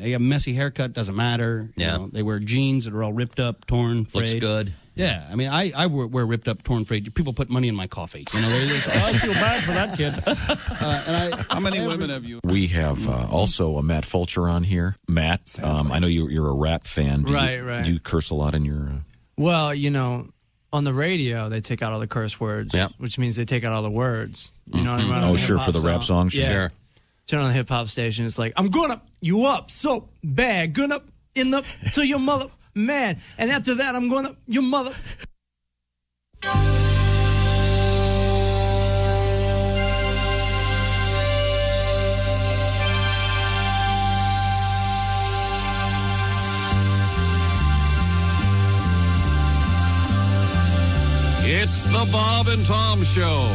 They have a messy haircut, doesn't matter. You know, they wear jeans that are all ripped up, torn, frayed. Looks good. Yeah, I mean, I wear ripped up, torn, frayed. People put money in my coffee. You know, they say, I feel bad for that kid. How many women have you? We have also Matt Fulcher on here. Matt, I know you're a rap fan. Right. Do you curse a lot in your... Well, you know, on the radio, they take out all the curse words, which means they take out all the words. You know what I mean? Oh, sure, for the rap songs? Yeah. Sure. Turn on the hip-hop station, it's like, I'm gonna you up so bad, gonna in the to your mother, man. And after that, I'm gonna your mother. It's the Bob and Tom Show.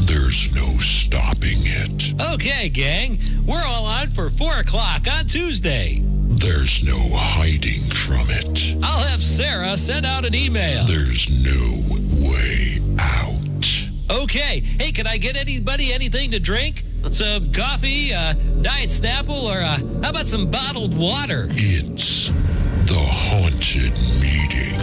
There's no stopping it. Okay, gang, we're all on for 4 o'clock on Tuesday. There's no hiding from it. I'll have Sarah send out an email. There's no way out. Okay, hey, can I get anybody anything to drink? Some coffee, Diet Snapple, or how about some bottled water? It's the haunted meeting.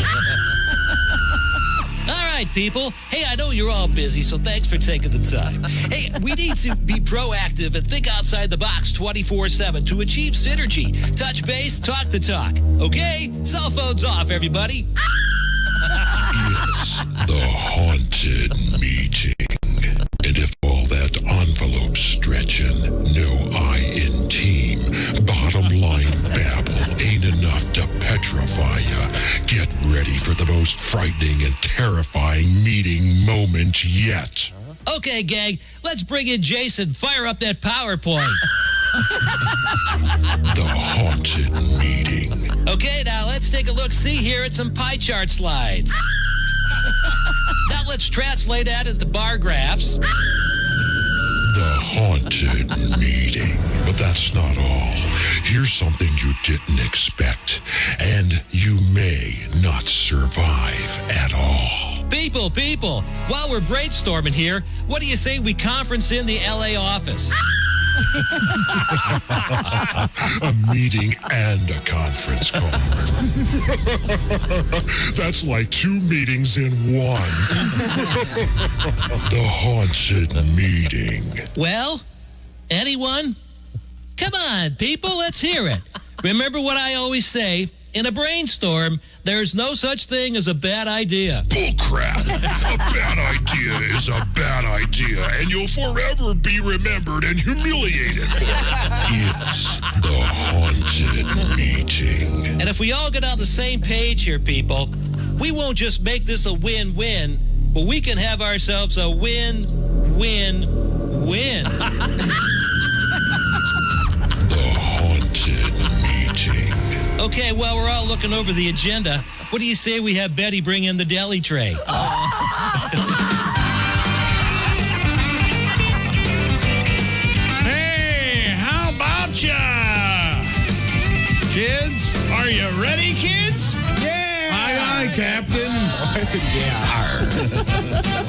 All right, people. Hey, I know you're all busy, so thanks for taking the time. Hey, we need to be proactive and think outside the box 24/7 to achieve synergy. Touch base, talk the talk. Okay? Cell phones off, everybody. It's the haunted meeting. And if all that envelope stretching, no I in team, bottom line babble ain't enough to petrify ya, get ready for the most frightening and terrifying meeting moment yet. Okay, gang, let's bring in Jason. Fire up that PowerPoint. The haunted meeting. Okay, now let's take a look-see here at some pie chart slides. Now let's translate that into bar graphs. The haunted meeting. But that's not all. Here's something you didn't expect, and you may not survive at all. People, while we're brainstorming here, what do you say we conference in the LA office? A meeting and a conference call. That's like 2 meetings in one. The haunted meeting. Well, anyone? Come on, people, let's hear it. Remember what I always say, in a brainstorm, there's no such thing as a bad idea. Bullcrap. A bad idea is a bad idea, and you'll forever be remembered and humiliated for it. It's the haunted meeting. And if we all get on the same page here, people, we won't just make this a win-win, but we can have ourselves a win-win-win. The haunted meeting. Okay, well, we're all looking over the agenda. What do you say we have Betty bring in the deli tray? Hey, how about ya? Kids, are you ready, kids? Yeah! Aye, Captain. I said, yeah.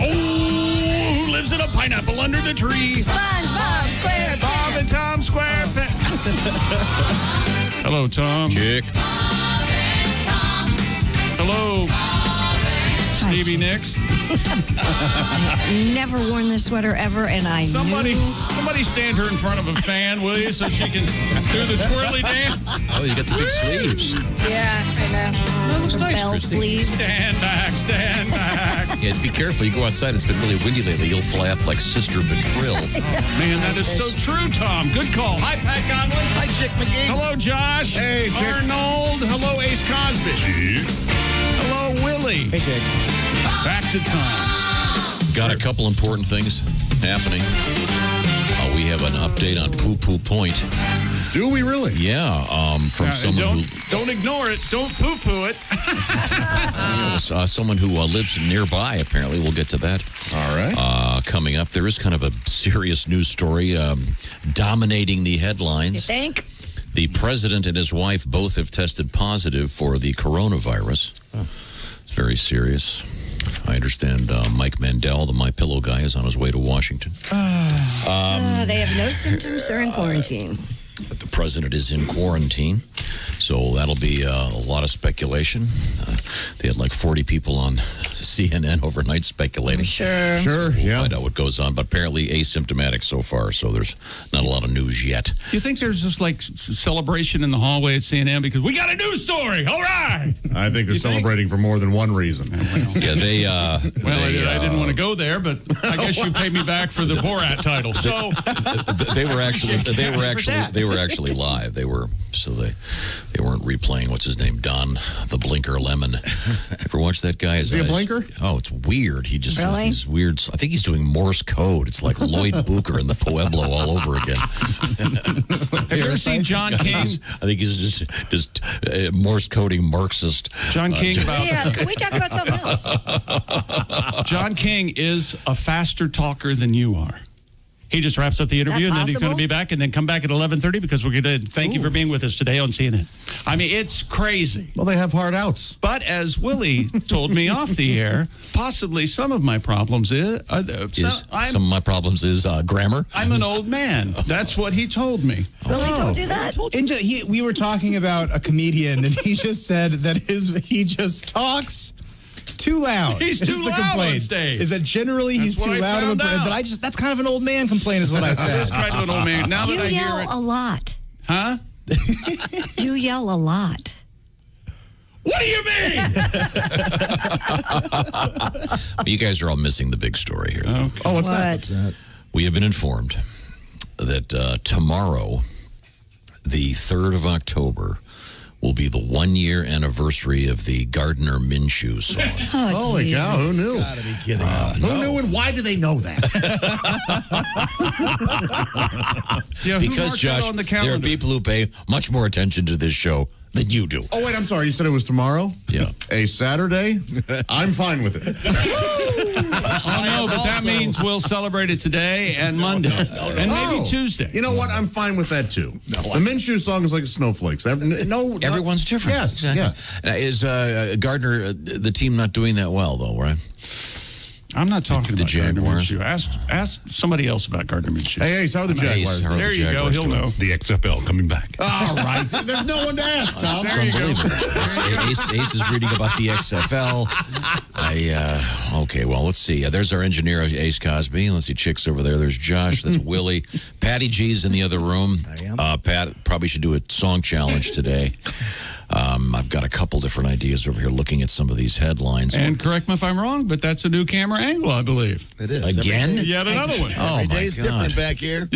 Oh, who lives in a pineapple under the tree? SpongeBob SquarePants. Bob and Tom SquarePants. Hello, Tom. Chick. Hello, Stevie Nicks. I've never worn this sweater ever, and Somebody stand her in front of a fan, will you, so she can do the twirly dance? Oh, you got the big sleeves. Yeah, I know. That looks nice, Bell Christine. sleeves. Stand back. Yeah, be careful. You go outside. It's been really windy lately. You'll fly up like Sister Betrill. Man, that is so true, Tom. Good call. Hi, Pat Godwin. Hi, Chick McGee. Hello, Josh. Hey, Chick. Arnold. Hello, Ace Cosby. Hello, Willie. Hey, Chick. Back to Tom. Got a couple important things happening. We have an update on Poo Poo Point. Do we really? Yeah, from someone Don't ignore it. Don't poo-poo it. someone who lives nearby, apparently. We'll get to that. All right. Coming up, there is kind of a serious news story dominating the headlines. You think? The president and his wife both have tested positive for the coronavirus. It's very serious. I understand Mike Mandel, the My Pillow guy, is on his way to Washington. They have no symptoms. They're in quarantine. The president is in quarantine, so that'll be a lot of speculation. They had like 40 people on CNN overnight speculating. Sure. Sure, We'll yeah. find out what goes on, but apparently asymptomatic so far, so there's not a lot of news yet. You think there's just like celebration in the hallway at CNN because we got a news story? All right. I think they're celebrating for more than one reason. Yeah, they... I didn't want to go there, but I guess you paid me back for the Borat title. So they were actually live. They were they weren't replaying what's his name, Don the Blinker Lemon. Ever watch that guy? Is he a blinker? Oh, it's weird. He just has Really? these weird. I think he's doing Morse code. It's like Lloyd Booker in the Pueblo all over again. have you ever seen John King? I think he's just Morse coding Marxist. John King about Yeah, can we talk about something else? John King is a faster talker than you are. He just wraps up the interview, and then he's going to be back, and then come back at 11:30 because we're going to thank you for being with us today on CNN. I mean, it's crazy. Well, they have hard outs. But as Willie told me off the air, possibly some of my problems Some of my problems is grammar. I'm an old man. That's what he told me. Willie told you that? We were talking about a comedian, and he just said that he just talks too loud. He's is too the loud complaint. on stage. Is that generally That's he's too what I loud? found out. But that's kind of an old man complaint, is what I That said. is kind of an old man. Now You that I hear yell it, a lot. huh? You yell a lot. What do you mean? You guys are all missing the big story here. Okay. Oh, what's What? that? We have been informed that tomorrow, the 3rd of October, will be the 1-year anniversary of the Gardner Minshew song. Oh, Holy Jesus. cow, who knew? Gotta be kidding. Who knew and why do they know that? Yeah, who Because, marked that Josh, on the there are calendar? people who pay much more attention to this show than you do. Oh, wait, I'm sorry. You said it was tomorrow? Yeah. A Saturday? I'm fine with it. Oh, no, but that means we'll celebrate it today and Monday. And maybe Tuesday. You know what? I'm fine with that, too. The Minshew song is like snowflakes. Everyone's different. Yes, exactly. yeah. Is Gardner, the team, not doing that well, though, right? I'm not talking The about Gardner Jaguars. Minshew. Ask somebody else about Gardner Minshew. Hey, Ace, how are the Jaguars? How are the There you go. Jaguars He'll doing? know. The XFL coming back. All right. There's no one to ask, Tom. There you go. Ace is reading about the XFL. Okay, well, let's see. There's our engineer, Ace Cosby. Let's see, Chick's over there. There's Josh. That's Willie. Patty G's in the other room. I am. Pat probably should do a song challenge today. I've got a couple different ideas over here looking at some of these headlines. And correct me if I'm wrong, but that's a new camera angle, I believe. It is. Again? Yet another one. Oh, Every my day's God. different back here.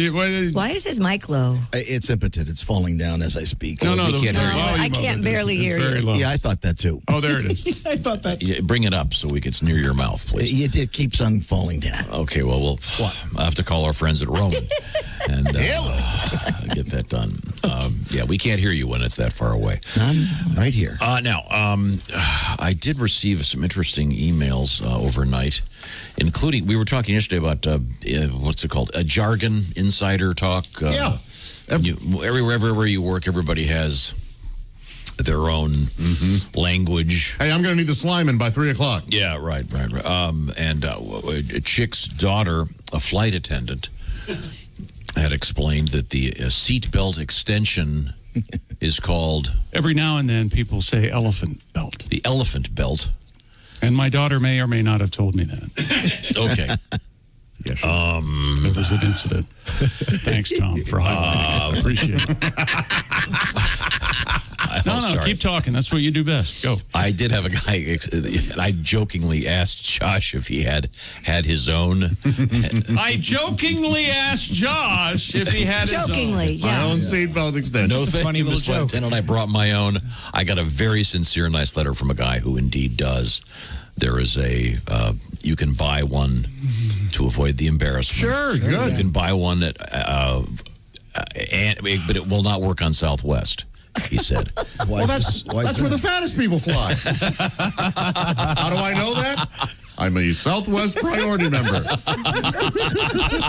Why is his mic low? It's impotent. It's falling down as I speak. No, We can't hear you. I can't barely hear Very you. low. Yeah, I thought that too. Oh, there it is. I thought that. Yeah, bring it up so it's near your mouth, please. It keeps on falling down. Okay, well, we'll have to call our friends at Roman and get that done. Yeah, we can't hear you when it's that far away. I'm right here. Now, I did receive some interesting emails overnight, including, we were talking yesterday about, what's it called? A jargon insider talk. Yeah. Everywhere you work, everybody has their own language. Hey, I'm going to need the slime in by 3 o'clock. Yeah, right. And Chick's daughter, a flight attendant, had explained that the seatbelt extension is called Every now and then people say elephant belt. the elephant belt. And my daughter may or may not have told me that. Okay. Yes, there was an incident. Thanks, Tom, for highlighting it. Appreciate it. No, sorry. keep talking. That's what you do best. Go. I did have a guy, and I jokingly asked Josh if he had his own. I jokingly asked Josh if he had Jokingly, My yeah. own seatbelt extension. No, Just a thank funny you, little Mr. joke. Lieutenant. I brought my own. I got a very sincere, nice letter from a guy who indeed does. There is a, you can buy one to avoid the embarrassment. Sure, good. You can buy one that, but it will not work on Southwest, he said. Well, that's where the fattest people fly. How do I know that? I'm a Southwest Priority member.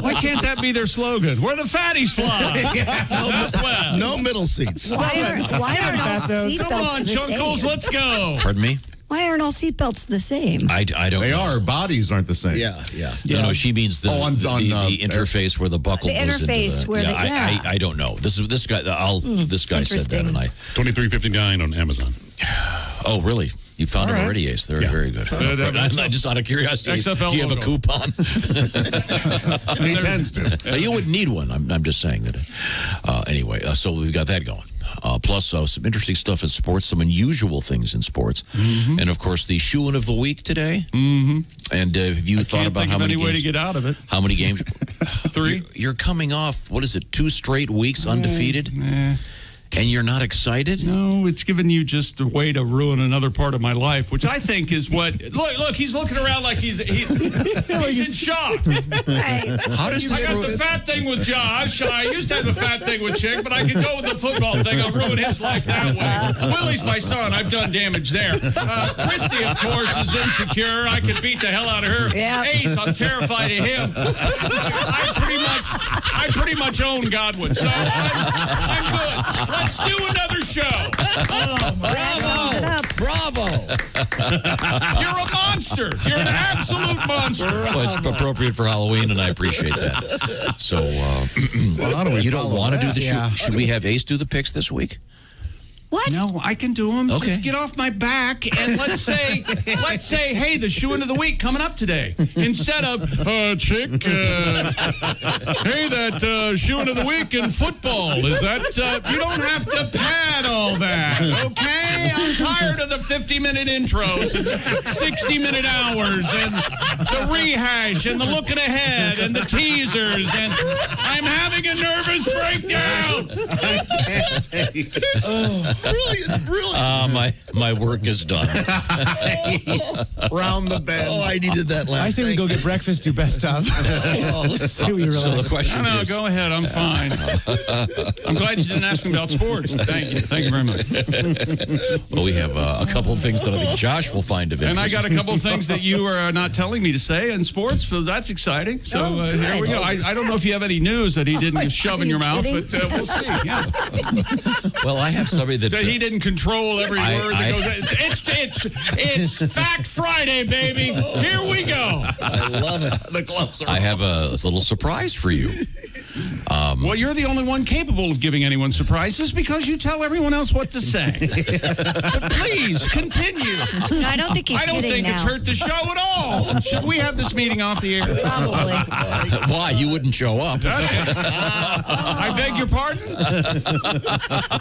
Why can't that be their slogan? Where the fatties fly. Southwest. No middle seats. Why aren't all seatbelts Come on, the Chunkles, same? let's go. Pardon me? Why aren't all seatbelts the same? I don't They know. are. Bodies aren't the same. No, no, she means the the interface where the buckle The goes interface into where the- yeah. I don't know. This guy this guy said that, and I $23.59 on Amazon. oh really. You found it already, Ace. They're very good. I'm just out of curiosity. Ace, XFL do you have a logo. coupon? He tends to. You wouldn't need one. I'm just saying that. Anyway, so we've got that going. Plus, some interesting stuff in sports, some unusual things in sports, and of course, the shoe-in of the week today. Mm-hmm. And have you thought about how many any way games? to get out of it? How many games? 3. You're coming off. What is it? 2 straight weeks undefeated, and you're not excited? No, it's giving you just a way to ruin another part of my life, which I think is what. Look, he's looking around like he's in shock. How does I got the fat thing with Josh. I used to have the fat thing with Chick, but I could go with the football thing. I'll ruin his life that way. Willie's my son. I've done damage there. Christy, of course, is insecure. I could beat the hell out of her. Yep. Ace, I'm terrified of him. I pretty much own Godwin, so I'm good. Let's do another show. Bravo! You're a monster. You're an absolute monster. Well, it's appropriate for Halloween, and I appreciate that. So, Well, how do we you don't follow want to do that? the show? Yeah. Should we have Ace do the picks this week? What? No, I can do them. Okay. Just get off my back and let's say, hey, the shoe-in of the week coming up today. Instead of, Chick, hey, that shoe-in of the week in football. Is that, you don't have to pad all that, okay? I'm tired of the 50-minute intros and 60-minute hours and the rehash and the looking ahead and the teasers, and I'm having a nervous breakdown. My work is done. Round the bend. Oh, I needed that last I say we go get breakfast, do best of. Let's see what you So realize. the question No, is, go ahead. I'm fine. I'm glad you didn't ask me about sports. Thank you. Thank you very much. well, we have a couple of things that I think Josh will find of interest. And I got a couple of things that you are not telling me to say in sports, so that's exciting. So here we go. I don't know if you have any news that he didn't shove in your mouth, kidding? but we'll see. Yeah. Well, I have somebody that... That he didn't control every word that goes. It's Fact Friday, baby. Here we go. I love it. The gloves are I have a little surprise for you. Well, you're the only one capable of giving anyone surprises because you tell everyone else what to say. But please, continue. No, I don't think he's I don't kidding think it's now. hurt the show at all. Should we have this meeting off the air? Probably. Why? You wouldn't show up. I beg your pardon?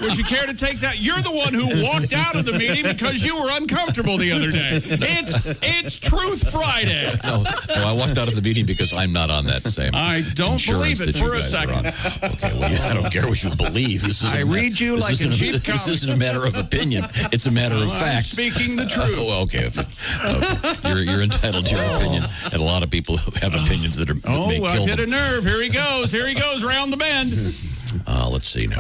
Would you care to take that? You're the one who walked out of the meeting because you were uncomfortable the other day. It's Truth Friday. No, I walked out of the meeting because I'm not on that same I don't insurance believe it that you for a guys are second. on. Okay, well, I don't care what you believe. This is I read you like a cheap This comic. isn't a matter of opinion. It's a matter of I'm fact. speaking the truth. Oh, okay. You're entitled to your opinion, and a lot of people have opinions that may I've kill hit a them. nerve. Here he goes round the bend. Let's see now.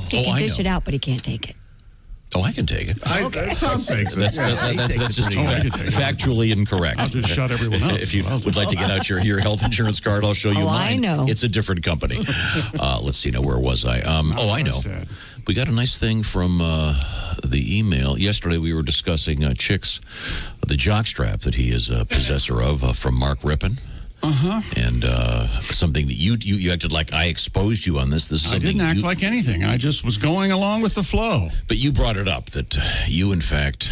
He can I dish know. it out, but he can't take it. Oh, I can take it. Tom takes it. That's just factually incorrect. I'll just shut everyone up. If you would like to get out your health insurance card, I'll show you Oh, mine. I know. It's a different company. Let's see now. Where was I? I know. Sad. We got a nice thing from the email. Yesterday we were discussing Chick's, the jockstrap that he is a possessor of from Mark Rippon. And something that you acted like I exposed you on this. This is I something didn't act you, like anything. I just was going along with the flow. but you brought it up that you, in fact,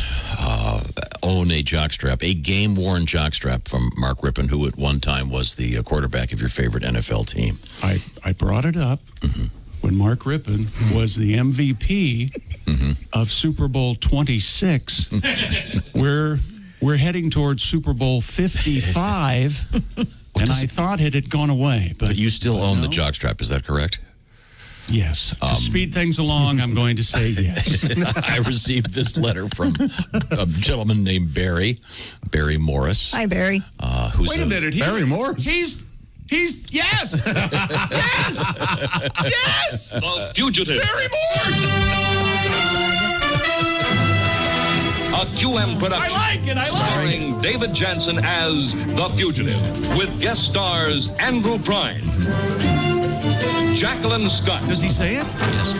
own a jockstrap, a game-worn jockstrap from Mark Rippon, who at one time was the quarterback of your favorite NFL team. I brought it up when Mark Rippon was the MVP of Super Bowl 26. We're heading towards Super Bowl 55, and I thought it had gone away. But You still own the no. jockstrap, is that correct? Yes. To speed things along, I'm going to say yes. I received this letter from a gentleman named Barry Morris. Hi, Barry. Who's Wait a minute. Barry Morris? He's yes! Yes! The Fugitive. Barry Morris! A QM production. I like it. Starring David Jansen as The Fugitive, with guest stars Andrew Prine, Jacqueline Scott. Does he say it? Yes.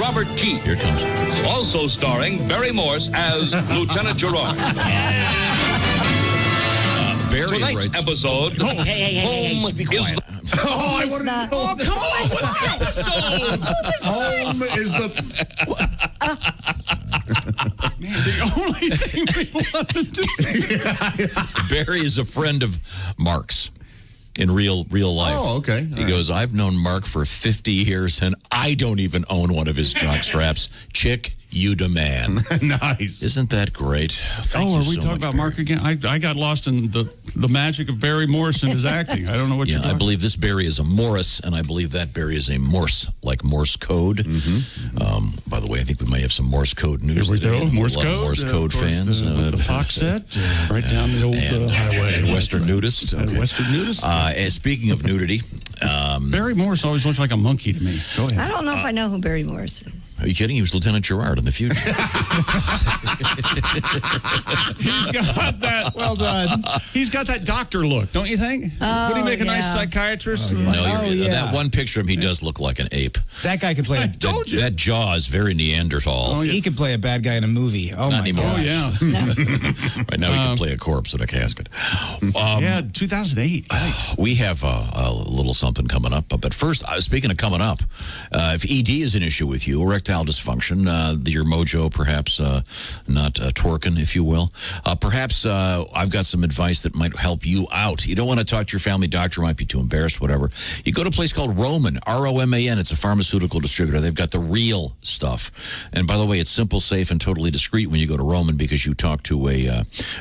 Robert Key. Here it comes. Also starring Barry Morse as Lieutenant Gerard. Barry Tonight's writes. episode, Hey, Home be is quiet. Oh, I wanted to know. Home is the. The only thing we want to do. Barry is a friend of Mark's in real life. Oh, okay. He goes, I've known Mark for 50 years, and I don't even own one of his jock straps. Chick, you demand. Nice. Isn't that great? Thank Are you we so talking much, about Barry. Mark again? I got lost in the magic of Barry Morse and his acting. I don't know what you're Yeah, I talking believe this Barry is a Morris, and I believe that Barry is a Morse, like Morse code. By the way, I think we may have some Morse code news. Here we today. go. Morse A lot of code. Morse code Of course, fans. with the Fox set, right down the old highway. And Western nudist. And Western nudist. And speaking of nudity, Barry Morse always looks like a monkey to me. Go ahead. I don't know if I know who Barry Morse is. are you kidding? He was Lieutenant Gerard in the future. He's got that. Well done. He's got that doctor look, don't you think? Would he make a nice psychiatrist? That one picture of him, he does look like an ape. That guy could play. That jaw is very Neanderthal. He could play a bad guy in a movie. Oh Not my anymore. god! Yeah. Right now, he can play a corpse in a casket. Yeah, 2008. Right. We have a little something coming up. But first, speaking of coming up, if ED is an issue with you, erectile dysfunction, your mojo perhaps not twerking, if you will, perhaps I've got some advice that might help you out. You don't want to talk to your family doctor, might be too embarrassed, whatever. You go to a place called Roman, R-O-M-A-N. It's a pharmaceutical distributor. They've got the real stuff. And by the way, it's simple, safe, and totally discreet when you go to Roman because you talk to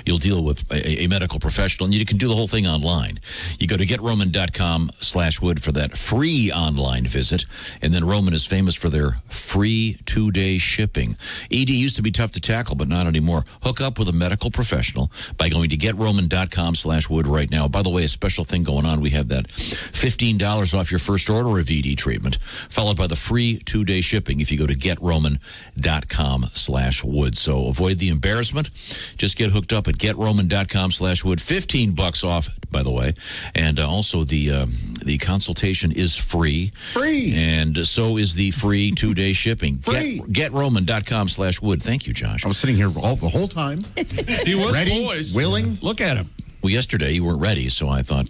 you'll deal with a medical professional, and you can do the whole thing online. You go to GetRoman.com/wood for that free online visit, and then Roman is famous for their free 2-day shipping. ED used to be tough to tackle, but not anymore. Hook up with a medical professional by going to GetRoman.com/wood right now. By the way, a special thing going on. We have that $15 off your first order of ED treatment, followed by the free 2-day shipping if you go to GetRoman.com/wood. So avoid the embarrassment. Just get hooked up at GetRoman.com/wood. $15 off, by the way. And also the consultation is free. Free. And so is the free 2-day shipping. Free. GetRoman.com/wood. Thank you, Josh. I was sitting here the whole time. He was Ready, poised. willing. Look at him. Well, yesterday you weren't ready, so I thought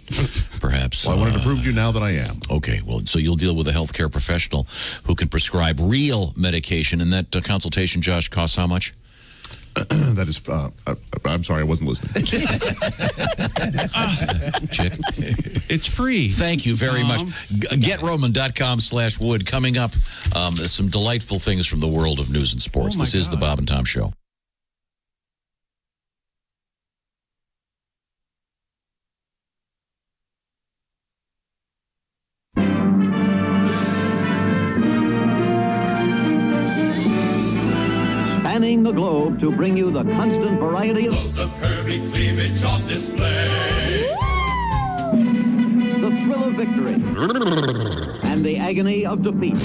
perhaps... Well, I wanted to prove to you now that I am. Okay, well, so you'll deal with a healthcare professional who can prescribe real medication, and that consultation, Josh, costs how much? That is, I'm sorry, I wasn't listening. Chick. It's free. Thank you very much. GetRoman.com/wood. Coming up, some delightful things from the world of news and sports. This is the Bob and Tom Show. Spanning the globe to bring you the constant variety of Loads of curvy cleavage on display. the thrill of victory and the agony of defeat.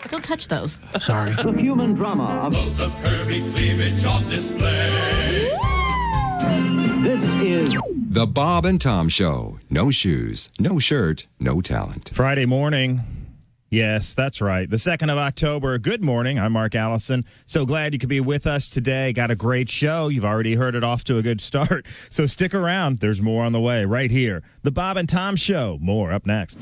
Don't touch those. Sorry. The human drama of Loads of curvy cleavage on display. this is The Bob and Tom Show. No shoes, no shirt, no talent. Friday morning. Yes, that's right. The 2nd of October. Good morning. I'm Mark Allison. So glad you could be with us today. Got a great show. You've already heard it off to a good start. So stick around. There's more on the way right here. The Bob and Tom Show. More up next.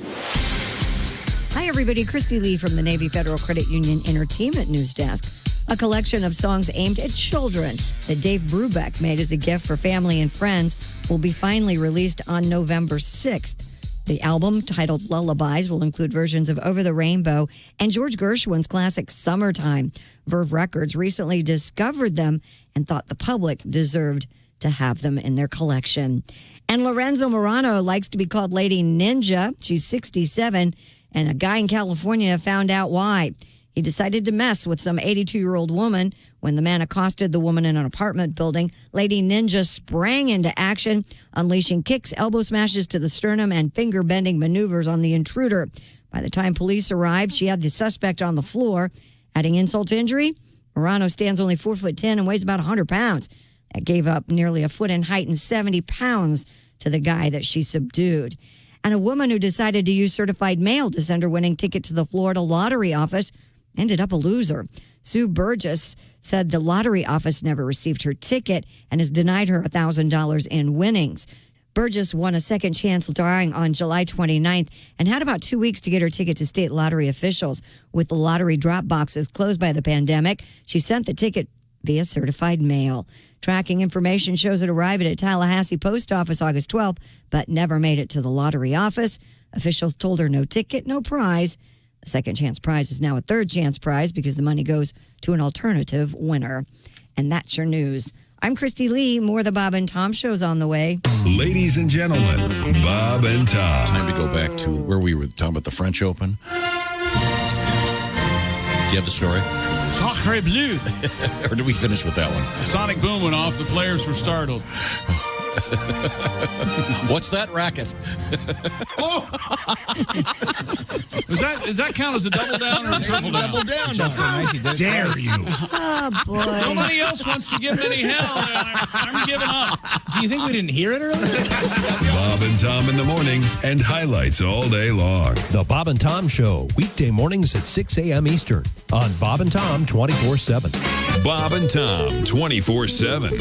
Hi, everybody. Christy Lee from the Navy Federal Credit Union Entertainment News Desk. A collection of songs aimed at children that Dave Brubeck made as a gift for family and friends will be finally released on November 6th. The album, titled Lullabies, will include versions of Over the Rainbow and George Gershwin's classic Summertime. Verve Records recently discovered them and thought the public deserved to have them in their collection. And Lorenzo Morano likes to be called Lady Ninja. She's 67, and a guy in California found out why. He decided to mess with some 82-year-old woman. When the man accosted the woman in an apartment building, Lady Ninja sprang into action, unleashing kicks, elbow smashes to the sternum, and finger-bending maneuvers on the intruder. By the time police arrived, she had the suspect on the floor. Adding insult to injury, Morano stands only 4'10" and weighs about 100 pounds. That gave up nearly a foot in height and 70 pounds to the guy that she subdued. And a woman who decided to use certified mail to send her winning ticket to the Florida lottery office ended up a loser. Sue Burgess said the lottery office never received her ticket and has denied her $1,000 in winnings. Burgess won a second chance drawing on July 29th and had about 2 weeks to get her ticket to state lottery officials. With the lottery drop boxes closed by the pandemic, she sent the ticket via certified mail. Tracking information shows it arrived at a Tallahassee post office August 12th, but never made it to the lottery office. Officials told her no ticket, no prize. The second chance prize is now a third chance prize because the money goes to an alternative winner. And that's your news. I'm Christy Lee. More of the Bob and Tom Show's on the way. Ladies and gentlemen, Bob and Tom. Time to go back to where we were talking about the French Open. Do you have the story? Sacre bleu. Or did we finish with that one? Sonic boom went off. The players were startled. What's that racket? Does that count as a double down or a triple down? Double down. How dare you? Oh, boy. Nobody else wants to give any hell. I'm giving up. Do you think we didn't hear it earlier? Bob and Tom in the morning and highlights all day long. The Bob and Tom Show, weekday mornings at 6 a.m. Eastern on Bob and Tom 24/7. Bob and Tom 24/7.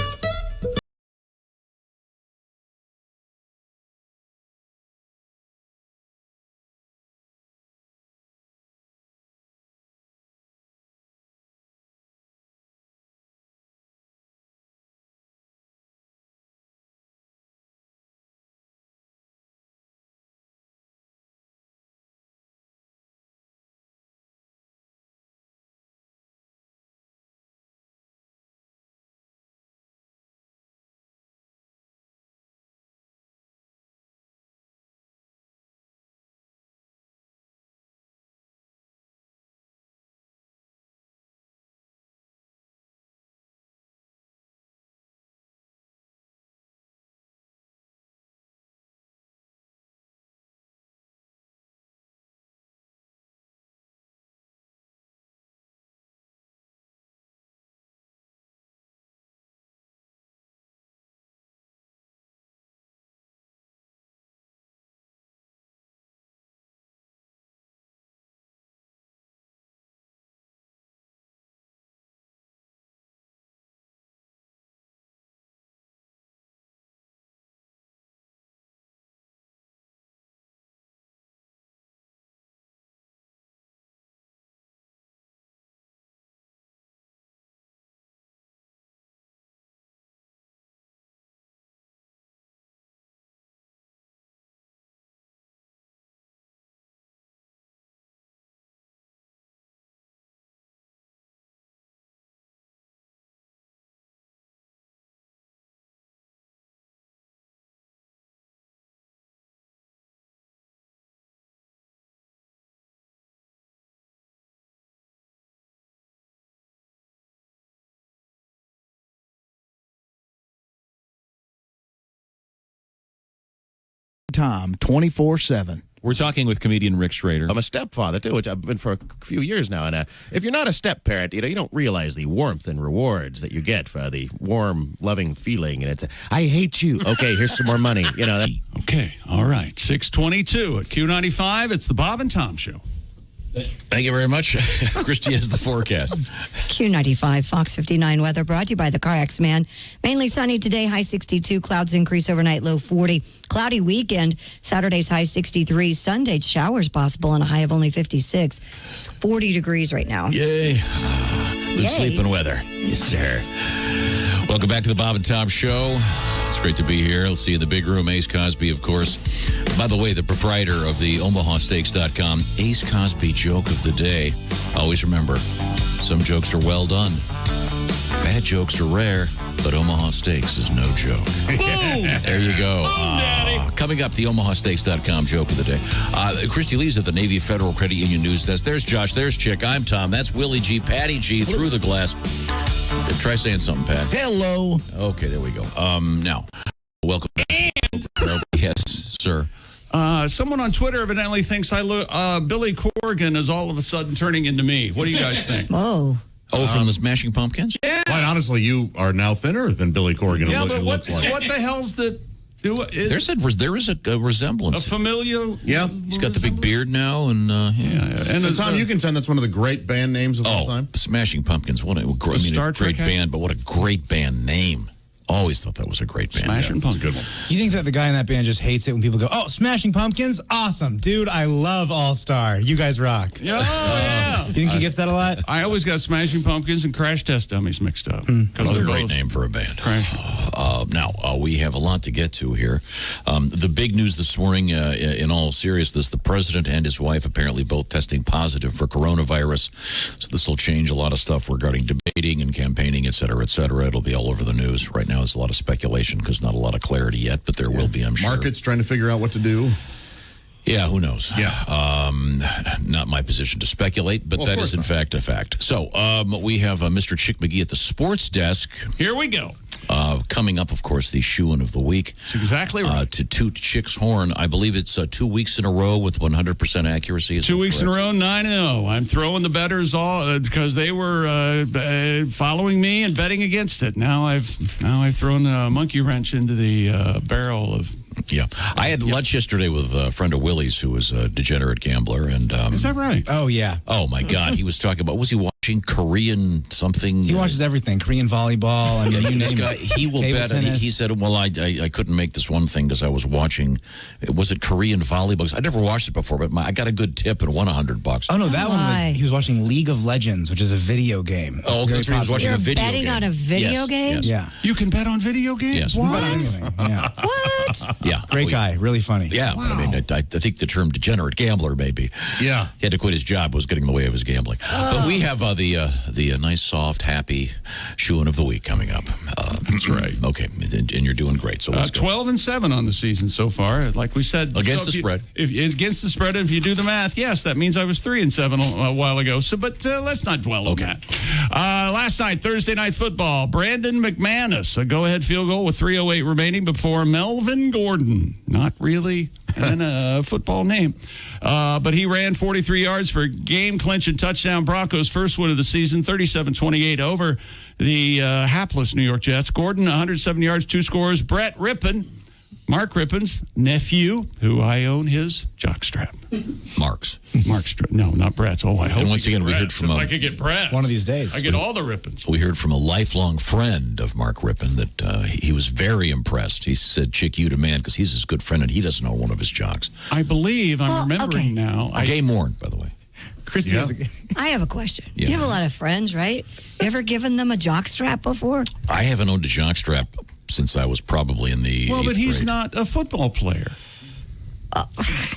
Tom 24/7. We're talking with comedian Rick Schrader. I'm a stepfather too, which I've been for a few years now. And if you're not a step parent, you don't realize the warmth and rewards that you get for the warm, loving feeling. And it's, I hate you. Okay, here's some more money. Okay, all right. 6:22 at Q95. It's the Bob and Tom Show. Thank you very much. Christy has the forecast. Q95, Fox 59 weather brought to you by the CarX Man. Mainly sunny today, high 62. Clouds increase overnight, low 40. Cloudy weekend. Saturday's high 63. Sunday, showers possible and a high of only 56. It's 40 degrees right now. Yay. Good sleeping weather. Yes, sir. Welcome back to the Bob and Tom Show. It's great to be here. I'll see you in the big room. Ace Cosby, of course. By the way, the proprietor of the OmahaSteaks.com, Ace Cosby joke of the day. Always remember, some jokes are well done. Bad jokes are rare, but Omaha Steaks is no joke. Boom! There you go. Boom, Daddy. Coming up, the OmahaSteaks.com joke of the day. Christy Lee's at the Navy Federal Credit Union News Desk. There's Josh. There's Chick. I'm Tom. That's Willie G. Patty G. Through the glass. Try saying something, Pat. Hello. Okay, there we go. Now, welcome back. Yes, sir. Someone on Twitter evidently thinks Billy Corgan is all of a sudden turning into me. What do you guys think? Whoa. Oh, from the Smashing Pumpkins? Yeah. Quite honestly, you are now thinner than Billy Corgan. Yeah, but what looks like. the hell's the There is a resemblance. A familial. Yeah. He's got the big beard now, and And Tom, you can tell that's one of the great band names of all time. Smashing Pumpkins. What a great band, but what a great band name. Always thought that was a great band. Smashing Pumpkins. Good one. You think that the guy in that band just hates it when people go, "Oh, Smashing Pumpkins, awesome, dude! I love All Star. You guys rock." Yeah. You think he gets that a lot? I always got Smashing Pumpkins and Crash Test Dummies mixed up. Another great name for a band. Now, we have a lot to get to here. The big news this morning, in all seriousness, the president and his wife apparently both testing positive for coronavirus. So this will change a lot of stuff regarding debating and campaigning, et cetera, et cetera. It'll be all over the news. Right now, there's a lot of speculation because not a lot of clarity yet, but there will be, I'm sure. Markets trying to figure out what to do. Yeah, who knows? Yeah. Not my position to speculate, but that is in fact a fact. So we have Mr. Chick McGee at the sports desk. Here we go. Coming up, of course, the shoe-in of the week. That's exactly right. To toot Chick's horn, I believe it's 2 weeks in a row with 100% accuracy. Is 2 weeks in a correct? row, 9-0. I'm throwing the bettors all because they were following me and betting against it. Now I've thrown a monkey wrench into the barrel of. Yeah, I had lunch yesterday with a friend of Willie's who was a degenerate gambler, and is that right? Oh yeah. Oh my God, he was talking about. Was he watching Korean something? He watches everything: Korean volleyball. I mean, you name it. He will bet. He said, "Well, I couldn't make this one thing because I was watching. Was it Korean volleyball? I never watched it before, but I got a good tip and won $100. Oh no, that one was he was watching League of Legends, which is a video game. Oh, that's right. He was watching a video betting game. on a video game? Yes. Yeah. You can bet on video games? Yes. What? Yeah. What? Yeah. Great guy, really funny. Yeah, wow. I mean, I think the term degenerate gambler maybe. Yeah. He had to quit his job. Was getting in the way of his gambling. But we have the nice, soft, happy shoe-in of the week coming up. That's right. Okay, and you're doing great. So let's go. 12-7 on the season so far. Like we said, Against the spread. Against the spread, if you do the math, yes, that means I was 3-7 a while ago. So, but let's not dwell on that. Last night, Thursday night football, Brandon McManus, a go-ahead field goal with 3:08 remaining before Melvin Gordon. Not really a football name. But he ran 43 yards for a game-clinching touchdown. Broncos' first win of the season, 37-28 over the hapless New York Jets. Gordon, 107 yards, 2 scores. Brett Rippon, Mark Rippon's nephew, who I own his jockstrap. Mark's. No, not Brett's. Oh, I hope. And once again, we heard from if I could get Brett one of these days. I get all the Rippons. We heard from a lifelong friend of Mark Rippon that he was very impressed. He said, "Chick, you demand," because he's his good friend and he doesn't own one of his jocks. I believe I'm remembering now. Game worn, by the way. Christy, I have a question. Yeah. You have a lot of friends, right? You ever given them a jockstrap before? I haven't owned a jockstrap since I was probably in the Well, but 8th he's grade. not a football player.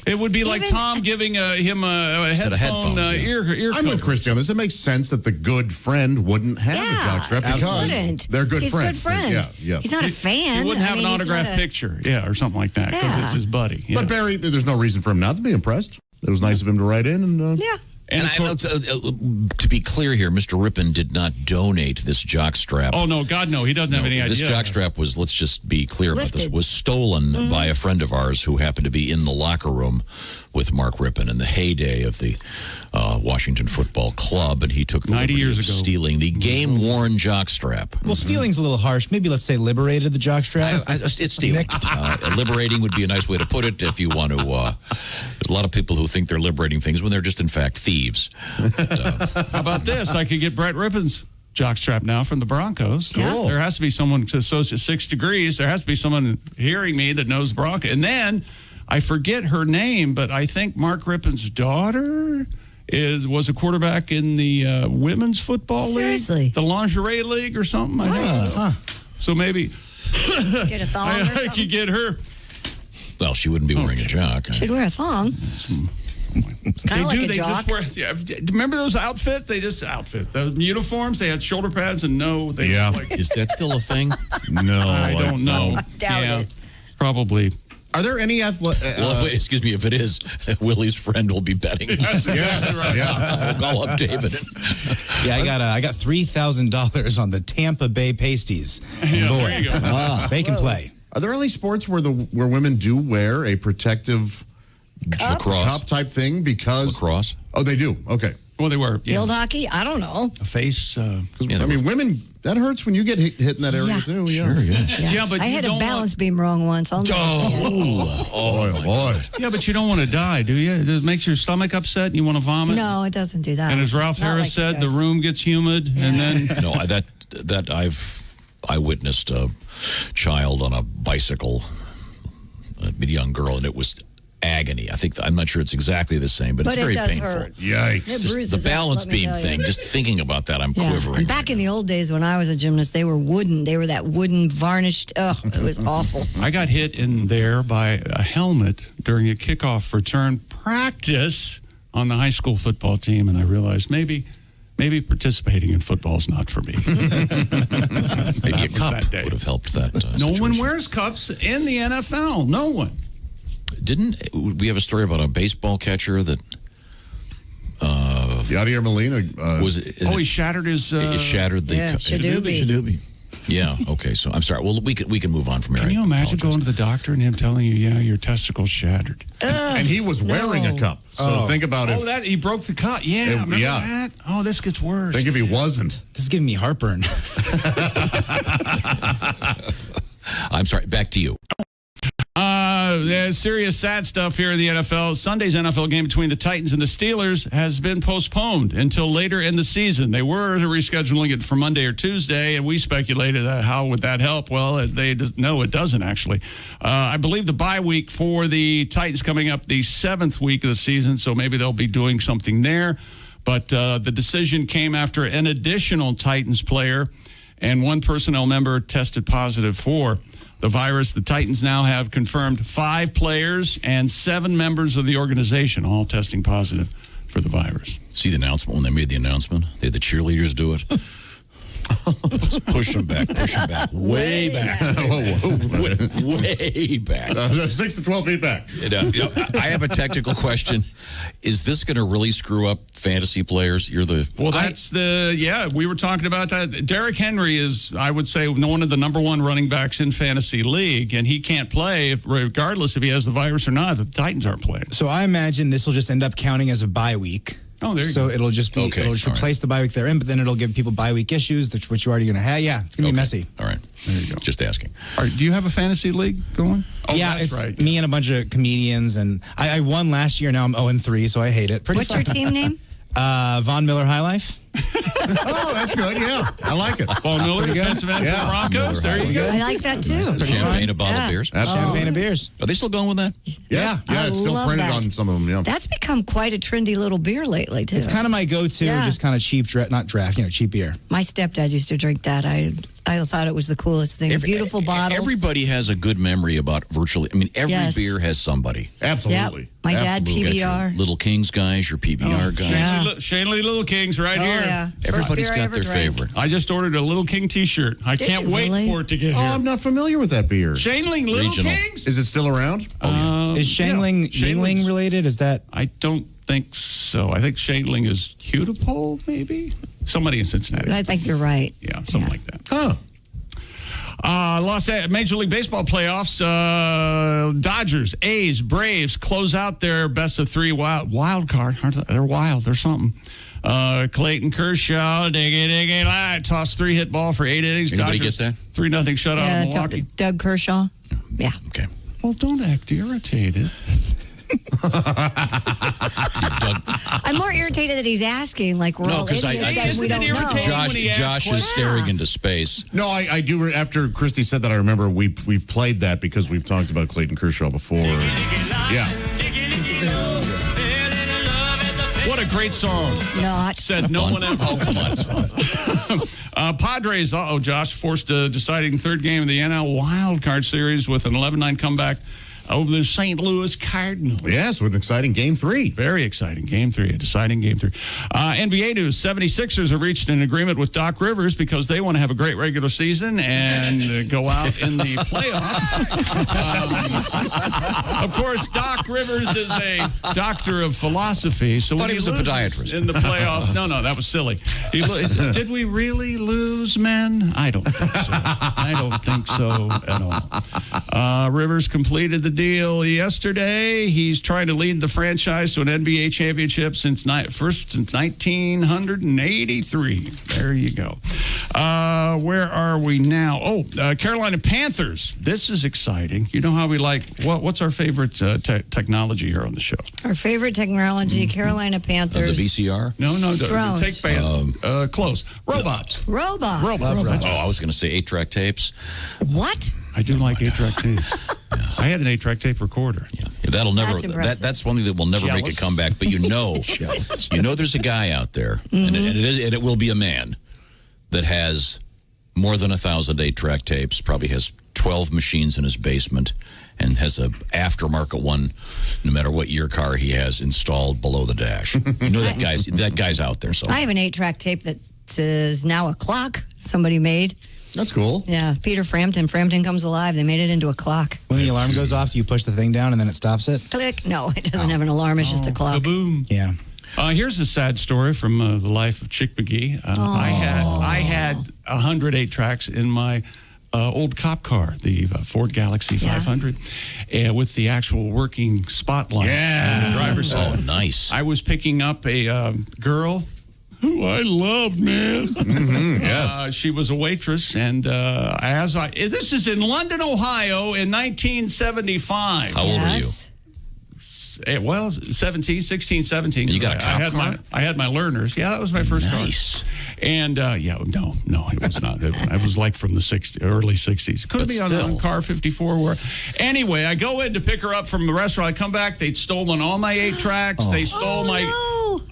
It would be like Tom giving him a headphone ear I'm with cover. Christy on this. It makes sense that the good friend wouldn't have a jockstrap because they're good He's friends. Good friend. Yeah. He's not a fan. He wouldn't have an he's autographed not a- picture, or something like that, because it's his buddy. Yeah. But Barry, there's no reason for him not to be impressed. It was nice of him to write in. And yeah. And I know, to be clear here, Mr. Rippon did not donate this jockstrap. Oh, no, God, no. He doesn't have any idea. This jockstrap was, let's just be clear about this, was stolen by a friend of ours who happened to be in the locker room with Mark Rippon in the heyday of the Washington Football Club, and he took the 90 liberty years of ago. stealing the game-worn jockstrap. Well, stealing's a little harsh. Maybe let's say liberated the jockstrap. It's stealing. Liberating would be a nice way to put it if you want to. There's a lot of people who think they're liberating things when they're just, in fact, thieves. How about this? I could get Brett Rippon's jockstrap now from the Broncos. Cool. There has to be someone to associate 6 degrees. There has to be someone hearing me that knows Broncos. And then I forget her name, but I think Mark Rippon's daughter was a quarterback in the women's football Seriously? league, the lingerie league or something. I think. So maybe Get a thong or I something? could get her. Well, she wouldn't be wearing a jock. Should wear a thong. It's kind of like a They jock. just wear. Remember those outfits? Those uniforms. They had shoulder pads and Is that still a thing? No, I don't know. Doubt it. Probably. Are there any Well, wait, excuse me. If it is, Willie's friend will be betting. Yes, right. We'll call up David. Yeah, I got $3,000 on the Tampa Bay Pasties. Yeah, Boy, there you go. they can play. Are there any sports where women do wear a protective Lacrosse cup type thing because lacrosse? Oh, they do. Okay. Well, they were. Field hockey? I don't know. A face. Women, that hurts when you get hit in that area, too. Yeah. Sure, Yeah, but I you hit a don't balance beam wrong once. I'll boy. Yeah, but you don't want to die, do you? It makes your stomach upset and you want to vomit? No, it doesn't do that. And as Ralph Not Harris like said, the room gets humid, and then No, I witnessed a child on a bicycle, a young girl, and it was agony. I'm not sure it's exactly the same, but it's But it very does painful. hurt. Yikes. It Just bruises the up, balance let me beam tell you. thing, just thinking about that, I'm quivering. And back in the old days when I was a gymnast, they were wooden. They were that wooden varnished. Oh, it was awful. I got hit in there by a helmet during a kickoff return practice on the high school football team, and I realized maybe participating in football is not for me. Maybe a cup would have helped that. No one situation. wears cups in the NFL. No one. Didn't we have a story about a baseball catcher that Yadier Molina was? He shattered his. It shattered the Shadoobie. Yeah. Okay. So I'm sorry. Well, we can move on from here. Can you imagine going to the doctor and him telling you, "Yeah, your testicle shattered," and he was wearing a cup. So think about it. that he broke the cup. Yeah, remember that? Oh, this gets worse. Think if he wasn't. This is giving me heartburn. I'm sorry. Back to you. Serious sad stuff here in the NFL. Sunday's NFL game between the Titans and the Steelers has been postponed until later in the season. They were rescheduling it for Monday or Tuesday, and we speculated how would that help. Well, no, it doesn't actually. I believe the bye week for the Titans coming up the 7th week of the season, so maybe they'll be doing something there. But the decision came after an additional Titans player and one personnel member tested positive for the virus. The Titans now have confirmed 5 players and 7 members of the organization, all testing positive for the virus. See the announcement when they made the announcement? They had the cheerleaders do it. Push them back, way back. Way back. 6 to 12 feet back. I have a technical question. Is this going to really screw up fantasy players? We were talking about that. Derrick Henry is, I would say, one of the number 1 running backs in fantasy league, and he can't play regardless if he has the virus or not. The Titans aren't playing. So I imagine this will just end up counting as a bye week. Oh, there you so go. it'll just be it'll just replace the bye week they're in, but then it'll give people bye week issues, which you're already going to have. Yeah, it's going to be messy. All right, there you go. Just asking. All right, do you have a fantasy league going? Oh, yeah, that's it's right. me and a bunch of comedians, and I won last year. Now I'm 0-3, so I hate it. What's your team name? Von Miller High Life. Oh, that's good. Yeah, I like it. Von Miller, defensive end for the Broncos. There you go. I like that too. Champagne, a bottle of beers. Champagne and beers. Are they still going with that? Yeah, it's still love printed that. on some of them. Yeah, That's become quite a trendy little beer lately too. It's kind of my go-to, just kind of cheap, cheap beer. My stepdad used to drink that. I thought it was the coolest thing. Beautiful bottles. Everybody has a good memory about virtually. I mean, every beer has somebody. Absolutely. Yep. My dad, You got PBR. your Little Kings guys, your PBR guys. Shane Lee Little Kings right here. Yeah. Everybody's got their favorite. I just ordered a Little King T-shirt. I Did can't you wait really? for it to get Oh, here. I'm not familiar with that beer. Shane Lee Little Regional. Kings? Is it still around? Is Shangling Yingling related? Is that? I don't think so. I think Shane is Hudipole, maybe? Somebody in Cincinnati. I think you're right. Yeah, something like that. Huh. Major League Baseball playoffs. Dodgers, A's, Braves close out their best of 3 wild card. They're wild. They're something. Clayton Kershaw, diggy, light, toss 3-hit ball for 8 innings. Anybody Dodgers, get that? 3-0 shutout of Milwaukee. Doug Kershaw. Yeah. Okay. Well, don't act irritated. I'm more irritated that he's asking like we're all idiots and we don't know. Josh is staring into space. No, I do. After Christy said that, I remember we've played that because we've talked about Clayton Kershaw before. Yeah. What a great song. Not. Said no one ever. Oh, come on. It's fun. Padres, Josh, forced a deciding 3rd game of the NL Wild Card Series with an 11-9 comeback over the St. Louis Cardinals. Yes, with an exciting Game 3. Very exciting. Game 3, a deciding Game 3. NBA news, 76ers have reached an agreement with Doc Rivers because they want to have a great regular season and go out in the playoffs. Of course, Doc Rivers is a doctor of philosophy. So Thought when he was a podiatrist. in the playoffs. No, that was silly. Did we really lose, men? I don't think so. I don't think so at all. Rivers completed the deal yesterday. He's trying to lead the franchise to an NBA championship since 1983. There you go. Where are we now? Oh, Carolina Panthers. This is exciting. You know how we like, what's our favorite technology here on the show? Our favorite technology, Carolina Panthers. The VCR? No, Drones. Take close. Robots. Robots. Oh, I was going to say 8-track tapes. What? I do like 8-track tapes. I had an 8-track tape recorder. Yeah, that'll never. That's impressive. That's one thing that will never make a comeback. But you know there's a guy out there, and it will be a man that has more than 1,000 8-track tapes. Probably has 12 machines in his basement, and has a aftermarket one, no matter what year car he has installed below the dash. You know that guy's out there. So I have an 8-track tape that is now a clock somebody made. That's cool. Yeah, Peter Frampton. Frampton Comes Alive. They made it into a clock. When the alarm goes off, do you push the thing down and then it stops it? Click. No, it doesn't have an alarm. It's just a clock. Kaboom. Yeah. Here's a sad story from the life of Chick McGee. I had 100 8-tracks in my old cop car, the Ford Galaxy 500, with the actual working spotlight. Yeah. On the driver's side. Oh, nice. I was picking up a girl who I loved, man. Yes. She was a waitress, and this is in London, Ohio, in 1975. How old were you? Well, 16, 17. You got a cop car? I had my learners. Yeah, that was my first car. And, no, it was not. It was like from the early 60s. Could be on car 54. Anyway, I go in to pick her up from the restaurant. I come back. They'd stolen all my 8-tracks. They stole my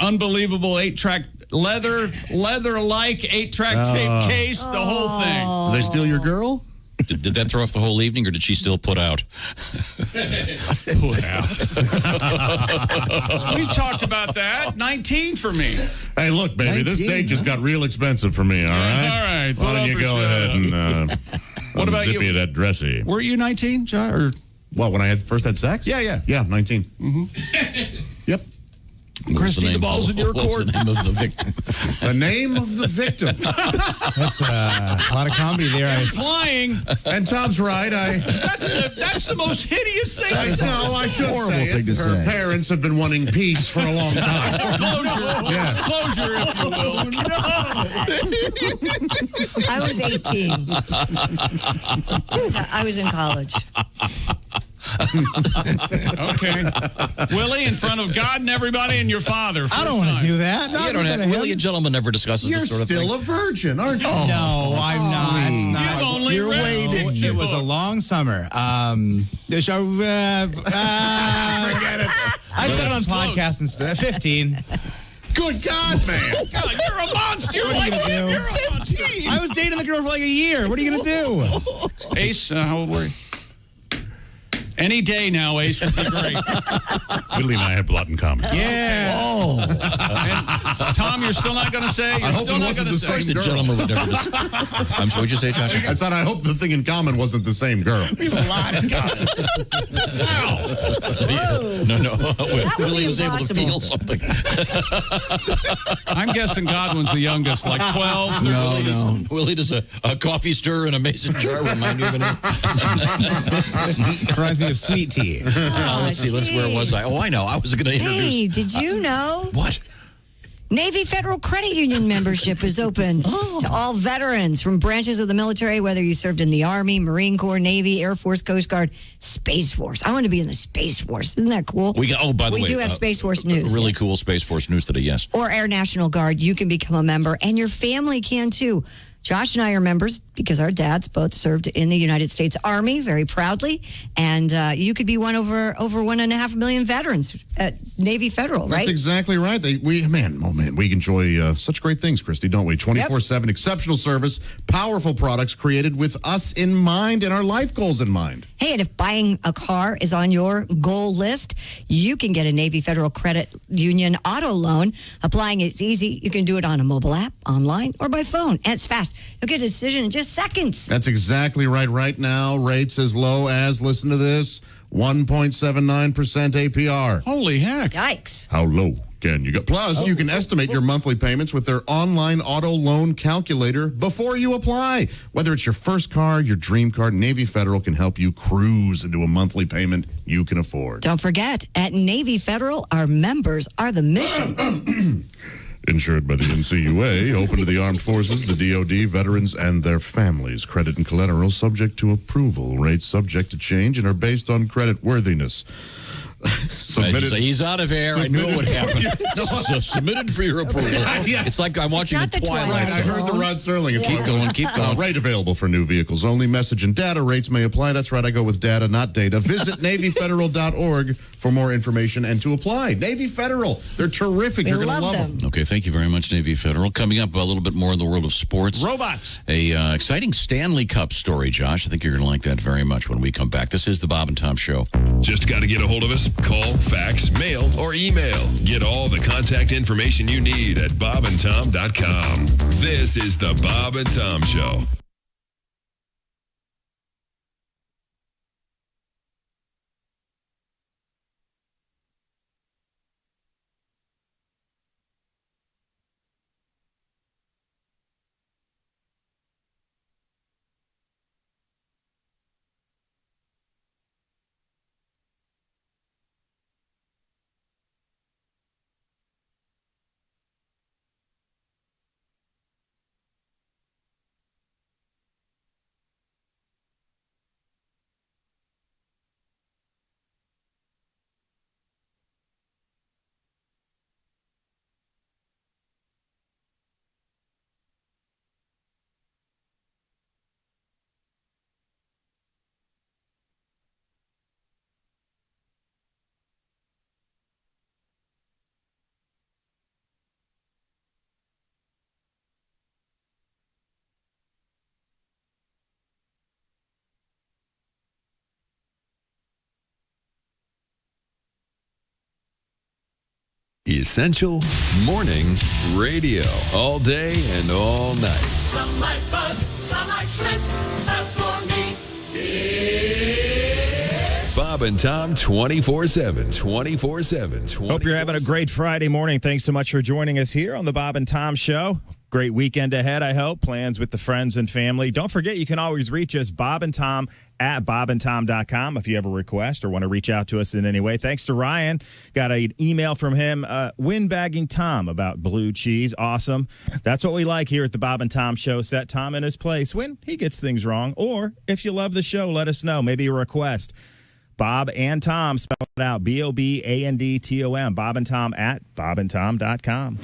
unbelievable 8-track leather-like 8-track tape case, the whole thing. Did they steal your girl? Did that throw off the whole evening, or did she still put out? Put out. We've talked about that. 19 for me. Hey, look, baby, this date just got real expensive for me, all right? All right. Why don't you go ahead and what about zip you? that dressy? Were you 19, John? Or? What, when I first had sex? Yeah. Yeah, 19. Yep. Christy, the ball's in your court. What's the name of the victim? The name of the victim. That's a lot of comedy there. Flying. And Tom's right. That's the most hideous thing. I should say it. Her parents have been wanting peace for a long time. Closure. Yeah. Closure, if you will. I was 18. I was in college. Okay. Willie, in front of God and everybody and your father. I don't want to do that. You don't have. Willie, a gentleman never discusses You're this sort of thing. still a virgin, aren't you? No, I'm not. You've only You're read waiting. It was a long summer. Forget it. I said it on podcasts and stuff. 15. Good God, man. God, you're a monster. You're like 15. I was dating the girl for like a year. What are you going to do? Ace, how old were you? Any day now, Ace, would be great. Willie and I have a lot in common. Yeah. Oh. And Tom, you're still not going to say? You're still not going to say? The gentleman would never I'm sorry, what'd you say, Josh? I said I hope the thing in common wasn't the same girl. We have a lot in common. No. Willie was able to feel something. I'm guessing Godwin's the youngest, like 12. No. Willie does a coffee stir in a mason jar remind you of an Reminds me of sweet tea. Let's see. Where was I? Oh, I know. I was going to introduce. Hey, did you know? What? Navy Federal Credit Union membership is open to all veterans from branches of the military, whether you served in the Army, Marine Corps, Navy, Air Force, Coast Guard, Space Force. I want to be in the Space Force. Isn't that cool? By the way, we do have Space Force news. Really cool Space Force news today, yes. Or Air National Guard. You can become a member, and your family can too. Josh and I are members because our dads both served in the United States Army very proudly, and you could be over 1.5 million veterans at Navy Federal, right? That's exactly right. We enjoy such great things, Christy, don't we? 24/7 exceptional service, powerful products created with us in mind and our life goals in mind. Hey, and if buying a car is on your goal list, you can get a Navy Federal Credit Union auto loan. Applying is easy. You can do it on a mobile app, online, or by phone, and it's fast. You'll get a decision in just seconds. That's exactly right. Right now, rates as low as, listen to this, 1.79% APR. Holy heck. Yikes. How low Plus, you can estimate your monthly payments with their online auto loan calculator before you apply. Whether it's your first car, your dream car, Navy Federal can help you cruise into a monthly payment you can afford. Don't forget, at Navy Federal, our members are the mission. Insured by the NCUA, open to the armed forces, the DoD, veterans, and their families. Credit and collateral subject to approval. Rates subject to change and are based on credit worthiness. He's out of air. I knew it would happen. So submitted for your approval. Yeah. It's like I'm watching It's the not the Twilight Twilight Zone. I heard the Rod Serling. Keep going. Rate available for new vehicles only. Message and data rates may apply. That's right. I go with data, not data. Visit NavyFederal.org for more information and to apply. Navy Federal. They're terrific. You're going to love them. Okay, thank you very much, Navy Federal. Coming up, a little bit more in the world of sports. Robots. A exciting Stanley Cup story, Josh. I think you're going to like that very much when we come back. This is the Bob and Tom Show. Just got to get a hold of us. Call, fax, mail, or email. Get all the contact information you need at bobandtom.com. This is the Bob and Tom Show. Essential Morning Radio. All day and all night. Some like bug, some like Schlitz, but for me, it's Bob and Tom 24/7. 24/7. Hope you're having a great Friday morning. Thanks so much for joining us here on the Bob and Tom Show. Great weekend ahead, I hope. Plans with the friends and family. Don't forget, you can always reach us, Bob and Tom at bobandtom.com if you have a request or want to reach out to us in any way. Thanks to Ryan. Got an email from him, windbagging Tom about blue cheese. Awesome. That's what we like here at the Bob and Tom Show. Set Tom in his place when he gets things wrong. Or if you love the show, let us know. Maybe a request. Bob and Tom, spell it out, BOBANDTOM. Bob and Tom at bobandtom.com.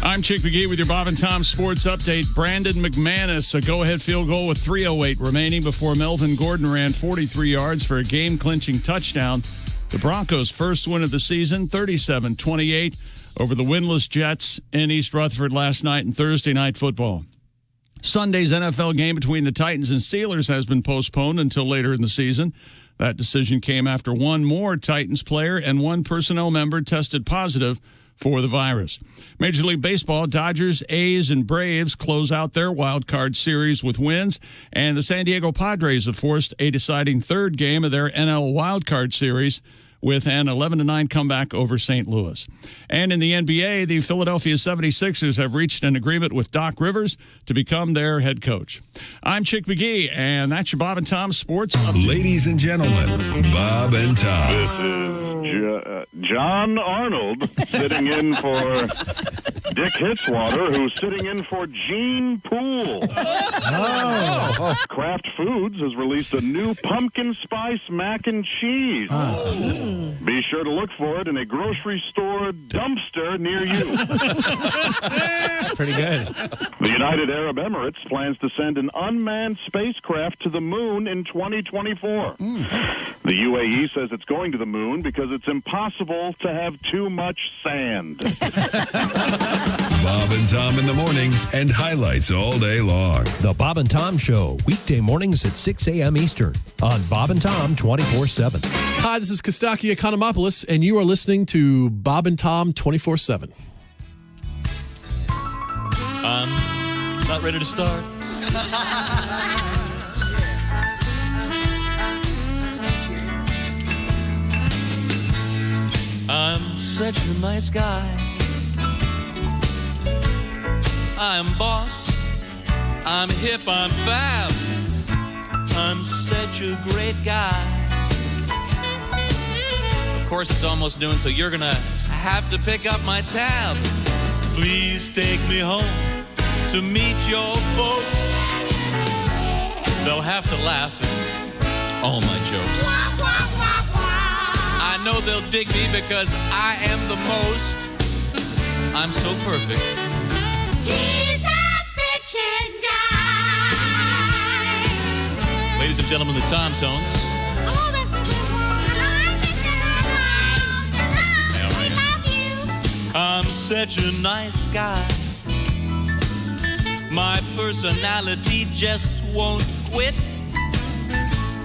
I'm Chick McGee with your Bob and Tom Sports Update. Brandon McManus, a go-ahead field goal with 3:08 remaining before Melvin Gordon ran 43 yards for a game-clinching touchdown. The Broncos' first win of the season, 37-28, over the winless Jets in East Rutherford last night in Thursday Night Football. Sunday's NFL game between the Titans and Steelers has been postponed until later in the season. That decision came after one more Titans player and one personnel member tested positive for the virus. Major League Baseball, Dodgers, A's, and Braves close out their wild card series with wins, and the San Diego Padres have forced a deciding third game of their NL wild card series with an 11-9 comeback over St. Louis. And in the NBA, the Philadelphia 76ers have reached an agreement with Doc Rivers to become their head coach. I'm Chick McGee, and that's your Bob and Tom Sports Update. Ladies and gentlemen, Bob and Tom. This is John Arnold sitting in for Dick Hitswater, who's sitting in for Gene Poole. Kraft Foods has released a new pumpkin spice mac and cheese. Be sure to look for it in a grocery store dumpster near you. Pretty good. The United Arab Emirates plans to send an unmanned spacecraft to the moon in 2024. The UAE says it's going to the moon because it's impossible to have too much sand. Bob and Tom in the morning and highlights all day long. The Bob and Tom Show, weekday mornings at 6 a.m. Eastern on Bob and Tom 24/7. Hi, this is Kostaki Economopoulos, and you are listening to Bob and Tom 24/7. I'm not ready to start. I'm such a nice guy. I'm boss. I'm hip. I'm fab. I'm such a great guy. Of course, it's almost noon, so you're gonna have to pick up my tab. Please take me home to meet your folks. They'll have to laugh at all my jokes. I know they'll dig me because I am the most. I'm so perfect. He's a bitchin' guy. Ladies and gentlemen, the Tom Tones. Hello, Mr. I love you. I'm such a nice guy. My personality just won't quit.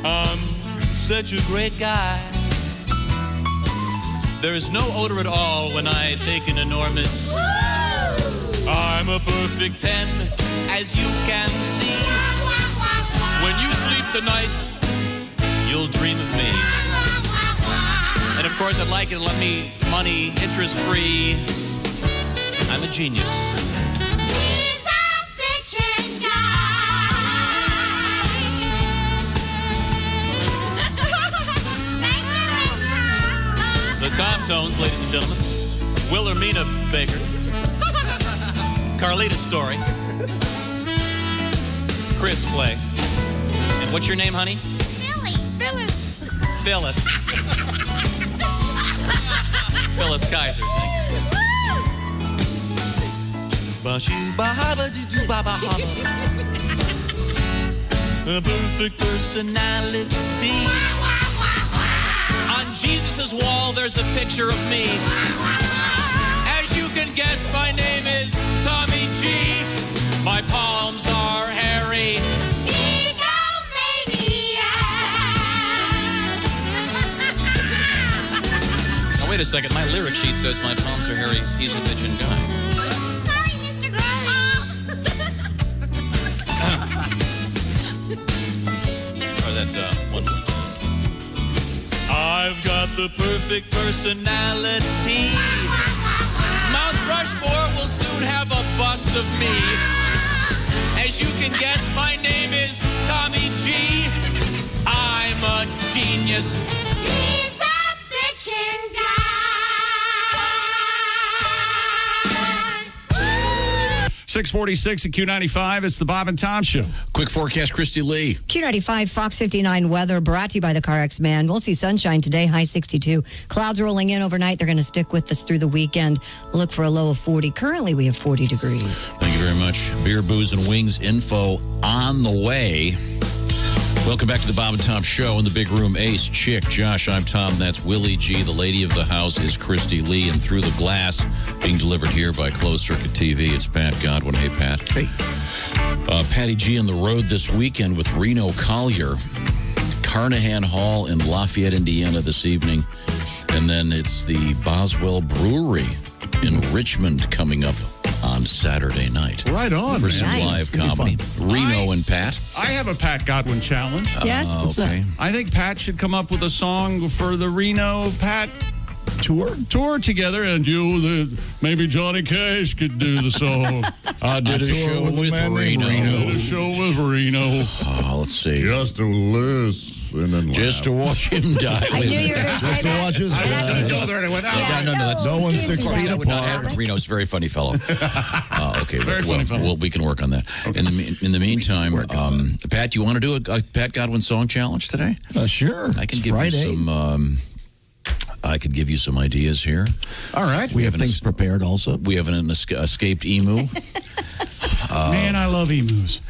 I'm such a great guy. There's no odor at all when I take an enormous. I'm a perfect 10, as you can see. When you sleep tonight, you'll dream of me. And of course, I'd like you to lend me money interest-free. I'm a genius. He's a bitchin' guy. The Tom Tones, ladies and gentlemen. Wilhelmina Baker. Carlita Story. Chris Clay. And what's your name, honey? Phyllis. Phyllis. Phyllis Kaiser. Thank you. A perfect personality. On Jesus' wall, there's a picture of me. As you can guess, my name is Tommy G. My palms are hairy. Now, wait a second. My lyric sheet says my palms are hairy. He's a bitchin' guy. Sorry, Mr. Grandma. Try that one more time. I've got the perfect personality. Mount Rushmore will soon have a bust of me. As you can guess, my name is Tommy G. I'm a genius. He's a bitchin' guy. 646 at Q95. It's the Bob and Tom Show. Quick forecast, Christy Lee. Q95 Fox 59 weather brought to you by the CarX Man. We'll see sunshine today, high 62. Clouds rolling in overnight. They're going to stick with us through the weekend. Look for a low of 40. Currently, we have 40 degrees. Thank you very much. Beer, booze, and wings info on the way. Welcome back to the Bob and Tom Show in the big room. Ace, Chick, Josh, I'm Tom. That's Willie G. The lady of the house is Christy Lee. And through the glass, being delivered here by Closed Circuit TV, it's Pat Godwin. Hey, Pat. Hey. Patty G on the road this weekend with Reno Collier. Carnahan Hall in Lafayette, Indiana this evening. And then it's the Boswell Brewery in Richmond coming up on Saturday night. Right on, for man. some Nice. live comedy. Reno and Pat. I have a Pat Godwin challenge. Yes. Okay. I think Pat should come up with a song for the Reno Pat tour together, and maybe Johnny Cash could do the song. I did a show with Reno. Did a show with Reno. Oh, let's see. Just to listen and Just to watch him die. I knew you were going to say that. watch his go there and I went, that's no one's 6 feet apart. Reno's a very funny fellow. Okay, Very funny fellow. Well, we can work on that. Okay. In the meantime, Pat, do you want to do a Pat Godwin song challenge today? Sure. I can give you some. I could give you some ideas here. All right. We have things prepared also. We have an escaped emu. Man, I love emus.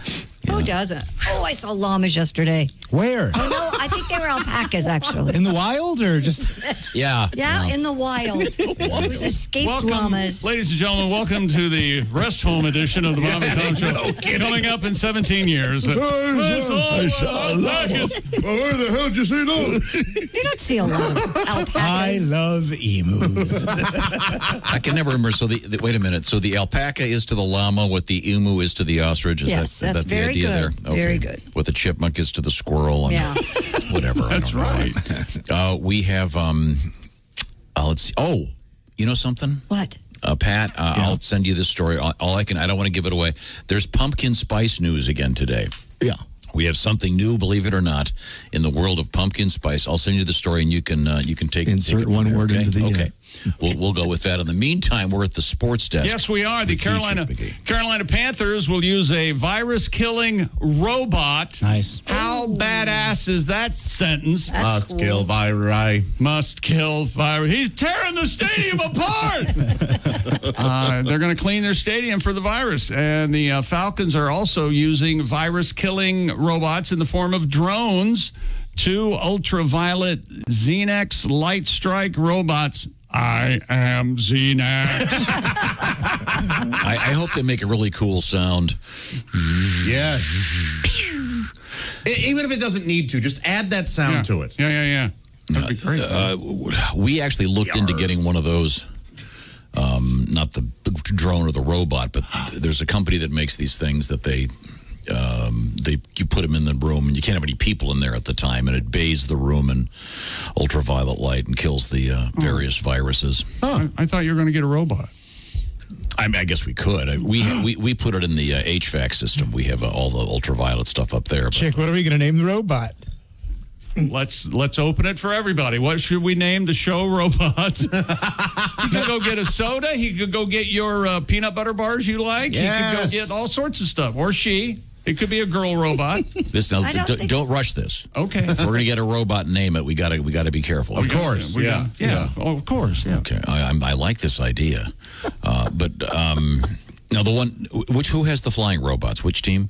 Who doesn't? Oh, I saw llamas yesterday. Where? Oh, no, I think they were alpacas, actually. In the wild or just? Yeah. Yeah, in the wild. It was escaped llamas. Ladies and gentlemen, welcome to the rest home edition of the Bob and Tom Show. Coming up in 17 years. I saw a llama. Where the hell did you see those? You don't see a lot of alpacas. I love emus. I can never remember. So wait a minute. So the alpaca is to the llama what the emu is to the ostrich. Yes, is that's that the very idea good. there? Okay. Very good. What the chipmunk is to the squirrel. And Yeah. Whatever. That's right. We have let's see. Oh, you know something? What? Pat, I'll send you this story. I don't want to give it away. There's pumpkin spice news again today. Yeah. We have something new, believe it or not, in the world of pumpkin insert one take it word there, okay? into the. Okay. We'll go with that. In the meantime, we're at the sports desk. Yes, we are. The Carolina Panthers will use a virus-killing robot. Nice. How badass is that sentence? That's cool. Kill viri. Must kill virus. He's tearing the stadium apart. They're going to clean their stadium for the virus. And the Falcons are also using virus-killing robots in the form of drones. 2 ultraviolet Xenex light strike robots. I am Xenex. I hope they make a really cool sound. Yes. Even if it doesn't need to, just add that sound to it. Yeah. That'd be great. We actually looked into getting one of those. Not the drone or the robot, but there's a company that makes these things that you put them in the room and you can't have any people in there at the time, and it bathes the room in ultraviolet light and kills the various viruses. I thought you were going to get a robot. I guess we could. We put it in the HVAC system. We have all the ultraviolet stuff up there. Chick, what are we going to name the robot? Let's open it for everybody. What should we name the show robot? He could go get a soda. He could go get your peanut butter bars you like. Yes. He could go get all sorts of stuff. Or she. It could be a girl robot. Don't rush this. Okay. If we're gonna get a robot and name it, we gotta be careful. Of course. Yeah. Oh, of course. Yeah. Okay. I like this idea, but now who has the flying robots? Which team?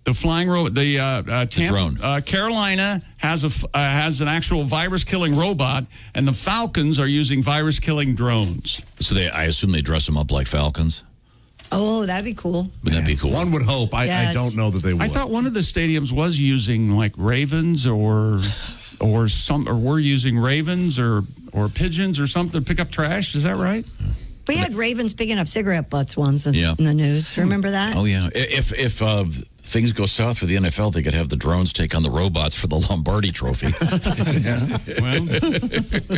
The flying robot, the drone. Carolina has an actual virus-killing robot, and the Falcons are using virus-killing drones. So I assume they dress them up like falcons. Oh, that'd be cool. Wouldn't that be cool? One would hope. I don't know that they would. I thought one of the stadiums was using like ravens or we're using ravens or pigeons or something to pick up trash. Is that right? We had ravens picking up cigarette butts once in the news. Remember that? Oh, yeah. If things go south for the NFL, they could have the drones take on the robots for the Lombardi Trophy.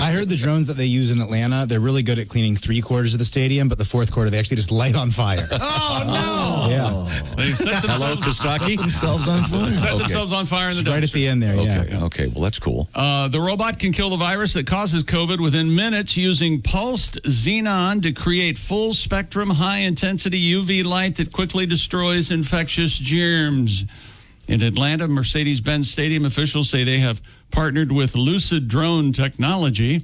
I heard the drones that they use in Atlanta, they're really good at cleaning 3/4 of the stadium, but the 4th quarter, they actually just light on fire. Oh, no! Yeah. They set themselves on fire. Set themselves on fire in the dumpster. Right at the end there, Okay, well, that's cool. The robot can kill the virus that causes COVID within minutes using pulsed xenon to create full-spectrum, high-intensity UV light that quickly destroys infectious germs. In Atlanta, Mercedes-Benz Stadium officials say they have partnered with Lucid Drone Technology.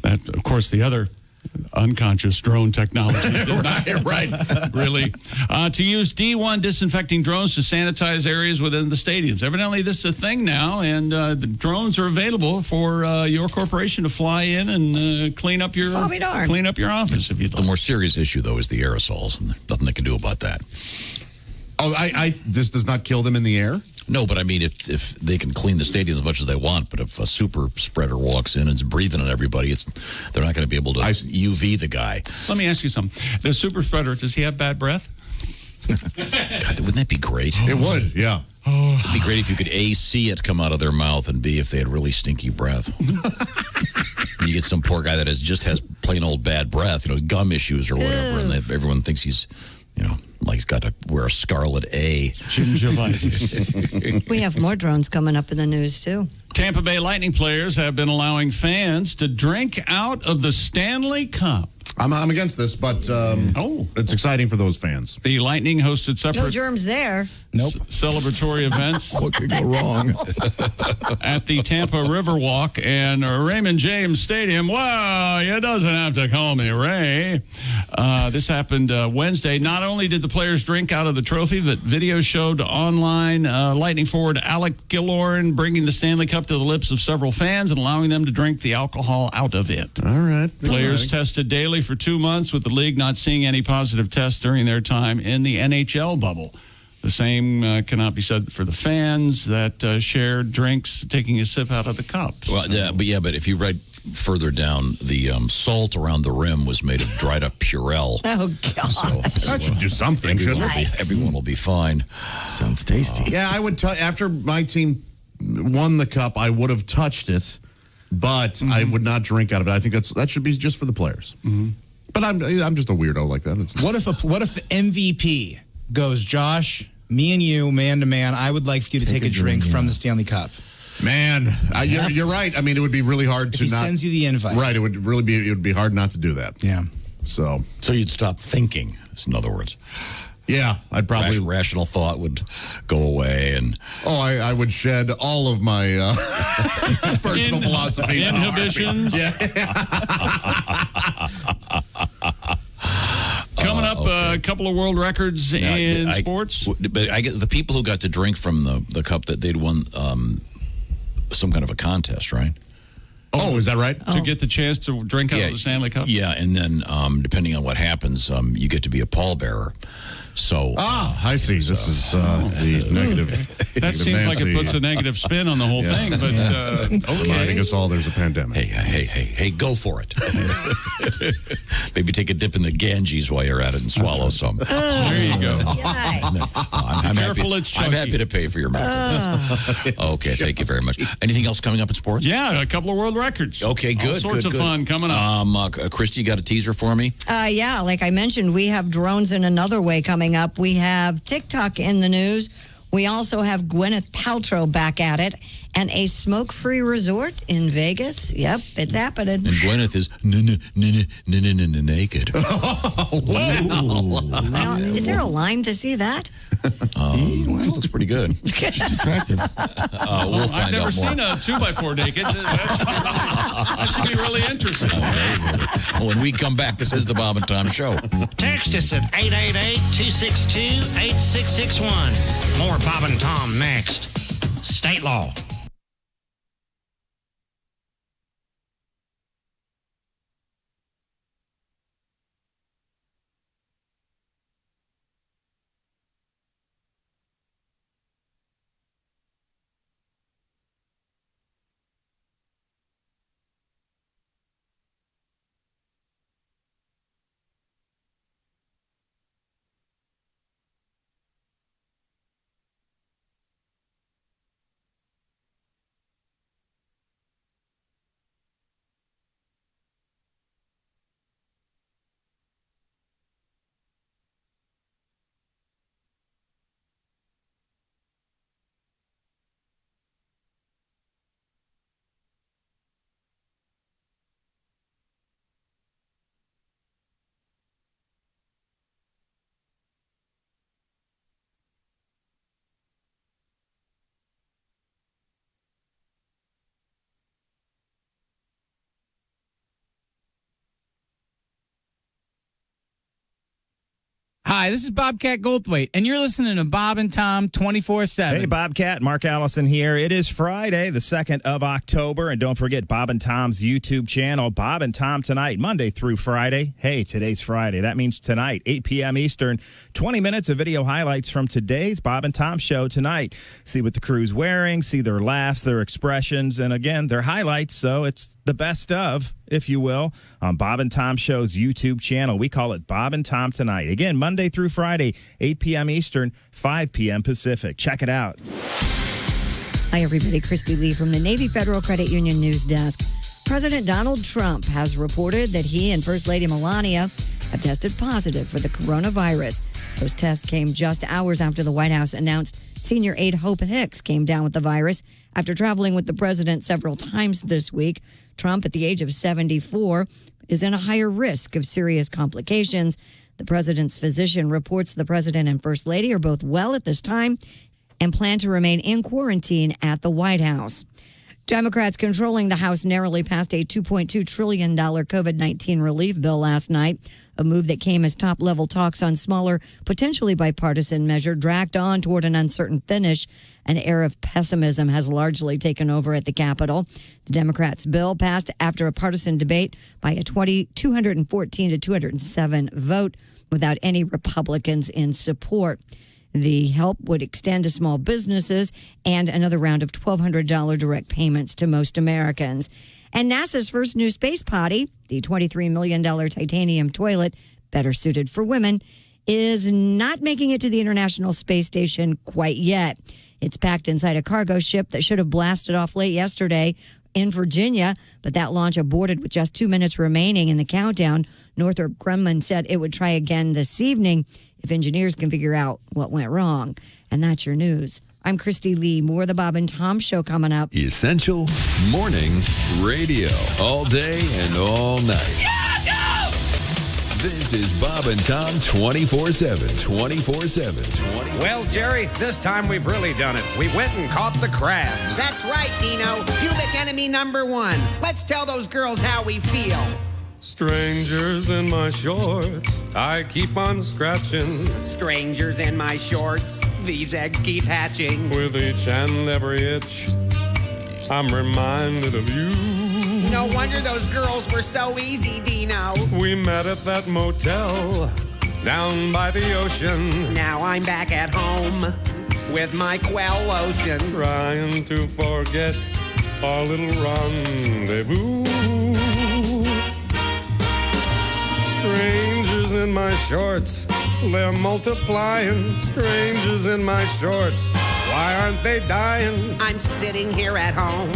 That, of course, the other unconscious drone technology. right. Really. To use D1 disinfecting drones to sanitize areas within the stadiums. Evidently, this is a thing now, and the drones are available for your corporation to fly in and clean up your office. If you'd like. The more serious issue, though, is the aerosols, and nothing they can do about that. Oh, this does not kill them in the air? No, but I mean, if they can clean the stadium as much as they want, but if a super spreader walks in and is breathing on everybody, they're not going to be able to UV the guy. Let me ask you something. The super spreader, does he have bad breath? God, wouldn't that be great? It would, yeah. It'd be great if you could A, see it come out of their mouth, and B, if they had really stinky breath. You get some poor guy that just has plain old bad breath, gum issues or whatever, and everyone thinks he's, like he's got to wear a scarlet A. Gingivitis. We have more drones coming up in the news, too. Tampa Bay Lightning players have been allowing fans to drink out of the Stanley Cup. I'm against this, but it's exciting for those fans. The Lightning hosted separate... No germs there. Nope. Celebratory events. What could go wrong? At the Tampa Riverwalk and Raymond James Stadium. Wow, it doesn't have to call me Ray. This happened Wednesday. Not only did the players drink out of the trophy, but video showed online Lightning forward Alec Gillorn bringing the Stanley Cup to the lips of several fans and allowing them to drink the alcohol out of it. All right. Players tested daily for 2 months, with the league not seeing any positive tests during their time in the NHL bubble. The same cannot be said for the fans that shared drinks, taking a sip out of the cup. Well, but if you read further down, the salt around the rim was made of dried up Purell. Oh, God. So, that should do something, shouldn't it? Everyone will be fine. Sounds tasty. Yeah, I would after my team won the cup, I would have touched it. but I would not drink out of it. I think that should be just for the players. But I'm just a weirdo like that. What if the MVP goes, Josh, me and you, man to man, I would like for you to take a drink from the Stanley Cup. Man, you're right. I mean, it would be really hard to if he not sends you the invite. Right, it would be hard not to do that. Yeah. So you'd stop thinking, in other words. Yeah, I'd probably rational thought would go away, and I would shed all of my personal philosophy inhibitions. Yeah. Coming up, a couple of world records in sports. But I guess the people who got to drink from the cup, that they'd won some kind of a contest, right? Oh, is that right? To get the chance to drink out of the Stanley Cup? Yeah, and then depending on what happens, you get to be a pallbearer. So I see. This is the negative. That seems like it puts a negative spin on the whole thing, but okay. Reminding us all there's a pandemic. Hey, go for it. Maybe take a dip in the Ganges while you're at it and swallow some. There you go. I'm Careful, happy, it's chunky. I'm happy to pay for your medical. Okay, thank you very much. Anything else coming up in sports? Yeah, a couple of world records. Okay, good. All sorts of fun coming up. Christy, you got a teaser for me? Yeah, like I mentioned, we have drones in another way coming up. We have TikTok in the news. We also have Gwyneth Paltrow back at it, and a smoke-free resort in Vegas. Yep, it's happening. And Gwyneth is naked. Now, is there a line to see that? It looks pretty good. She's attractive. We'll find I've never out seen more. a 2x4 naked. That should be really interesting. When we come back, this is the Bob and Tom Show. Text us at 888-262-8661. More Bob and Tom next. State law. Hi, this is Bobcat Goldthwait, and you're listening to Bob and Tom 24/7. Hey, Bobcat, Mark Allison here. It is Friday, the 2nd of October, and don't forget Bob and Tom's YouTube channel, Bob and Tom Tonight, Monday through Friday. Hey, today's Friday. That means tonight, 8 p.m. Eastern, 20 minutes of video highlights from today's Bob and Tom show tonight. See what the crew's wearing, see their laughs, their expressions, and again, their highlights, so it's the best of, if you will, on Bob and Tom Show's YouTube channel. We call it Bob and Tom Tonight. Again, Monday through Friday, 8 p.m. Eastern, 5 p.m. Pacific. Check it out. Hi, everybody. Christy Lee from the Navy Federal Credit Union News Desk. President Donald Trump has reported that he and First Lady Melania have tested positive for the coronavirus. Those tests came just hours after the White House announced senior aide Hope Hicks came down with the virus after traveling with the president several times this week. Trump, at the age of 74, is in a higher risk of serious complications. The president's physician reports the president and First Lady are both well at this time and plan to remain in quarantine at the White House. Democrats controlling the House narrowly passed a $2.2 trillion COVID-19 relief bill last night, a move that came as top-level talks on smaller, potentially bipartisan measure dragged on toward an uncertain finish. An air of pessimism has largely taken over at the Capitol. The Democrats' bill passed after a partisan debate by a 214 to 207 vote without any Republicans in support. The help would extend to small businesses and another round of $1,200 direct payments to most Americans. And NASA's first new space potty, the $23 million titanium toilet, better suited for women, is not making it to the International Space Station quite yet. It's packed inside a cargo ship that should have blasted off late yesterday in Virginia, but that launch aborted with just 2 minutes remaining in the countdown. Northrop Grumman said it would try again this evening if engineers can figure out what went wrong. And that's your news. I'm Christy Lee. More of the Bob and Tom Show coming up. Essential Morning Radio. All day and all night. This is Bob and Tom 24-7. 24-7. Well, Jerry, this time we've really done it. We went and caught the crabs. That's right, Dino. Pubic enemy number one. Let's tell those girls how we feel. Strangers in my shorts, I keep on scratching. Strangers in my shorts, these eggs keep hatching. With each and every itch, I'm reminded of you. No wonder those girls were so easy, Dino. We met at that motel down by the ocean. Now I'm back at home with my Quell lotion. Trying to forget our little rendezvous. Strangers in my shorts, they're multiplying. Strangers in my shorts, why aren't they dying? I'm sitting here at home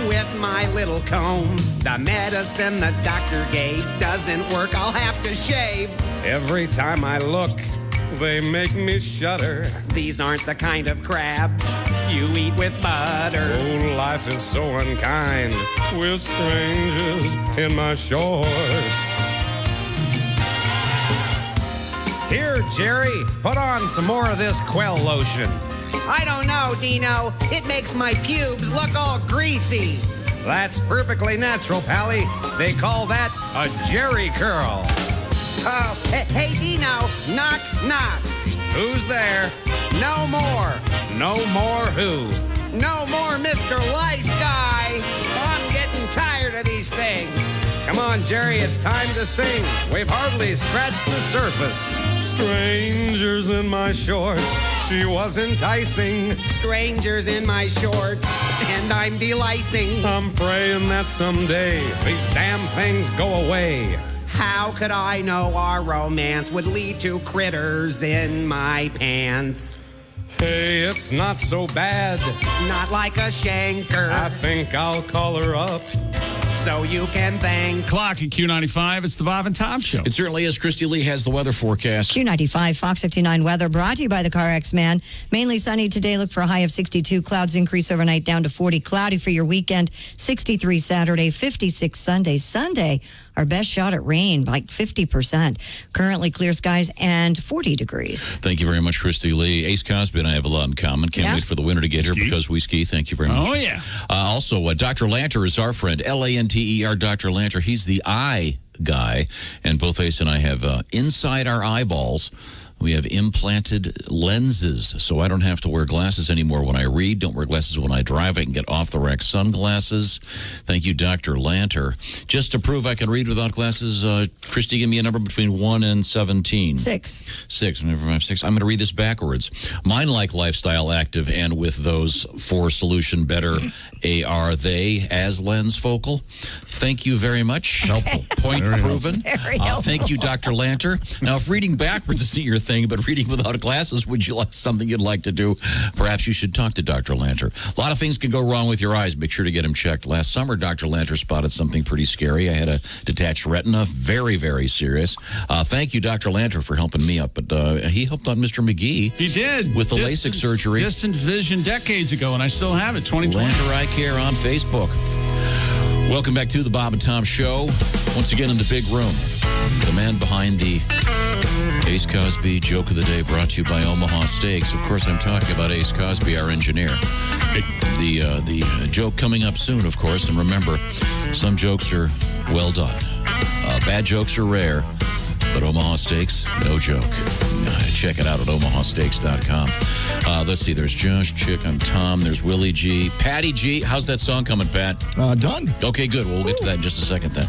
with my little comb. The medicine the doctor gave doesn't work, I'll have to shave. Every time I look, they make me shudder. These aren't the kind of crabs you eat with butter. Oh, life is so unkind with strangers in my shorts. Here, Jerry, put on some more of this Quell lotion. I don't know, Dino. It makes my pubes look all greasy. That's perfectly natural, Pally. They call that a Jerry curl. Oh, hey, Dino. Knock, knock. Who's there? No more. No more who? No more Mr. Lice Guy. I'm getting tired of these things. Come on, Jerry, it's time to sing. We've hardly scratched the surface. Strangers in my shorts, she was enticing. Strangers in my shorts, and I'm delicing. I'm praying that someday these damn things go away. How could I know our romance would lead to critters in my pants? Hey, it's not so bad. Not like a shanker. I think I'll call her up so you can thank. Clock at Q95. It's the Bob and Tom Show. It certainly is. Christy Lee has the weather forecast. Q95, Fox 59 weather brought to you by the CarX Man. Mainly sunny today. Look for a high of 62. Clouds increase overnight down to 40. Cloudy for your weekend. 63 Saturday, 56 Sunday. Sunday, our best shot at rain, like 50%. Currently clear skies and 40 degrees. Thank you very much, Christy Lee. Ace Cosby and I have a lot in common. Can't wait for the winter to get here because we ski. Thank you very much. Oh, yeah. Also, Dr. Lanter is our friend. Lanter, Dr. Lanter. He's the eye guy. And both Ace and I have inside our eyeballs, we have implanted lenses, so I don't have to wear glasses anymore when I read. Don't wear glasses when I drive. I can get off-the-rack sunglasses. Thank you, Dr. Lanter. Just to prove I can read without glasses, Christy, give me a number between 1 and 17. 6. 6. Whenever I'm 6. I'm going to read this backwards. Mine like lifestyle active and with those for solution better are they as lens focal. Thank you very much. Helpful. Point Very proven. Very helpful. Thank you, Dr. Lanter. Now, if reading backwards isn't your thing, but reading without glasses, would you like something you'd like to do? Perhaps you should talk to Dr. Lanter. A lot of things can go wrong with your eyes. Make sure to get them checked. Last summer, Dr. Lanter spotted something pretty scary. I had a detached retina. Very, very serious. Thank you, Dr. Lanter, for helping me up. But he helped out Mr. McGee. He did. With the LASIK surgery. Distant vision decades ago, and I still have it, 2020. Lanter Eye Care on Facebook. Welcome back to the Bob and Tom Show. Once again in the big room. The man behind the Ace Cosby Joke of the Day, brought to you by Omaha Steaks. Of course, I'm talking about Ace Cosby, our engineer. The joke coming up soon, of course. And remember, some jokes are well done. Bad jokes are rare. But Omaha Steaks, no joke. Check it out at omahasteaks.com. Let's see. There's Josh, Chick, I'm Tom. There's Willie G. Patty G. How's that song coming, Pat? Done. Okay, good. Well, we'll get to that in just a second then.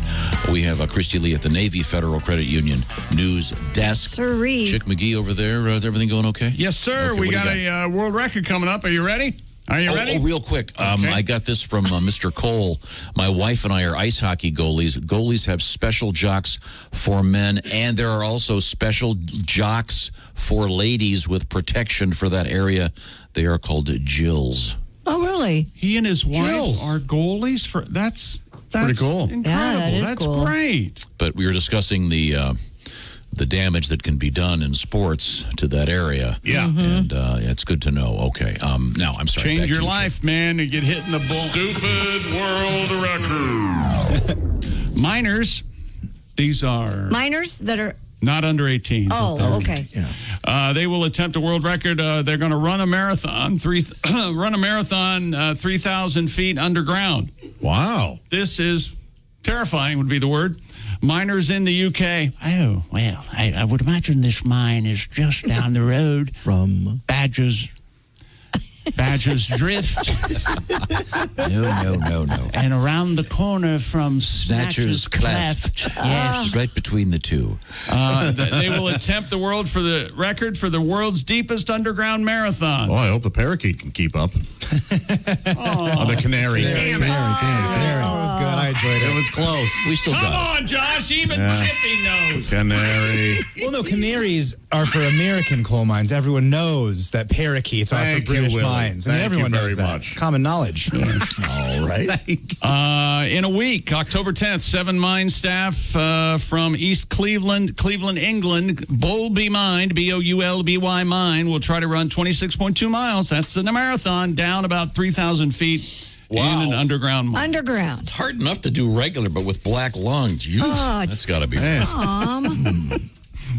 We have Christy Lee at the Navy Federal Credit Union News Desk. Sirree. Chick McGee over there. Is everything going okay? Yes, sir. Okay, we got a world record coming up. Are you ready? Are you ready? Oh, real quick. I got this from Mr. Cole. My wife and I are ice hockey goalies. Goalies have special jocks for men, and there are also special jocks for ladies with protection for that area. They are called Jills. Oh, really? He and his wife Jills. are goalies for that's Pretty cool. Incredible. Yeah, that is that's cool. great. But we were discussing the damage that can be done in sports to that area. Yeah. And it's good to know. Okay. Now, I'm sorry. Change back to your you, life, man, and get hit in the bull. Stupid world record. Minors, these are Minors that are. not under 18. Oh, okay. They will attempt a world record. They're going to run a marathon, 3,000 feet underground. Wow. This is terrifying, would be the word. Miners in the UK. Oh, well, I would imagine this mine is just down the road From Badger's Drift No. and around the corner from Snatcher's Cleft. Yes. Right between the two. They will attempt the record for the world's deepest underground marathon. Oh, I hope the parakeet can keep up. Oh, the canary. Canary. That was good. I enjoyed It it. was close. We still Come got on, Josh. Even Chippy knows. Canary. Well, no, canaries are for American coal mines. Everyone knows that parakeets are Thank for you, British Willie. mines. Thank you everyone very knows that. much. It's common knowledge. All right. In a week, October 10th, 7 mine staff from East Cleveland, England, Bowlby Mine, Boulby Mine, will try to run 26.2 miles. That's in a marathon, down about 3,000 feet in an underground mine. Underground. It's hard enough to do regular, but with black lungs, that's got to be.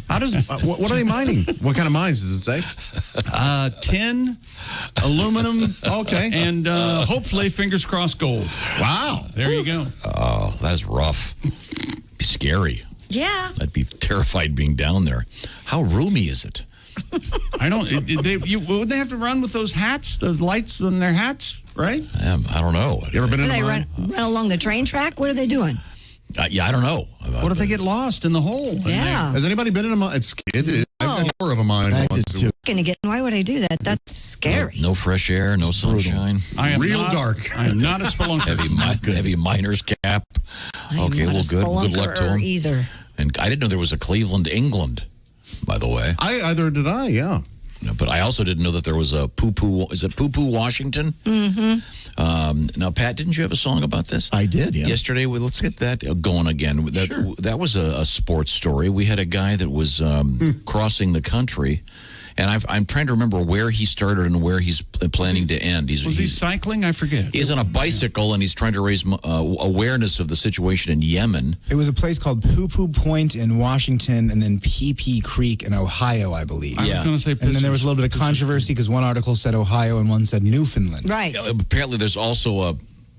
How does what are they mining? What kind of mines does it say? Tin, aluminum, okay, and hopefully, fingers crossed, gold. Wow, there you go. Oh, that's rough. Be scary. Yeah. I'd be terrified being down there. How roomy is it? I don't. Would they have to run with those hats, the lights on their hats, right? I don't know. You ever been in a They mine? run along the train track? What are they doing? Yeah, I don't know. What if they get lost in the hole? Yeah. Has anybody been in a mine? It is. I've got a tour of a mine once. Why would I do that? That's scary. No fresh air, no sunshine. I am Real not, dark. I am not a spelunker. Heavy miner's cap. Okay, well, good. Good luck to him. Either. And I didn't know there was a Cleveland, England, by the way. Either did I, yeah. No, but I also didn't know that there was a Poo-Poo, is it Poo-Poo, Washington? Mm-hmm. Now, Pat, didn't you have a song about this? I did, yeah. Yesterday, let's get that going again. That was a sports story. We had a guy that was crossing the country, and I'm trying to remember where he started and where he's planning to end. Was he cycling? I forget. He's on a bicycle, and he's trying to raise awareness of the situation in Yemen. It was a place called Poo-Poo Point in Washington and then Pee-Pee Creek in Ohio, I believe. I was going to say And then there was a little bit of controversy because one article said Ohio and one said Newfoundland. Right. Apparently, there's also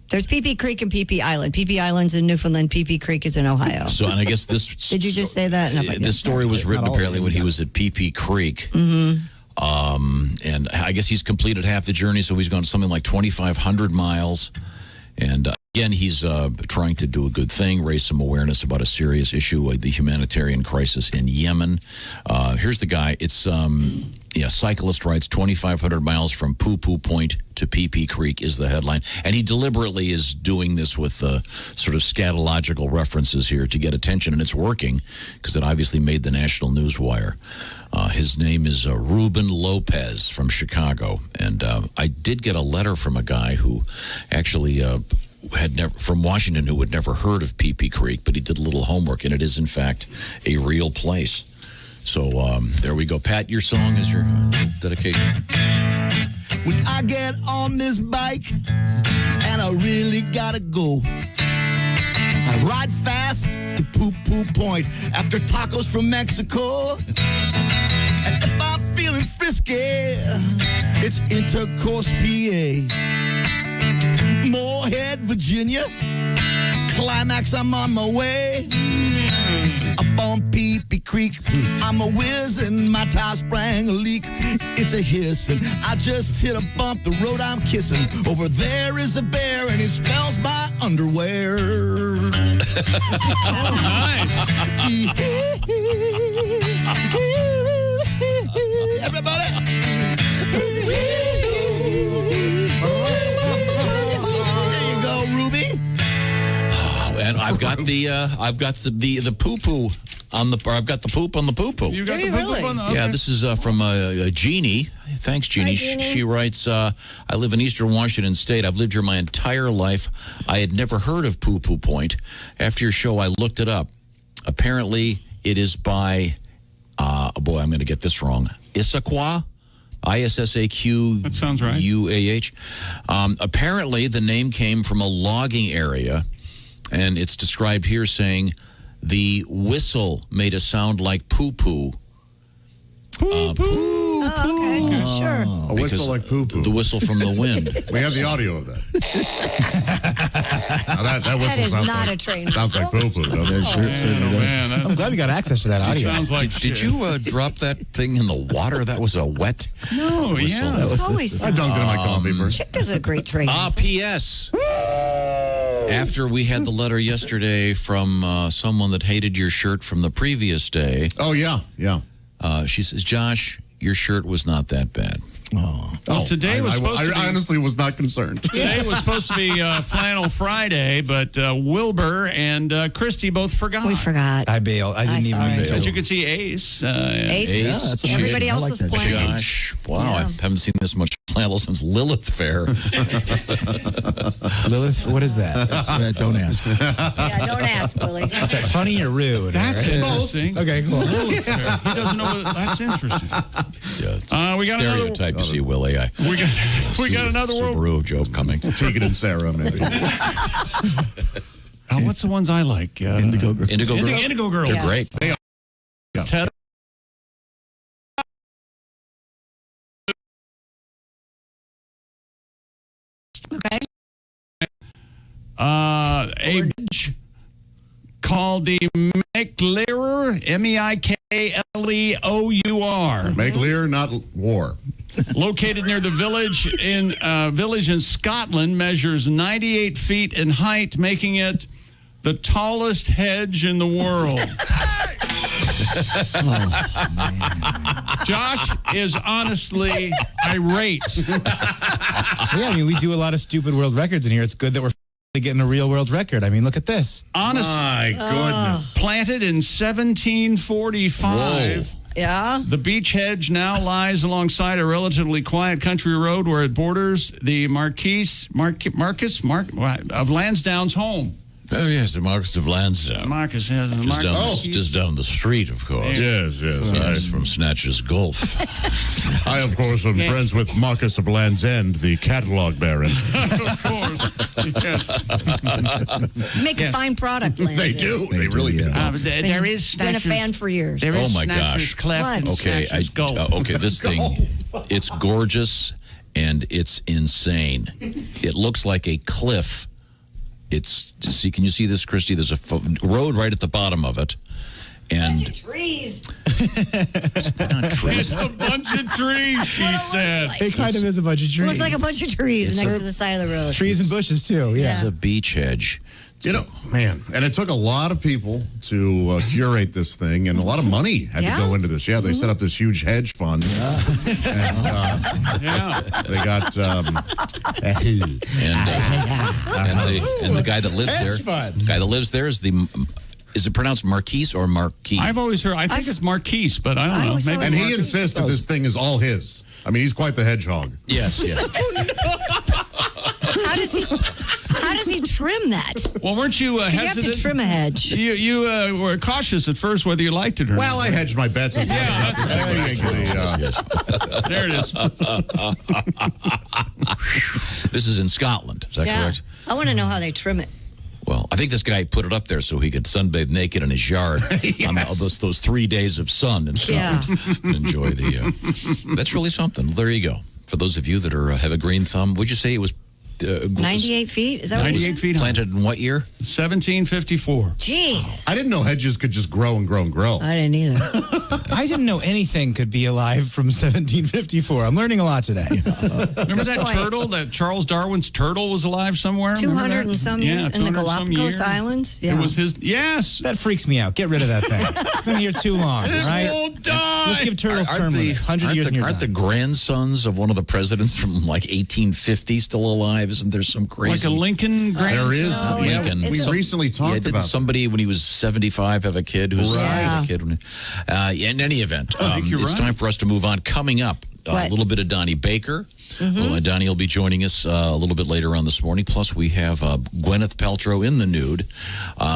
There's Pee-Pee Creek and Pee-Pee Island. Pee-Pee Island's in Newfoundland. Pee-Pee Creek is in Ohio. So, and I guess this... Did you just say that? No, this story was written apparently when he was at Pee-Pee Creek. Mm-hmm. And I guess he's completed half the journey, so he's gone something like 2,500 miles. And again, he's trying to do a good thing, raise some awareness about a serious issue, the humanitarian crisis in Yemen. Here's the guy. It's cyclist rides 2,500 miles from Poo-Poo Point to Pee-Pee Creek is the headline. And he deliberately is doing this with sort of scatological references here to get attention, and it's working because it obviously made the national newswire. His name is Ruben Lopez from Chicago. And I did get a letter from a guy who actually from Washington who had never heard of Pee-Pee Creek, but he did a little homework, and it is, in fact, a real place. So there we go. Pat, your song is your dedication. When I get on this bike and I really gotta go, I ride fast to Poo-Poo Point after tacos from Mexico. And if I'm feeling frisky, it's Intercourse, PA. Morehead, Virginia. Climax, I'm on my way. Up on Pee-Pee Creek, I'm a whiz and my tire sprang a leak. It's a hiss and I just hit a bump, the road I'm kissing. Over there is a bear and he smells my underwear. Oh, nice. Everybody. There you go, Ruby. And I've got the poo-poo I've got the poop on the poo-poo. You got Do the you really? on the, okay. Yeah, this is from Jeannie. Thanks, Jeannie. Hi, Jeannie. She writes, I live in Eastern Washington State. I've lived here my entire life. I had never heard of Poo Poo Point. After your show, I looked it up. Apparently, it is by, boy, I'm going to get this wrong, Issaquah? ISSAQ. That sounds right. UAH. Apparently, the name came from a logging area, and it's described here saying the whistle made a sound like poo-poo. Oh, okay. Sure. A whistle like poo-poo. The whistle from the wind. We have the audio of that. Now that whistle That is sounds not like, a train sounds like whistle. poo-poo, doesn't it? Man, that I'm glad we got access to that audio. sounds like Did you drop that thing in the water? That was a wet No, whistle. yeah. It's always I dunked it in my coffee first. Chick does a great train whistle. P.S. After we had the letter yesterday from someone that hated your shirt from the previous day, Oh, yeah. she says, Josh, your shirt was not that bad. Well, today was supposed to be... I honestly was not concerned. Today was supposed to be Flannel Friday, but Wilbur and Christy both forgot. We forgot. I bailed. I didn't even sorry. mean As to. you can see, Ace. Ace. Chick, Everybody else is playing. Josh. Wow, Yeah. I haven't seen this much flannel since Lilith Fair. Lilith, what is that? Don't ask. Yeah, don't ask, Willie. Is that funny or rude? That's Or- interesting. Okay, cool. Lilith Fair. He doesn't know what... That's interesting. Yeah, We got stereotype, you see, Willie. We got another world... Subaru joke coming. Tegan and Sarah, maybe. what's the ones I like? Indigo Girls. Indigo Girls? Indigo Girls. They're great. They are. Yeah. Ted- Okay. A bridge called the McLeor, MEIKLEOUR. Make Lear, not war. Located near the village in Scotland, measures 98 feet in height, making it the tallest hedge in the world. Josh is honestly irate. Yeah, I mean, we do a lot of stupid world records in here. It's good that we're getting a real world record. I mean, look at this. Honestly, My goodness. planted in 1745. Yeah. The beech hedge now lies alongside a relatively quiet country road where it borders the Marquis of Lansdowne's home. Oh, yes, the Marcus of Lansdowne. Marcus, yeah, the Just down the street, of course. Yes. Yes, from Snatcher's Gulf. I, of course, am friends with Marcus of Land's End, the catalog baron. Of course. Make a fine product, Lance. They do. They really do. There is Been a Snatcher's. fan for years. There is Oh, my Snatcher's gosh. Cleft and Okay, Snatcher's Gulf. okay, this thing, it's gorgeous and it's insane. It looks like a cliff. Can you see this, Christy? There's a road right at the bottom of it. And trees. It's a bunch of trees, she said. It kind of is a bunch of trees. Looks like a bunch of trees next to the side of the road. Trees and bushes, too. Yeah. it's a beech hedge. You know, man, and it took a lot of people to curate this thing, and a lot of money had to go into this. Yeah, they set up this huge hedge fund. And they got... and the guy that lives Hedge there, fund. the guy that lives there is it pronounced Marquise or Marquis? I've always heard, I think it's Marquise, but I don't know. Maybe And it's he insists that this thing is all his. I mean, he's quite the hedgehog. Yes. How does he trim that? Well, weren't you You have hesitant? to trim a hedge. You were cautious at first whether you liked it or not. Well, I hedged my bets. There it is. This is in Scotland. Is that correct? I want to know how they trim it. Well, I think this guy put it up there so he could sunbathe naked in his yard on those 3 days of sun and enjoy the. That's really something. There you go. For those of you that have a green thumb, would you say it was 98 feet? Is that 98 feet high. Planted in what year? 1754. Jeez. I didn't know hedges could just grow and grow and grow. I didn't either. I didn't know anything could be alive from 1754. I'm learning a lot today. Remember that turtle? That Charles Darwin's turtle was alive somewhere? 200 and some years in the Galapagos Islands? Yeah. It was his. Yes. That freaks me out. Get rid of that thing. It's been here too long, It right? won't die. Let's give turtles term limits. 100 years and you're Aren't the done. grandsons of one of the presidents from like 1850 still alive? 75? Isn't there some crazy? Like a Lincoln grandson? There is. No, Yeah, Lincoln. we recently talked didn't about somebody when he was 75 have a kid who's Right. a kid. In any event, I think you're it's right. time for us to move on. Coming up, a What? little bit of Donnie Baker. Well, Donnie will be joining us a little bit later on this morning. Plus, we have Gwyneth Paltrow in the nude.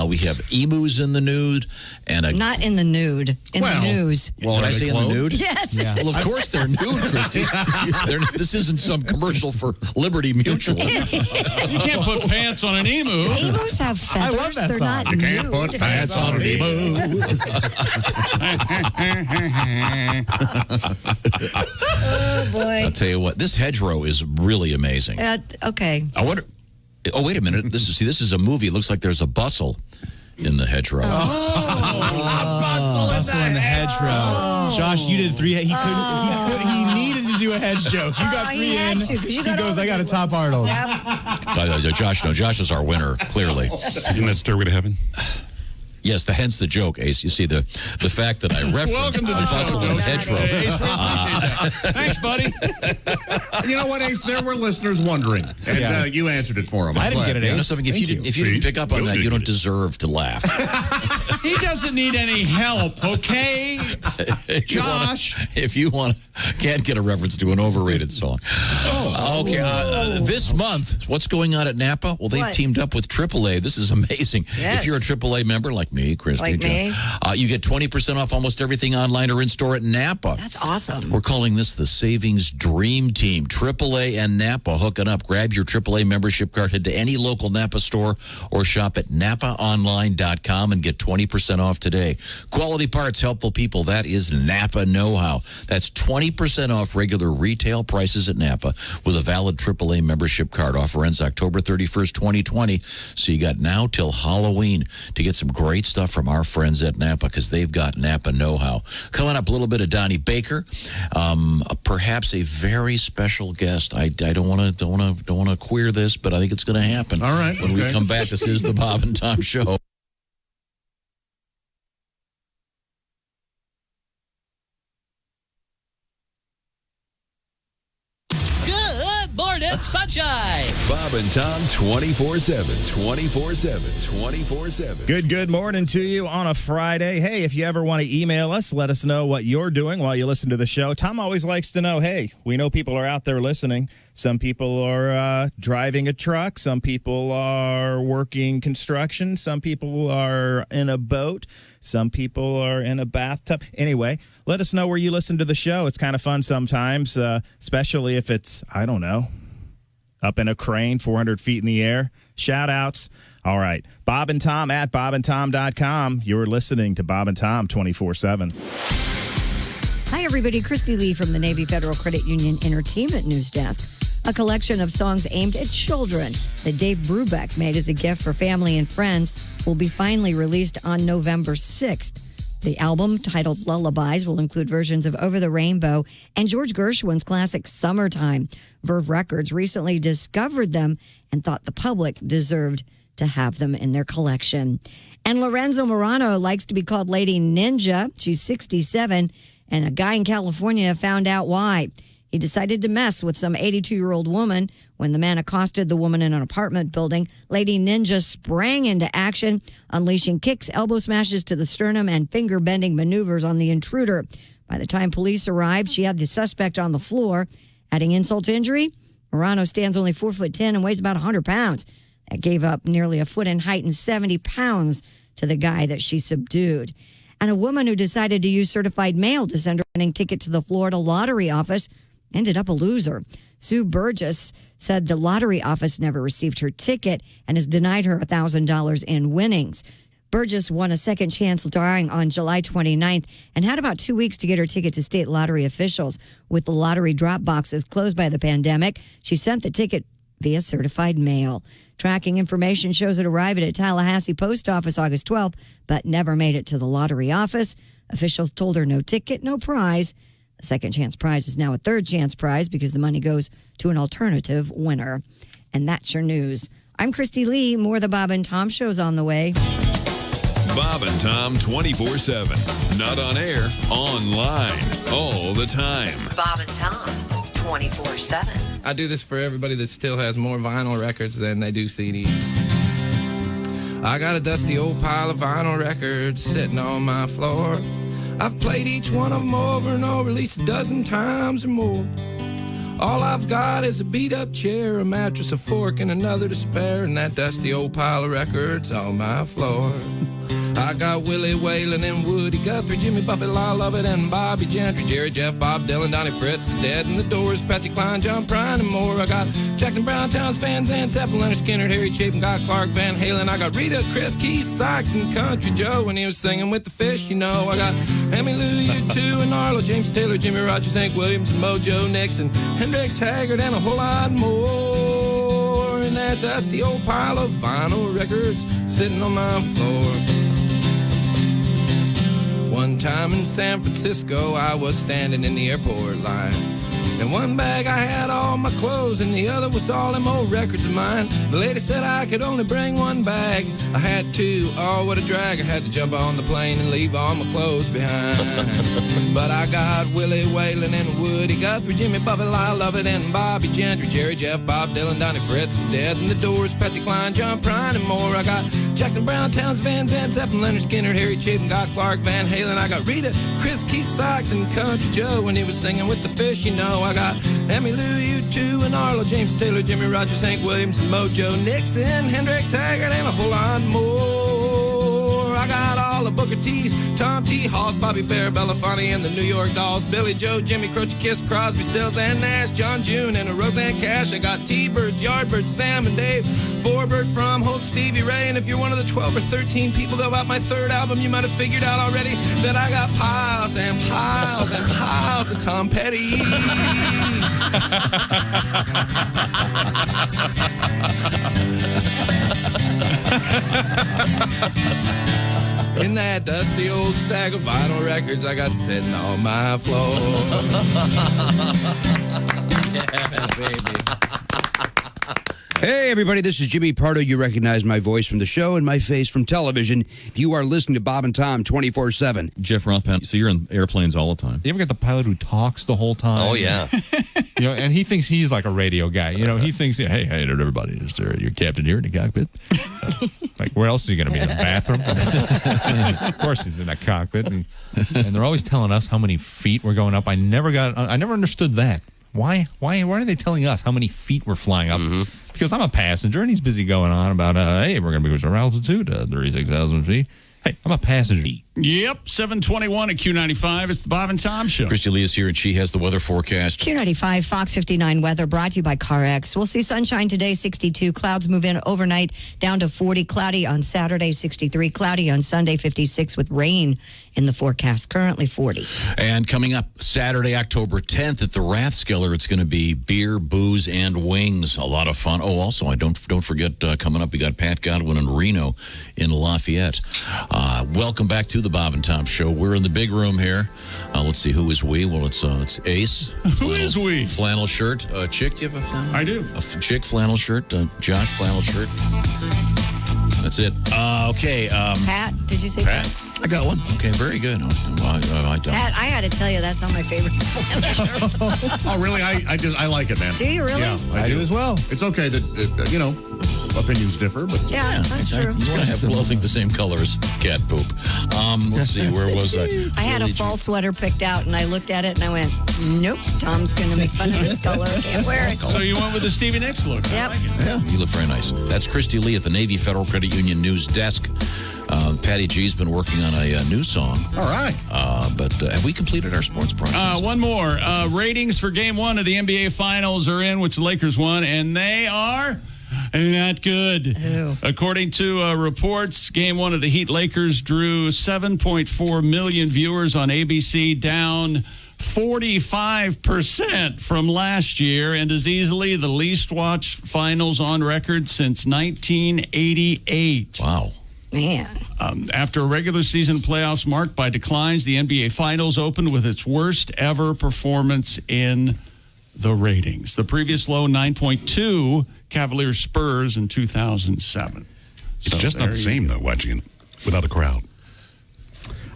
We have emus in the nude. And Not in the nude, in the news. Well, did I say in the nude? Yes. Yeah. Well, of course they're nude, Christy. This isn't some commercial for Liberty Mutual. You can't put pants on an emu. Emus have feathers. love that They're song. not You can't nude. put pants on an Oh, boy. I'll tell you what, this hedgerow is really amazing. Okay. I wonder. Oh, wait a minute. This is a movie. It looks like there's a bustle in the hedgerow. Bustle in the hedgerow. Josh, you did 3. He needed to do a hedge joke. You got 3 he had in. to, 'cause you He got goes, all I got the a top ones. Arnold. Josh is our winner, clearly. Isn't that Stairway to Heaven? Yes, hence the joke, Ace. You see, the fact that I referenced Welcome to the the bustle show. in the hedgerow. Thanks, buddy. You know what, Ace? There were listeners wondering, and you answered it for them. I didn't get it, You know Ace. something? If you didn't pick up on that, you don't deserve to laugh. He doesn't need any help, okay? Josh. If you can't get a reference to an overrated song. Okay, this month, what's going on at Napa? Well, they've What? teamed up with AAA. This is amazing. Yes. If you're a AAA member like me, Christy, Like me. you get 20% off almost everything online or in store at Napa. That's awesome. We're calling this the Savings Dream Team. AAA and Napa hooking up. Grab your AAA membership card. Head to any local Napa store or shop at NapaOnline.com and get 20% off today. Quality parts, helpful people. That is Napa know-how. That's 20% off regular retail prices at Napa with a valid AAA membership card. Offer ends October 31st, 2020. So you got now till Halloween to get some great stuff from our friends at Napa because they've got Napa know-how. Coming up, a little bit of Donnie Baker, perhaps a very special guest. I don't want to queer this, but I think it's going to happen. All right. When we come back, this is the Bob and Tom Show. Good morning, sunshine. Bob and Tom 24/7, 24/7, 24/7. Good morning to you on a Friday. Hey, if you ever want to email us, let us know what you're doing while you listen to the show. Tom always likes to know, hey, we know people are out there listening. Some people are driving a truck. Some people are working construction. Some people are in a boat. Some people are in a bathtub. Anyway, let us know where you listen to the show. It's kind of fun sometimes, especially if it's, I don't know, up in a crane 400 feet in the air. Shout outs. All right. Bob and Tom at bobandtom.com. You're listening to Bob and Tom 24/7. Hi, everybody. Christy Lee from the Navy Federal Credit Union Entertainment News Desk. A collection of songs aimed at children that Dave Brubeck made as a gift for family and friends will be finally released on November 6th. The album, titled Lullabies, will include versions of Over the Rainbow and George Gershwin's classic Summertime. Verve Records recently discovered them and thought the public deserved to have them in their collection. And Lorenzo Morano likes to be called Lady Ninja. She's 67, and a guy in California found out why. He decided to mess with some 82-year-old woman. When the man accosted the woman in an apartment building, Lady Ninja sprang into action, unleashing kicks, elbow smashes to the sternum, and finger-bending maneuvers on the intruder. By the time police arrived, she had the suspect on the floor. Adding insult to injury, Morano stands only 4'10" and weighs about 100 pounds. That gave up nearly a foot in height and 70 pounds to the guy that she subdued. And a woman who decided to use certified mail to send her winning ticket to the Florida lottery office ended up a loser. Sue Burgess said the lottery office never received her ticket and has denied her $1,000 in winnings. Burgess won a second chance drawing on July 29th and had about 2 weeks to get her ticket to state lottery officials. With the lottery drop boxes closed by the pandemic, she sent the ticket via certified mail. Tracking information shows it arrived at a Tallahassee post office August 12th, but never made it to the lottery office. Officials told her no ticket, no prize. The second chance prize is now a third chance prize because the money goes to an alternative winner. And that's your news. I'm Christy Lee. More of the Bob and Tom Show's on the way. Bob and Tom 24/7. Not on air, online, all the time. Bob and Tom, 24/7. I do this for everybody that still has more vinyl records than they do CDs. I got a dusty old pile of vinyl records sitting on my floor. I've played each one of them over and over, at least a dozen times or more. All I've got is a beat-up chair, a mattress, a fork, and another to spare, and that dusty old pile of records on my floor. I got Willie Whalen and Woody Guthrie, Jimmy Buffett, Lyle Lovett, and Bobby Gentry, Jerry Jeff, Bob Dylan, Donnie Fritz, Dead in the Doors, Patsy Cline, John Prine, and more. I got Jackson Brown, Towns, Van Zandt, Zeppelin, Leonard Skinner, Harry Chapin, Guy Clark, Van Halen. I got Rita, Chris, Keith, Sykes, and Country Joe when he was singing with the Fish, you know. I got Emmylou, U2, and Arlo, James Taylor, Jimmy Rogers, Hank Williams, and Mojo Nixon, Hendrix, Haggard, and a whole lot more. In that dusty old pile of vinyl records sitting on my floor. One time in San Francisco, I was standing in the airport line. In one bag I had all my clothes, and the other was all them old records of mine. The lady said I could only bring one bag. I had two, oh what a drag. I had to jump on the plane and leave all my clothes behind. But I got Willie Whalen and Woody Guthrie, Jimmy Buffett, Lyle Lovett, and Bobby Gentry, Jerry Jeff, Bob Dylan, Donnie Fritz, Dead in the Doors, Patsy Cline, John Prine, and more. I got Jackson Brown, Towns, Van Zandt, Zeppelin, Leonard Skinner, Harry Chapin, Guy Clark, Van Halen. I got Rita, Chris, Keith, Sykes, and Country Joe when he was singing with the Fish, you know. I got Emmylou, U2, and Arlo, James Taylor, Jimmy Rogers, Hank Williams, and Mojo Nixon, Hendrix, Haggard, and a whole lot more. I got all the Booker T's, Tom T. Halls, Bobby Bear, Belafonte, and the New York Dolls, Billy Joe, Jimmy Croce, Kiss, Crosby, Stills, and Nash, John June, and a Roseanne Cash. I got T-Birds, Yardbirds, Sam and Dave, Forbird from Holt, Stevie Ray, and if you're one of the 12 or 13 people that bought my third album, you might have figured out already that I got piles and piles and piles of Tom Petty. In that dusty old stack of vinyl records I got sitting on my floor. Yeah, baby. Hey, everybody, this is Jimmy Pardo. You recognize my voice from the show and my face from television. You are listening to Bob and Tom 24/7. Jeff Rothpan, so you're in airplanes all the time. You ever get the pilot who talks the whole time? Oh, yeah. And he thinks he's like a radio guy. He thinks, hey, everybody, is there your captain here in the cockpit? Like, where else is he going to be? In the bathroom? Of course he's in that cockpit. And they're always telling us how many feet we're going up. I never understood that. Why are they telling us how many feet we're flying up? Mm-hmm. Because I'm a passenger, and he's busy going on about, hey, we're going to be going to altitude, 36,000 feet. Hey, I'm a passenger. Yep, 721 at Q95. It's the Bob and Tom Show. Christy Lee is here, and she has the weather forecast. Q95, Fox 59 weather brought to you by CarX. We'll see sunshine today, 62. Clouds move in overnight down to 40. Cloudy on Saturday, 63. Cloudy on Sunday, 56 with rain in the forecast. Currently 40. And coming up Saturday, October 10th at the Rathskeller, it's going to be beer, booze, and wings. A lot of fun. Oh, also, I don't forget, coming up, we got Pat Godwin and Reno in Lafayette. Welcome back to the Bob and Tom Show. We're in the big room here. Let's see, who is we? Well, it's Ace. Who is we? Flannel shirt. Chick, do you have a flannel? I do. A chick flannel shirt. Josh flannel shirt. That's it. Okay. Pat, did you say Pat? I got one. Okay, very good. Pat, I got to tell you, that's not my favorite flannel shirt. Oh, really? I like it, man. Do you really? Yeah, I do as well. It's okay that, opinions differ, but yeah, that's true. You're going to have both the same color as cat poop. Let's see, where was I? I had a fall sweater picked out, and I looked at it, and I went, nope, Tom's going to make fun of this color. I can't wear it. So you went with the Stevie Nicks look. Yep. I like it. Yeah, you look very nice. That's Christy Lee at the Navy Federal Credit Union News Desk. Patty G's been working on a new song. All right. But have we completed our sports broadcast? One more. Ratings for Game 1 of the NBA Finals are in, which the Lakers won, and they are not good. Ew. According to reports, Game 1 of the Heat-Lakers drew 7.4 million viewers on ABC, down 45% from last year, and is easily the least watched finals on record since 1988. Wow. Man. After a regular season playoffs marked by declines, the NBA Finals opened with its worst ever performance in the ratings. The previous low, 9.2, Cavaliers Spurs in 2007. It's just not the same, though, watching it without a crowd.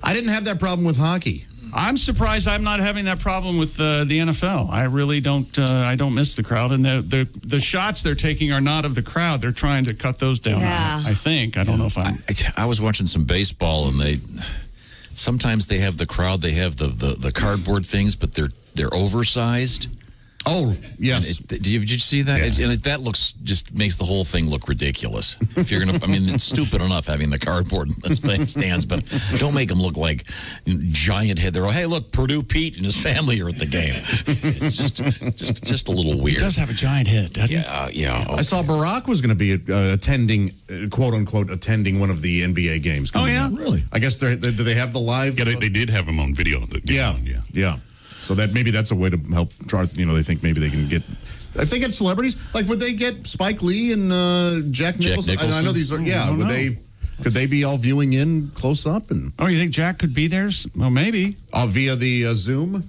I didn't have that problem with hockey. I'm surprised I'm not having that problem with the NFL. I really don't. I don't miss the crowd, and the shots they're taking are not of the crowd. They're trying to cut those down. Yeah. I think. I don't know if I'm. I was watching some baseball, and sometimes they have the crowd. They have the cardboard things, but they're oversized. Oh, yes. Did you see that? Yeah. And that just makes the whole thing look ridiculous. If you're gonna, it's stupid enough having the cardboard stands, but don't make them look like giant head. They're hey, look, Purdue Pete and his family are at the game. It's just a little weird. He does have a giant head, doesn't he? Yeah. I saw Barack was going to be attending, quote unquote, attending one of the NBA games. Oh yeah, really? I guess do they have the live? Yeah, they did have him on video. Yeah. So that's a way to help draw. They think maybe they can get. If they get celebrities, like would they get Spike Lee and Jack Nicholson? I know these are. Yeah, could they be all viewing in close up and? Oh, you think Jack could be there? Well, maybe. Via the Zoom.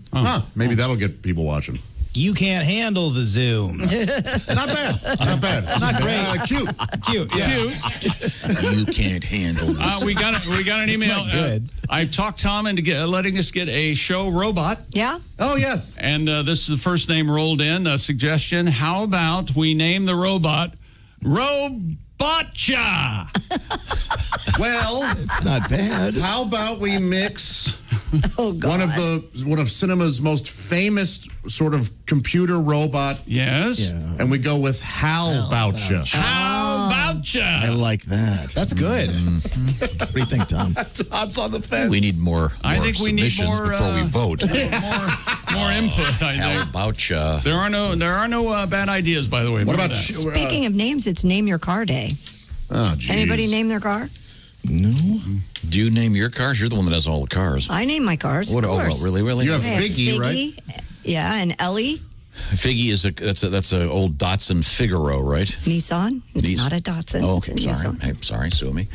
Maybe that'll get people watching. You can't handle the Zoom. Not bad. Not great. Cute. Yeah. You can't handle this. We got an email. Good. I've talked Tom into letting us get a show robot. Yeah. Oh yes. And this is the first name rolled in. A suggestion. How about we name the robot Robotcha? Well, it's not bad. How about we mix one of cinema's most famous sort of computer robot? Yes. Yeah. And we go with Hal Boucha. How about ya? I like that. That's good. What do you think, Tom? Tom's on the fence. We need more. I think we need submissions more before we vote. More input. I How think. about ya? There are no bad ideas, by the way. What about Speaking of names, it's Name Your Car Day. Oh, geez. Anybody name their car? No. Do you name your cars? You're the one that has all the cars. I name my cars. What? Of course. Really? You have I have Figgy, right? Yeah, and Ellie. Figgy is that's a old Datsun Figaro, right? Nissan. It's not a Datsun. Oh, it's a sorry. Nissan. Hey, sorry, sue me.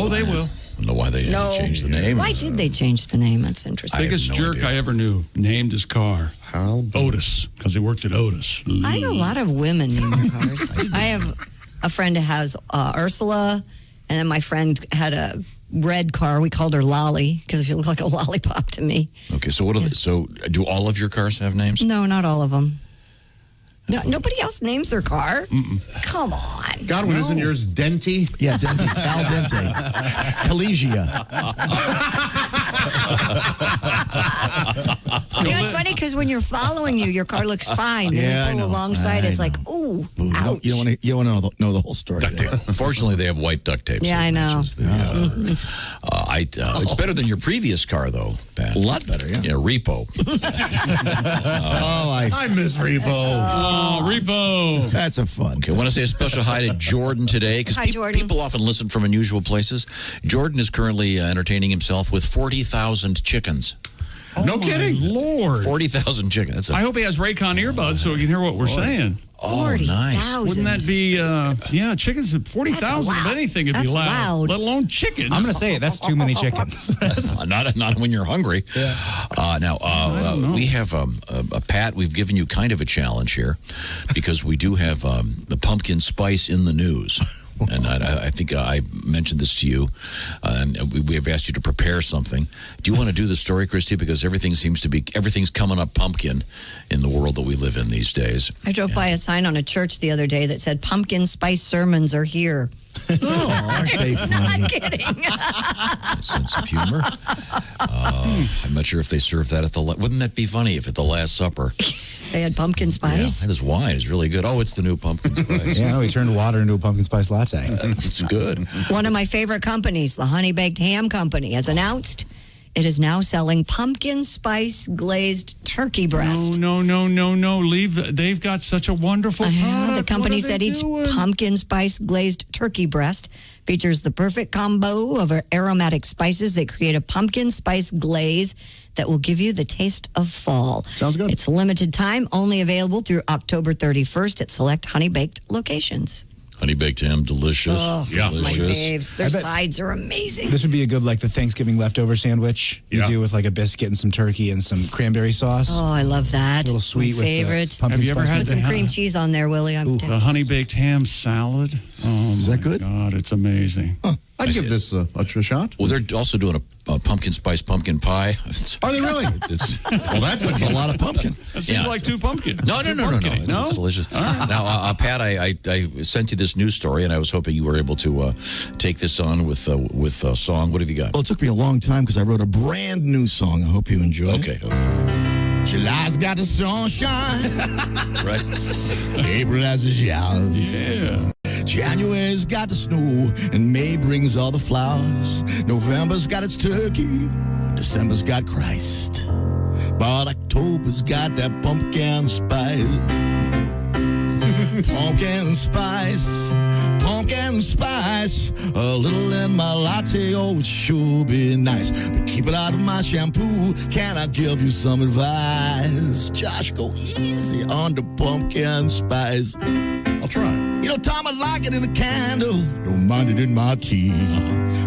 They will. I don't know why they didn't change the name. Why did they change the name? That's interesting. Biggest jerk I ever knew named his car Otis because he worked at Otis. I know a lot of women name their cars. I have a friend who has Ursula, and then my friend had a red car. We called her Lolly because she looked like a lollipop to me. Okay, so so do all of your cars have names? No, not all of them. No, nobody else names their car. Come on. Godwin, isn't yours Denti? Yeah, Denti. Al Dente. Collegia. You know, it's funny because when you're following your car looks fine. Yeah, Then I you know. pull alongside, it's like, ooh, ouch. You don't want to know the whole story. Fortunately, they have white duct tape. Yeah, I know. It's better than your previous car, though, Pat. A lot better, yeah. Yeah, Repo. I miss Repo. Oh, Repo. That's a fun. Okay, I want to say a special hi to Jordan today because Hi, Jordan. people often listen from unusual places. Jordan is currently entertaining himself with 40,000 chickens. No kidding. Lord. 40,000 chickens. I hope he has Raycon earbuds so he can hear what we're saying. Oh, nice. Wouldn't that be, chickens at 40,000 of anything would be loud, let alone chickens. I'm going to say it. That's too many chickens. Not when you're hungry. Yeah. We have a Pat. We've given you kind of a challenge here because we do have the pumpkin spice in the news. And I think I mentioned this to you, and we have asked you to prepare something. Do you want to do the story, Christy? Because everything's coming up pumpkin in the world that we live in these days. I drove by a sign on a church the other day that said, "Pumpkin spice sermons are here." Oh, aren't they funny? Not kidding. Sense of humor. I'm not sure if they serve that at wouldn't that be funny if at the Last Supper? They had pumpkin spice. Yeah, that is wine. It's really good. Oh, it's the new pumpkin spice. Yeah, we turned water into a pumpkin spice latte. It's good. One of my favorite companies, the Honey Baked Ham Company, has announced it is now selling pumpkin spice glazed turkey breast. No. They've got such a wonderful product. The company said each pumpkin spice glazed turkey breast features the perfect combo of aromatic spices that create a pumpkin spice glaze that will give you the taste of fall. Sounds good. It's limited time, only available through October 31st at select Honey Baked locations. Honey baked ham, delicious. Oh, yeah, my faves. Their sides are amazing. This would be a good, the Thanksgiving leftover sandwich you do with a biscuit and some turkey and some cranberry sauce. Oh, I love that. A little sweet my favorite. With Have you ever had Put some cream cheese on there, Willie. the honey baked ham salad? Oh, is that good? God, it's amazing. I'd give this a shot. Well, they're also doing a pumpkin spice pumpkin pie. Are they really? Well, that's a lot of pumpkin. That seems like two pumpkins. No. It's delicious. Now, Pat, I sent you this news story, and I was hoping you were able to take this on with a song. What have you got? Well, it took me a long time because I wrote a brand new song. I hope you enjoy it. Okay. July's got the sunshine. Right. April has the showers. Yeah. January's got the snow, and May brings all the flowers. November's got its turkey. December's got Christ. But October's got that pumpkin spice. Pumpkin spice, pumpkin spice. A little in my latte, oh, it sure be nice. But keep it out of my shampoo. Can I give you some advice? Josh, go easy on the pumpkin spice. I'll try. You know, Tom, I like it in a candle. Don't mind it in my tea.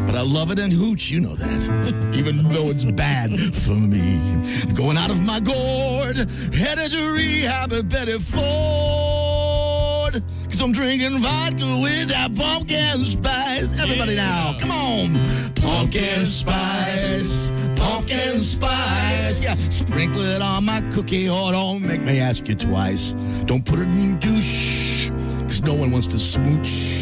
But I love it in hooch, you know that. Even though it's bad for me. Going out of my gourd, headed to rehab at Betty Ford. Cause I'm drinking vodka with that pumpkin spice. Everybody now, come on. Pumpkin spice, pumpkin spice. Yeah, sprinkle it on my cookie, or don't make me ask you twice. Don't put it in douche, cause no one wants to smooch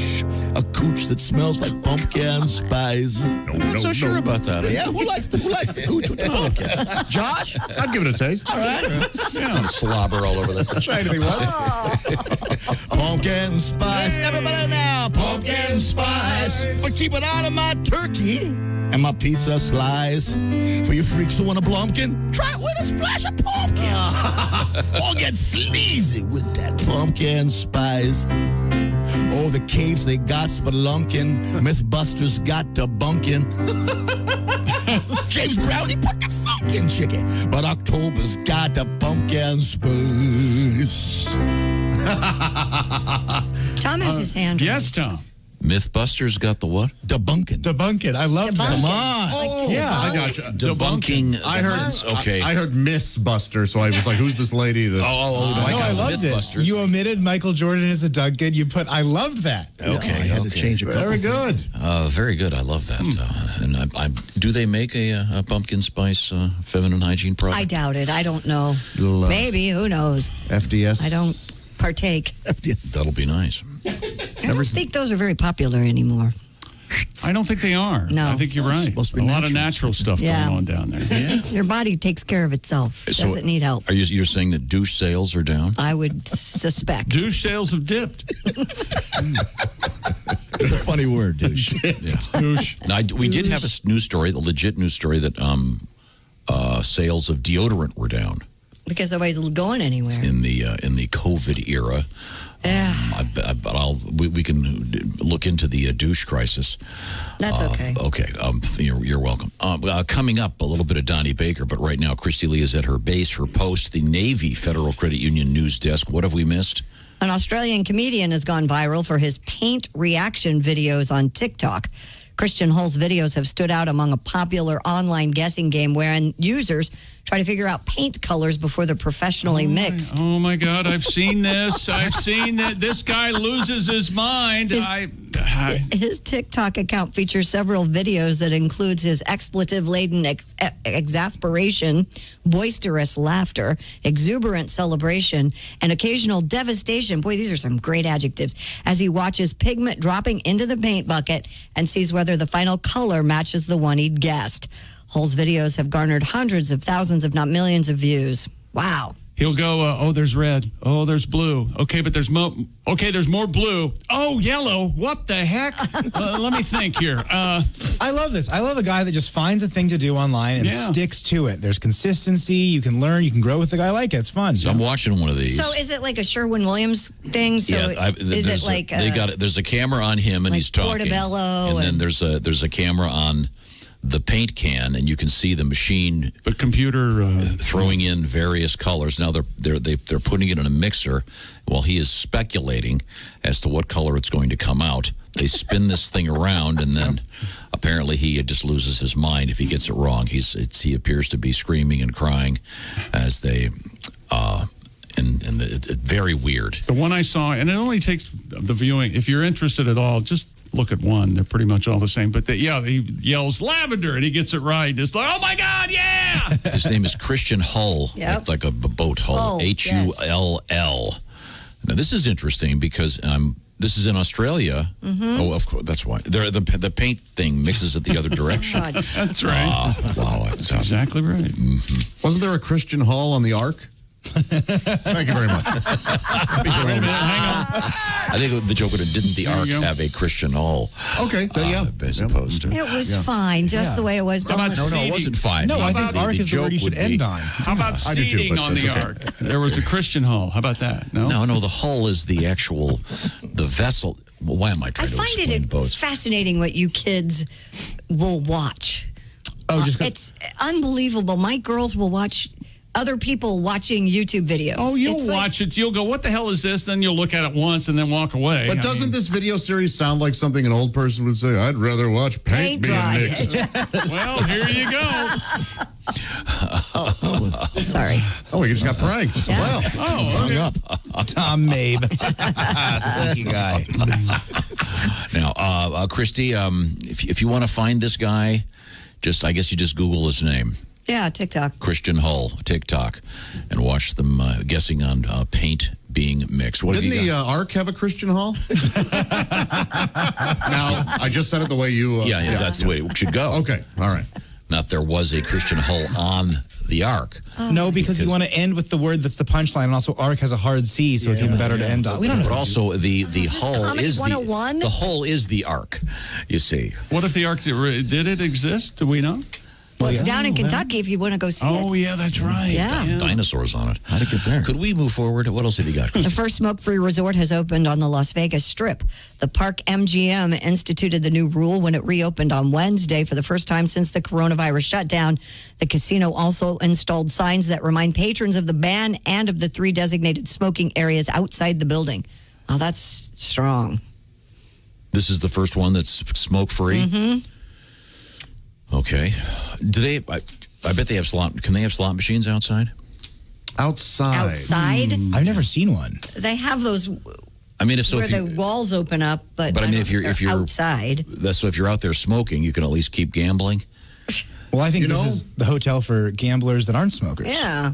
a cooch that smells like pumpkin spice. I'm not so sure about that. Yeah, who likes the hooch with the pumpkin? Josh? I'd give it a taste. All right. Yeah. Slobber all over that. Try anything once. Pumpkin spice. Everybody now. Pumpkin spice. But keep it out of my turkey and my pizza slice. For you freaks who want a blumpkin, try it with a splash of pumpkin. Or get sleazy with that pumpkin spice. Oh, the caves, they got spelunkin. Mythbusters got debunkin. James Brown, he put the funk in chicken. But October's got the pumpkin spice. Tom has his hand raised. Yes, Tom. Mythbusters got the what? Debunkin. I love that. Come on. Oh, Yeah. I got you. Debunking. I heard. Okay. I heard Miss Buster, so I was like, "Who's this lady?" That I loved it. You omitted Michael Jordan as a Duncan. You put, I loved that. Okay. I had to change a couple. Very good. Very good. I love that. And do they make a pumpkin spice feminine hygiene product? I doubt it. I don't know. Little, Maybe. Who knows? FDS. I don't partake. That'll be nice. I don't think those are very popular anymore. I don't think they are. No. I think you're right. supposed to be a lot of natural. natural stuff Yeah. going on down there. Yeah. Your body takes care of itself. It So doesn't need help. You're saying that douche sales are down? I would suspect. Douche sales have dipped. It's a funny word, douche. Douche. Now, we did have a news story, a legit news story, that sales of deodorant were down Because nobody's going anywhere. in the COVID era. Yeah. But we can look into the douche crisis. That's okay. Okay, you're welcome. Coming up, a little bit of Donnie Baker, but right now, Christy Lee is at her base, her post, the Navy Federal Credit Union news desk. What have we missed? An Australian comedian has gone viral for his paint reaction videos on TikTok. Christian Hull's videos have stood out among a popular online guessing game wherein users try to figure out paint colors before they're professionally mixed. Oh, my God. I've seen this. I've seen that this guy loses his mind. His TikTok account features several videos that includes his expletive-laden exasperation, boisterous laughter, exuberant celebration, and occasional devastation. Boy, these are some great adjectives. As he watches pigment dropping into the paint bucket and sees whether the final color matches the one he'd guessed. Hull's videos have garnered hundreds of thousands, if not millions of views. Wow. He'll go, oh, there's red. Oh, there's blue. Okay, but there's more blue. Oh, yellow. What the heck? Let me think here. I love this. I love a guy that just finds a thing to do online and sticks to it. There's consistency. You can learn. You can grow with the guy. I like it. It's fun. So I'm watching one of these. So is it like a Sherwin-Williams thing? So is it like there's a camera on him and like he's talking. Portobello and then there's a camera on the paint can, and you can see the machine, the computer throwing in various colors. Now they're putting it in a mixer while he is speculating as to what color it's going to come out. They spin this thing around, and then apparently he just loses his mind if he gets it wrong. He appears to be screaming and crying as they. It's very weird. The one I saw, and it only takes the viewing. If you're interested at all, just look at one. They're pretty much all the same. But he yells lavender, and he gets it right. It's like, oh my God, yeah! His name is Christian Hull, Yep. like a boat hull, Hull. Now, this is interesting because this is in Australia. Mm-hmm. Oh, of course, that's why. The paint thing mixes it the other direction. That's right. Wow. That's exactly right. Mm-hmm. Wasn't there a Christian Hall on the Ark? Thank you very much. Wait a minute, hang on. I think the joke would have, didn't the Ark have a Christian Hull? Okay, as opposed to. It was fine, just the way it was done. No, it wasn't fine. No, I think Ark is the word you should end on. How about seating on the Ark? There was a Christian Hull. How about that? No, the hull is the actual, the vessel. Well, why am I trying to explain boats? Fascinating what you kids will watch. Oh, it's unbelievable. My girls will watch other people watching YouTube videos. Oh, you'll watch it. You'll go, what the hell is this? Then you'll look at it once and then walk away. But doesn't this video series sound like something an old person would say? I'd rather watch paint being mixed. Well, here you go. Sorry. Oh, we just got pranked. Yeah. Well, hung up. Tom Mabe. Sneaky guy. Now, Christy, if you want to find this guy, I guess you just Google his name. Yeah, TikTok. Christian Hull, TikTok, and watch them guessing on paint being mixed. What Didn't the Ark have a Christian Hall? Now, I just said it the way you... Yeah, that's the way it should go. Okay, all right. Not there was a Christian Hull on the Ark. No, because you want to end with the word that's the punchline, and also Ark has a hard C, so it's even better to end on. But also the hull Comedy is 101? the hull is the Ark. You see. What if the Ark did it exist? Do we know? Well, it's down in Kentucky if you want to go see it. Oh, yeah, that's right. Yeah. Dinosaurs on it. How'd it get there? Could we move forward? What else have you got? The first smoke-free resort has opened on the Las Vegas Strip. The Park MGM instituted the new rule when it reopened on Wednesday for the first time since the coronavirus shutdown. The casino also installed signs that remind patrons of the ban and of the 3 designated smoking areas outside the building. Oh, that's strong. This is the first one that's smoke-free? Mm-hmm. Okay. Do they? I bet they have slot. Can they have slot machines outside? Outside? I've never seen one. They have those I mean, if the walls open up, but I mean, if you're outside. So if you're out there smoking, you can at least keep gambling. Well, I think this is the hotel for gamblers that aren't smokers. Yeah.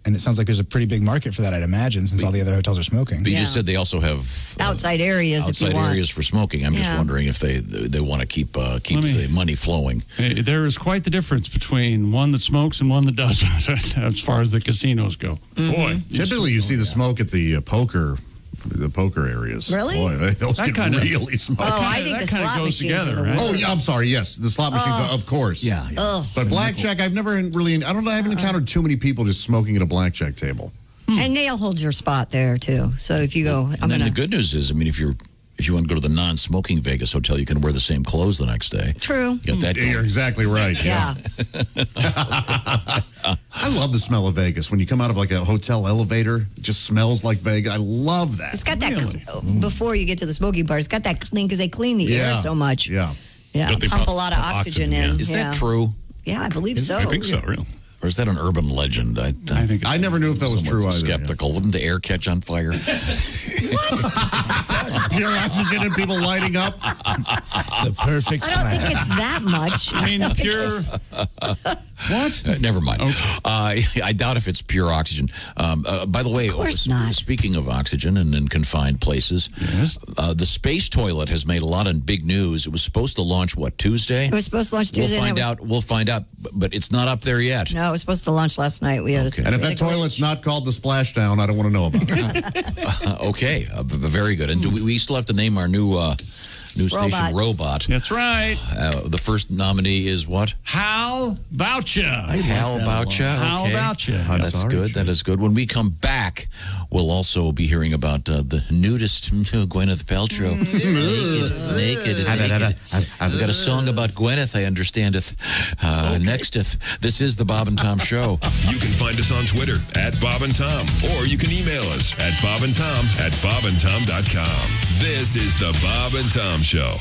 And it sounds like there's a pretty big market for that, I'd imagine, since all the other hotels are smoking. But you just said they also have outside areas. Outside areas for smoking. I'm just wondering if they want to keep the money flowing. There is quite the difference between one that smokes and one that doesn't, as far as the casinos go. Mm-hmm. Boy, typically you see the smoke at the poker areas. Really? Boy, those That get kinda- really smoky. Oh, I think the slot goes machines together, are the right? Oh, yeah, I'm sorry. Yes, the slot machines, of course. Yeah. But blackjack, I've never really, I haven't encountered too many people just smoking at a blackjack table. And they'll hold your spot there too. So if you go, And then the good news is, I mean, if you want to go to the non-smoking Vegas hotel, you can wear the same clothes the next day. True. You got that going. You're exactly right. Yeah. I love the smell of Vegas. When you come out of like a hotel elevator, it just smells like Vegas. I love that. It's got that before you get to the smoking part. It's got that clean because they clean the air so much. Yeah. Yeah. But they Pump a pump lot of oxygen in. Is yeah. that true? Yeah, I believe so. I think so, really. Or is that an urban legend? I think I never knew if that was true either. Skeptical. Wouldn't the air catch on fire? Pure oxygen and people lighting up. The perfect I don't think it's that much. I mean, pure. What? Never mind. Okay. I doubt if it's pure oxygen. By the way, speaking of oxygen and in confined places, the space toilet has made a lot of big news. It was supposed to launch, Tuesday? It was supposed to launch Tuesday. We'll find out, but it's not up there yet. No, it was supposed to launch last night. We had And if that toilet's not called the splashdown, I don't want to know about it. Okay, very good. And do we still have to name our new station robot? That's right. The first nominee is what? How about ya? How about ya? How Okay. about ya? That's good. That is good. When we come back, we'll also be hearing about the nudist Gwyneth Paltrow. Naked. I've got a song about Gwyneth, I understandeth. Nexteth. This is the Bob and Tom Show. You can find us on Twitter @Bob and Tom, or you can email us at bobandtom@bobandtom.com. This is the Bob and Tom Show.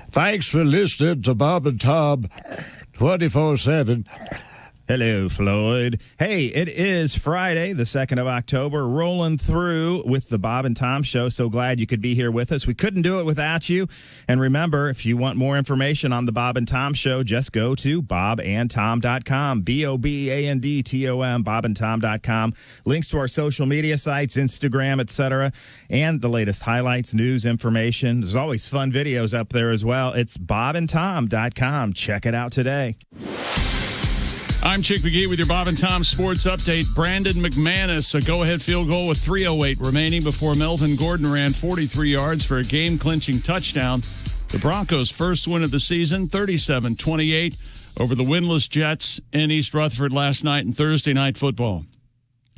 Thanks for listening to Bob and Tom 24/7. Hello, Floyd. Hey, it is Friday, the 2nd of October, rolling through with the Bob and Tom Show. So glad you could be here with us. We couldn't do it without you. And remember, if you want more information on the Bob and Tom Show, just go to bobandtom.com, BOBANDTOM, bobandtom.com. Links to our social media sites, Instagram, etc., and the latest highlights, news, information. There's always fun videos up there as well. It's bobandtom.com. Check it out today. I'm Chick McGee with your Bob and Tom Sports Update. Brandon McManus, a go-ahead field goal with 3:08 remaining before Melvin Gordon ran 43 yards for a game-clinching touchdown. The Broncos' first win of the season, 37-28, over the winless Jets in East Rutherford last night in Thursday Night Football.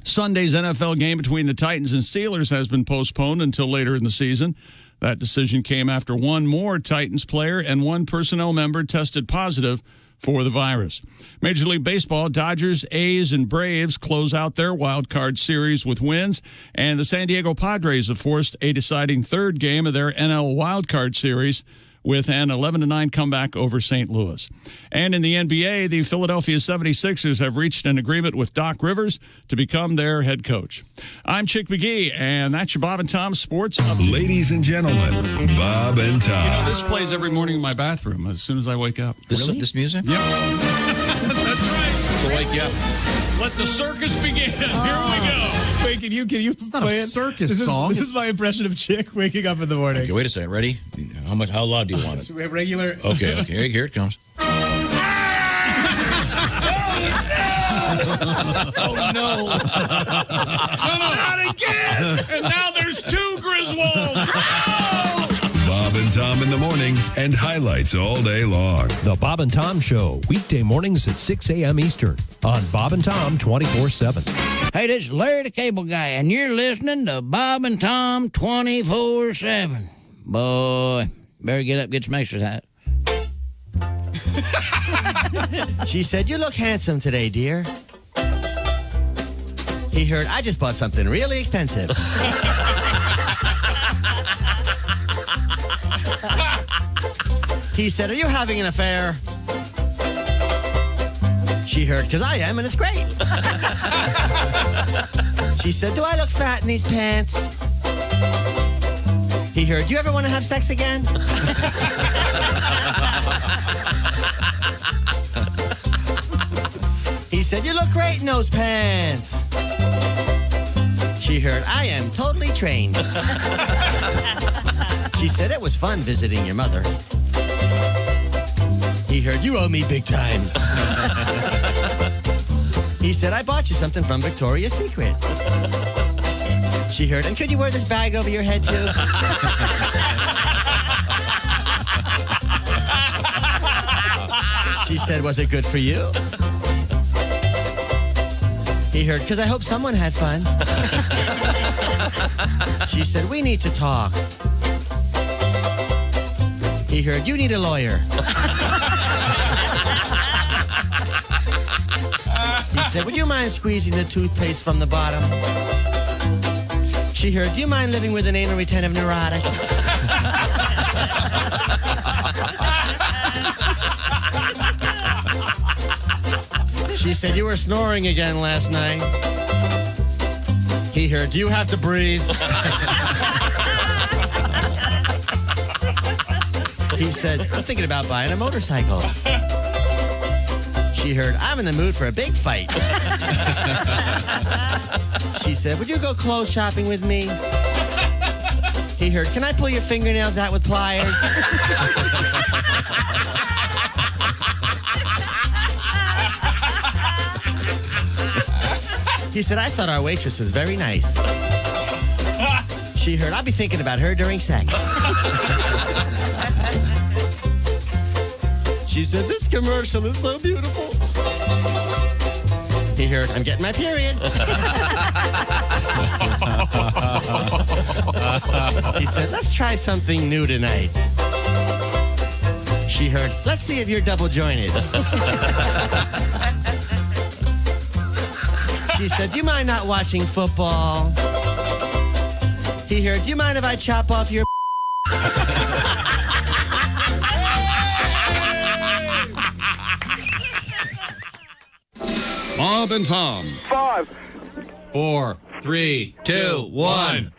Sunday's NFL game between the Titans and Steelers has been postponed until later in the season. That decision came after one more Titans player and one personnel member tested positive for the virus. Major League Baseball, Dodgers, A's, and Braves close out their wild card series with wins, and the San Diego Padres have forced a deciding third game of their NL wild card series with an 11-9 comeback over St. Louis. And in the NBA, the Philadelphia 76ers have reached an agreement with Doc Rivers to become their head coach. I'm Chick McGee, and that's your Bob and Tom Sports Update. Ladies and gentlemen, Bob and Tom. You know, this plays every morning in my bathroom as soon as I wake up. This music? Yep. That's right. To wake you up. Let the circus begin. Here we go. Wait, can you play it? Circus song. This is my impression of Chick waking up in the morning. Okay, wait a second. Ready? How loud do you want it? Regular. Okay. Here it comes. Oh, no. Not again. And now there's two Griswolds. Bob and Tom in the morning and highlights all day long. The Bob and Tom Show, weekday mornings at 6 a.m. Eastern on Bob and Tom 24/7. Hey, this is Larry the Cable Guy, and you're listening to Bob and Tom 24/7. Boy, better get up, get some exercise. She said, "You look handsome today, dear." He heard, "I just bought something really expensive." He said, "Are you having an affair?" She heard, "'Cause I am, and it's great." She said, "Do I look fat in these pants?" He heard, "Do you ever want to have sex again?" He said, "You look great in those pants." She heard, "I am totally trained." She said, "It was fun visiting your mother." He heard, "You owe me big time." He said, "I bought you something from Victoria's Secret." She heard, "And could you wear this bag over your head, too?" She said, "Was it good for you?" He heard, "'Cause I hope someone had fun." She said, "We need to talk." He heard, "You need a lawyer." He said, "Would you mind squeezing the toothpaste from the bottom?" She heard, "Do you mind living with an anal retentive neurotic?" She said, "You were snoring again last night." He heard, "Do you have to breathe?" He said, "I'm thinking about buying a motorcycle." She heard, "I'm in the mood for a big fight." She said, "Would you go clothes shopping with me?" He heard, "Can I pull your fingernails out with pliers?" He said, "I thought our waitress was very nice." She heard, "I'll be thinking about her during sex." She said, "This commercial is so beautiful." He heard, "I'm getting my period." He said, "Let's try something new tonight." She heard, "Let's see if you're double jointed." She said, "Do you mind not watching football?" He heard, "Do you mind if I chop off your..." Bob and Tom. 5, 4, 3, 2, 1.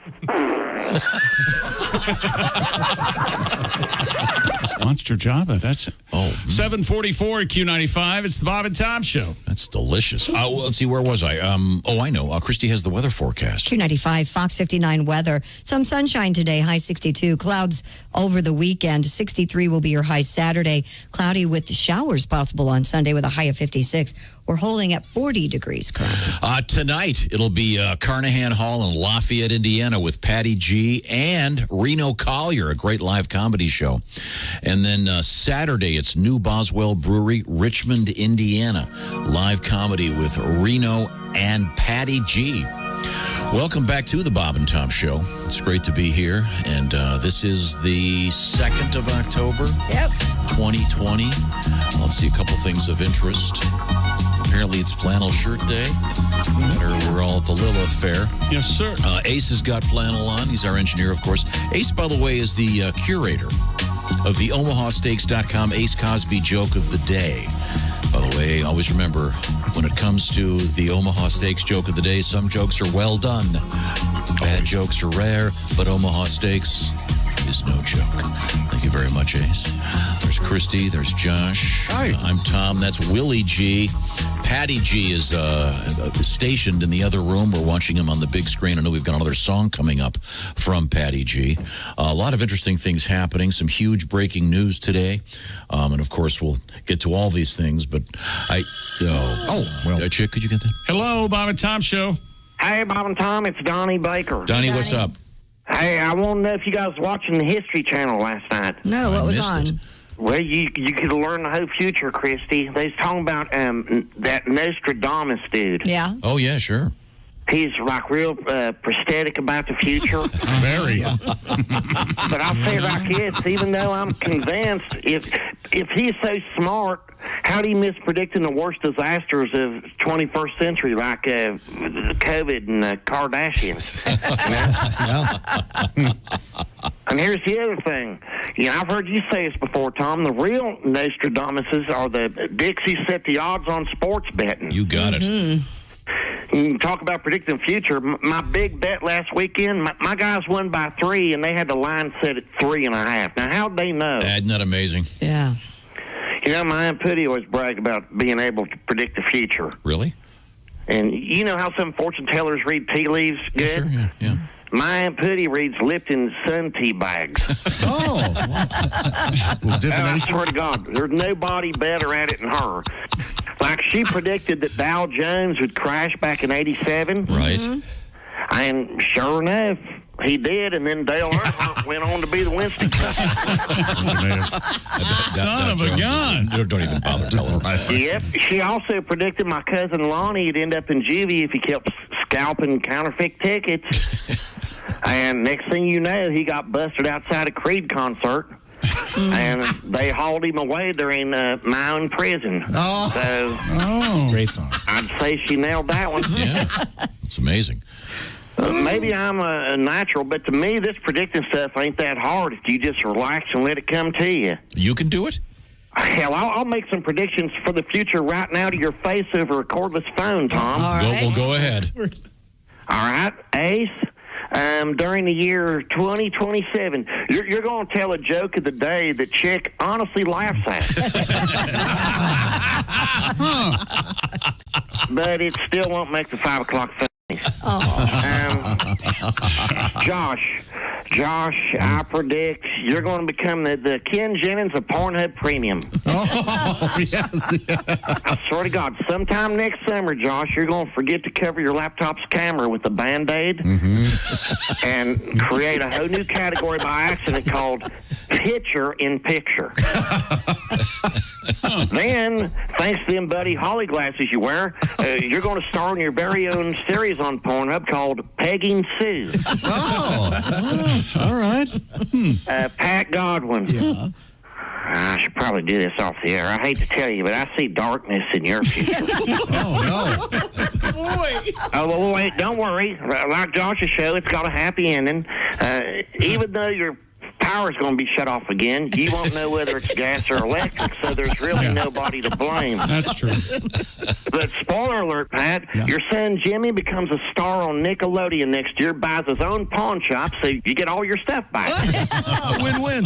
Monster Java. That's it. Oh, 744 Q95. It's the Bob and Tom Show. That's delicious. Let's see, where was I? I know. Christy has the weather forecast. Q95, Fox 59 weather. Some sunshine today, high 62. Clouds over the weekend. 63 will be your high Saturday. Cloudy with showers possible on Sunday with a high of 56. We're holding at 40 degrees currently. Tonight, it'll be Carnahan Hall in Lafayette, Indiana with Patty G and Reno Collier, a great live comedy show. And then Saturday, it's New Boswell Brewery, Richmond, Indiana. Live comedy with Reno and Patty G. Welcome back to the Bob and Tom Show. It's great to be here. And this is the 2nd of October, 2020. Let's see a couple things of interest. Apparently, it's Flannel Shirt Day. We're all at the Lilith Fair. Yes, sir. Ace has got flannel on. He's our engineer, of course. Ace, by the way, is the curator of the OmahaSteaks.com Ace Cosby joke of the day. By the way, always remember, when it comes to the Omaha Steaks joke of the day, some jokes are well done. Bad jokes are rare, but Omaha Steaks is no joke. Thank you very much, Ace. There's Christy. There's Josh. Hi. I'm Tom. That's Willie G. Patty G is stationed in the other room. We're watching him on the big screen. I know we've got another song coming up from Patty G. A lot of interesting things happening. Some huge breaking news today. And, of course, we'll get to all these things. But Chick, could you get that? Hello, Bob and Tom Show. Hey, Bob and Tom, it's Donnie Baker. Donnie, what's up? Hey, I want to know if you guys were watching the History Channel last night. No, what was on? Well, you could learn the whole future, Christy. They was talking about that Nostradamus dude. Yeah. Oh, yeah, sure. He's like real prosthetic about the future. Very. But I'll say it like this, even though I'm convinced if he's so smart, how do you miss predicting the worst disasters of 21st century, like COVID and Kardashians? And here's the other thing. I've heard you say this before, Tom. The real Nostradamuses are the Dixies set the odds on sports betting. You got it. You talk about predicting the future. My big bet last weekend, my guys won by 3, and they had the line set at 3.5. Now, how'd they know? Isn't that amazing? Yeah. My Aunt Putty always bragged about being able to predict the future. Really? And you know how some fortune tellers read tea leaves good? Sure, yeah. My Aunt Putty reads Lipton sun tea bags. I swear to God, there's nobody better at it than her. Like, she predicted that Dow Jones would crash back in 87. Right. Mm-hmm. And sure enough, he did, and then Dale Earnhardt went on to be the Winston Son of a gun. Don't even bother telling her. Yep. She also predicted my cousin Lonnie would end up in juvie if he kept scalping counterfeit tickets. And next thing you know, he got busted outside a Creed concert. And they hauled him away during my own prison. Great song. I'd say she nailed that one. Yeah, it's amazing. Maybe I'm a natural, but to me, this predicting stuff ain't that hard if you just relax and let it come to you. You can do it? Hell, I'll make some predictions for the future right now to your face over a cordless phone, Tom. All right. Go ahead. All right, Ace. During the year 2027, you're going to tell a joke of the day that Chick honestly laughs at. But it still won't make the 5 o'clock thing. Josh, I predict you're going to become the Ken Jennings of Pornhub Premium. I swear to God, sometime next summer, Josh, you're going to forget to cover your laptop's camera with a Band-Aid and create a whole new category by accident called Picture in Picture. Then, thanks to them Buddy Holly glasses you wear, you're going to star in your very own series on Pornhub called Pegging Sue. All right. Pat Godwin. Yeah. I should probably do this off the air. I hate to tell you, but I see darkness in your future. Oh, wait, don't worry. Like Josh's show, it's got a happy ending. Even though your power's going to be shut off again. You won't know whether it's gas or electric, so there's really nobody to blame. That's true. But spoiler alert, Pat, your son Jimmy becomes a star on Nickelodeon next year, buys his own pawn shop, so you get all your stuff back. Win-win.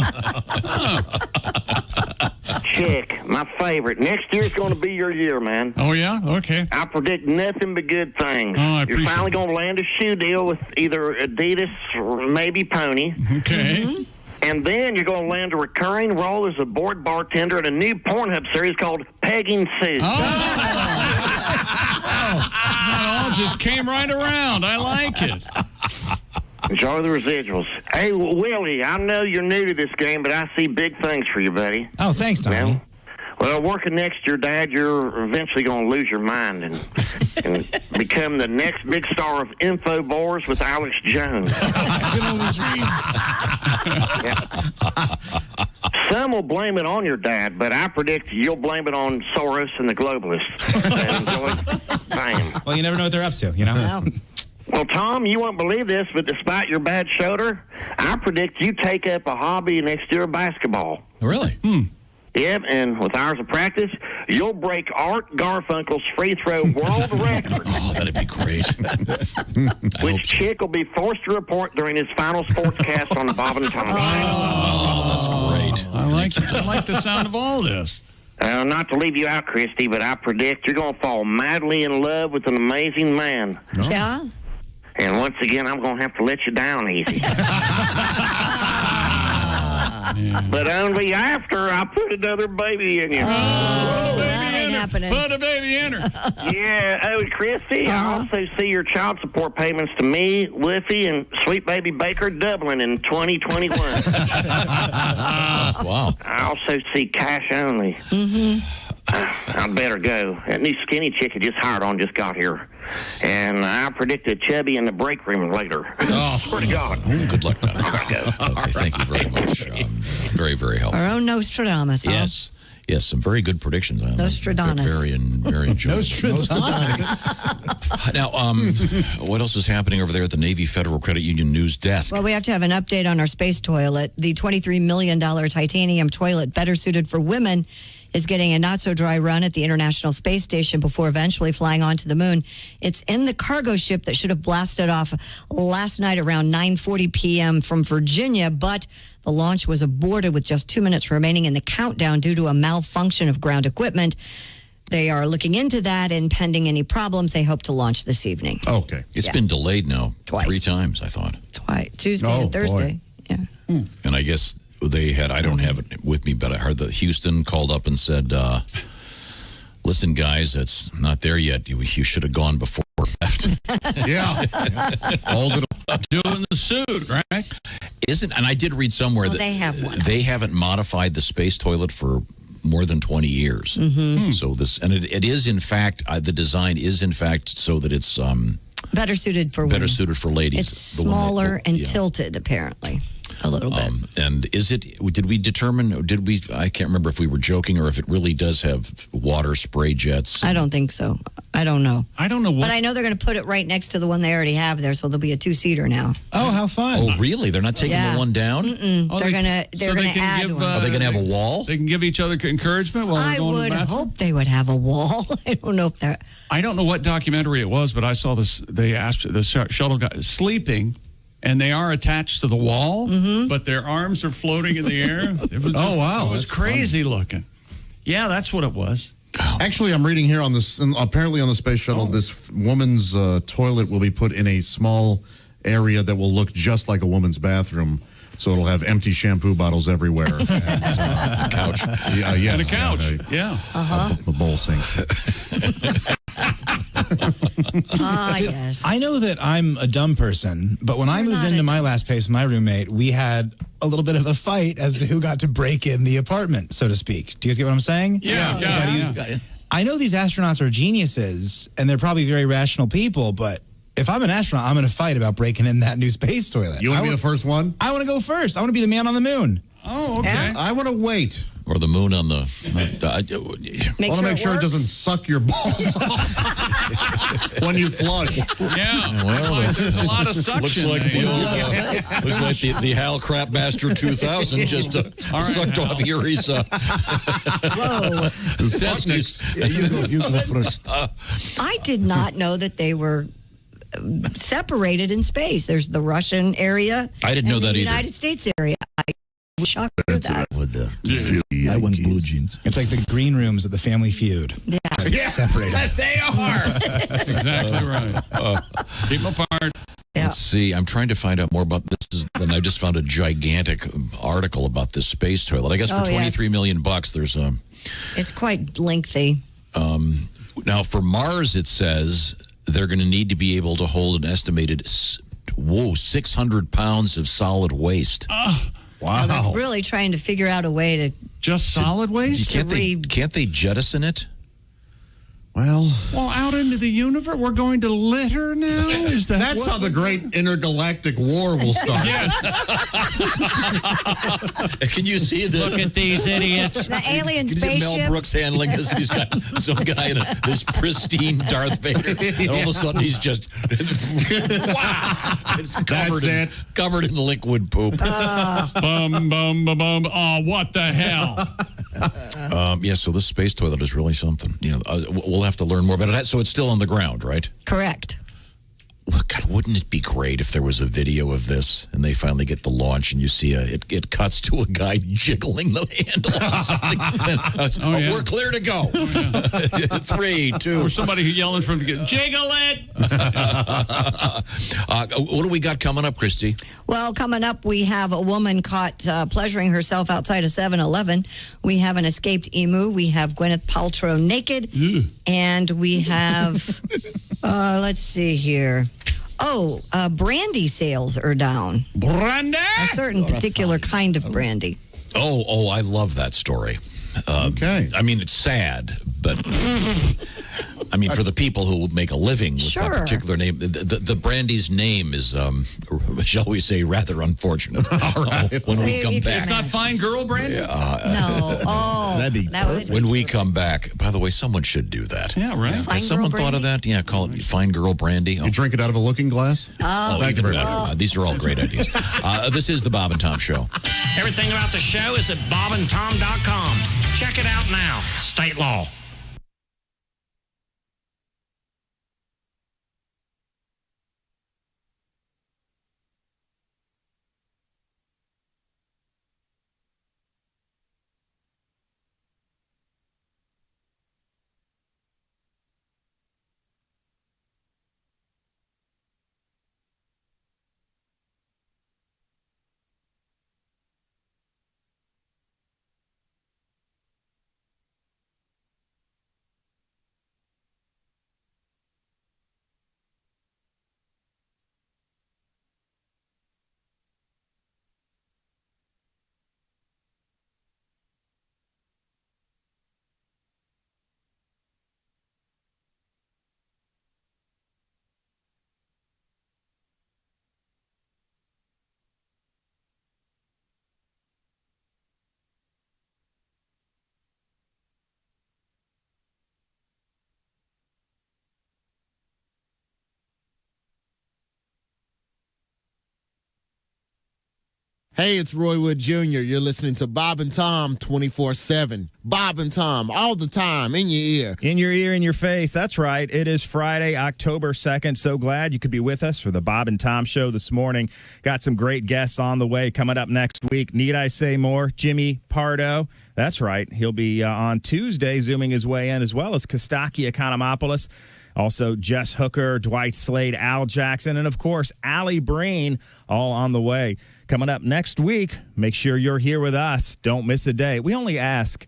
Chick, my favorite. Next year's going to be your year, man. Oh, yeah? Okay. I predict nothing but good things. Oh, I You're appreciate finally going to land a shoe deal with either Adidas or maybe Pony. Okay. And then you're going to land a recurring role as a board bartender in a new Pornhub series called Pegging Sue. It all just came right around. I like it. Enjoy the residuals. Hey, Willie, I know you're new to this game, but I see big things for you, buddy. Oh, thanks, Tommy. Well, working next year, Dad, you're eventually going to lose your mind and become the next big star of Infowars with Alex Jones. Some will blame it on your dad, but I predict you'll blame it on Soros and the globalists. Bam. Well, you never know what they're up to, you know? Well, Tom, you won't believe this, but despite your bad shoulder, I predict you take up a hobby next year, basketball. Really? Yep, and with hours of practice, you'll break Art Garfunkel's free throw world record. Oh, that'd be great. Which Chick will be forced to report during his final sportscast on the Bob and Tom. Oh, that's great. I like the sound of all this. Not to leave you out, Christy, but I predict you're going to fall madly in love with an amazing man. Yeah? And once again, I'm going to have to let you down easy. But only after I put another baby in you. That ain't happening. Put a baby in her. Yeah. Oh, Christy, I also see your child support payments to me, Liffy, and sweet baby Baker doubling in 2021. Wow. I also see cash only. I better go. That new skinny chick I just hired on just got here. And I predicted Chubby in the break room later. Swear to God. Good luck, Don. Okay, thank you very much. Very, very helpful. Our own Nostradamus, huh? Yes. Yes, some very good predictions. Nostradamus. Very enjoyable. Nostradamus. Now, what else is happening over there at the Navy Federal Credit Union news desk? Well, we have to have an update on our space toilet. The $23 million titanium toilet, better suited for women, is getting a not-so-dry run at the International Space Station before eventually flying onto the moon. It's in the cargo ship that should have blasted off last night around 9:40 p.m. from Virginia, but the launch was aborted with just 2 minutes remaining in the countdown due to a malfunction of ground equipment. They are looking into that, and pending any problems, they hope to launch this evening. Okay. It's been delayed now. Twice. 3 times, I thought. Twice. Tuesday and Thursday. Boy. Yeah. And I guess they had, I don't have it with me, but I heard that Houston called up and said, listen, guys, it's not there yet. You should have gone before we left. Yeah. Hold it up. Doing the suit, right? And I did read somewhere that they have one. They haven't modified the space toilet for more than 20 years. So this, and it is in fact, the design is in fact so that it's better suited for better women. suited for ladies. It's smaller and tilted, apparently. A little bit. And did we determine, I can't remember if we were joking or if it really does have water spray jets. I don't think so. I don't know. I don't know what. But I know they're going to put it right next to the one they already have there, so there'll be a 2-seater now. Oh, how fun. Oh, really? They're not taking the one down? They're going to add one. Are they going to have a wall? They can give each other encouragement while they're I going to would the bathroom? hope they would have a wall. I don't know if they're... I don't know what documentary it was, but I saw this. They asked the shuttle guy sleeping, and they are attached to the wall, but their arms are floating in the air. It was wow. It was That's crazy looking. Yeah, that's what it was. Actually, I'm reading here on this, apparently on the space shuttle, this woman's toilet will be put in a small area that will look just like a woman's bathroom. So it'll have empty shampoo bottles everywhere. And, couch. Yes, and a couch. Yeah. A bowl sink. Yes. I know that I'm a dumb person, but when I moved into my last place with my roommate, we had a little bit of a fight as to who got to break in the apartment, so to speak. Do you guys get what I'm saying? Yeah. I know these astronauts are geniuses, and they're probably very rational people, but if I'm an astronaut, I'm going to fight about breaking in that new space toilet. You want to be the first one? I want to go first. I want to be the man on the moon. Oh, okay. I want to wait. Or the moon on the... I want to make sure it doesn't suck your balls off when you flush. Yeah. Well, there's a lot of suction. Looks like the Hal Crapmaster 2000 just sucked off Yuri's testes. You go first. I did not know that they were separated in space. There's the Russian area. I didn't know and that the either. United States area. I was shocked to hear that. I want blue jeans. It's like the green rooms of the Family Feud. Yeah. Separated. They are. That's exactly right. Keep them apart. Let's see. I'm trying to find out more about this. And I just found a gigantic article about this space toilet. I guess for $23 million, there's a... It's quite lengthy. Now, for Mars, it says they're going to need to be able to hold an estimated 600 pounds of solid waste. Wow. They're really trying to figure out a way to... Just solid waste? Can't they jettison it? Well, out into the universe? We're going to litter now? Is that's how the great intergalactic war will start. Yes. Can you see the... Look at these idiots. The alien Can you see spaceship. Mel Brooks handling this? He's got some guy in this pristine Darth Vader. And all of a sudden he's just... wow! It's covered in liquid poop. Bum, bum, bum, bum. Oh, what the hell? So this space toilet is really something. We'll have to learn more about it. So it's still on the ground, right? Correct. Well, God, wouldn't it be great if there was a video of this and they finally get the launch and you see it cuts to a guy jiggling the handle on something. We're clear to go. 3, 2. Or somebody yelling from the jiggle it. What do we got coming up, Christy? Well, coming up, we have a woman caught pleasuring herself outside a 7-Eleven. We have an escaped emu. We have Gwyneth Paltrow naked. And we have, let's see here. Brandy sales are down. Brandy? A certain particular kind of brandy. Oh, I love that story. Okay. I mean, it's sad, but I mean, for the people who make a living with that particular name, the brandy's name is, shall we say, rather unfortunate. All right. When we come back. It's not fine girl brandy? No. Oh, that'd be perfect. When we come back, by the way, someone should do that. Yeah, right. Has someone thought of that? Yeah, call it fine girl brandy. You drink it out of a looking glass? Thank you very much. These are all great ideas. This is the Bob and Tom Show. Everything about the show is at bobandtom.com. Check it out now. State law. Hey, it's Roy Wood Jr. You're listening to Bob and Tom 24/7. Bob and Tom, all the time, in your ear. In your ear, in your face. That's right. It is Friday, October 2nd. So glad you could be with us for the Bob and Tom Show this morning. Got some great guests on the way coming up next week. Need I say more? Jimmy Pardo. That's right. He'll be on Tuesday, zooming his way in, as well as Kostaki Economopoulos. Also, Jess Hooker, Dwight Slade, Al Jackson, and, of course, Allie Breen, all on the way. Coming up next week, make sure you're here with us. Don't miss a day. We only ask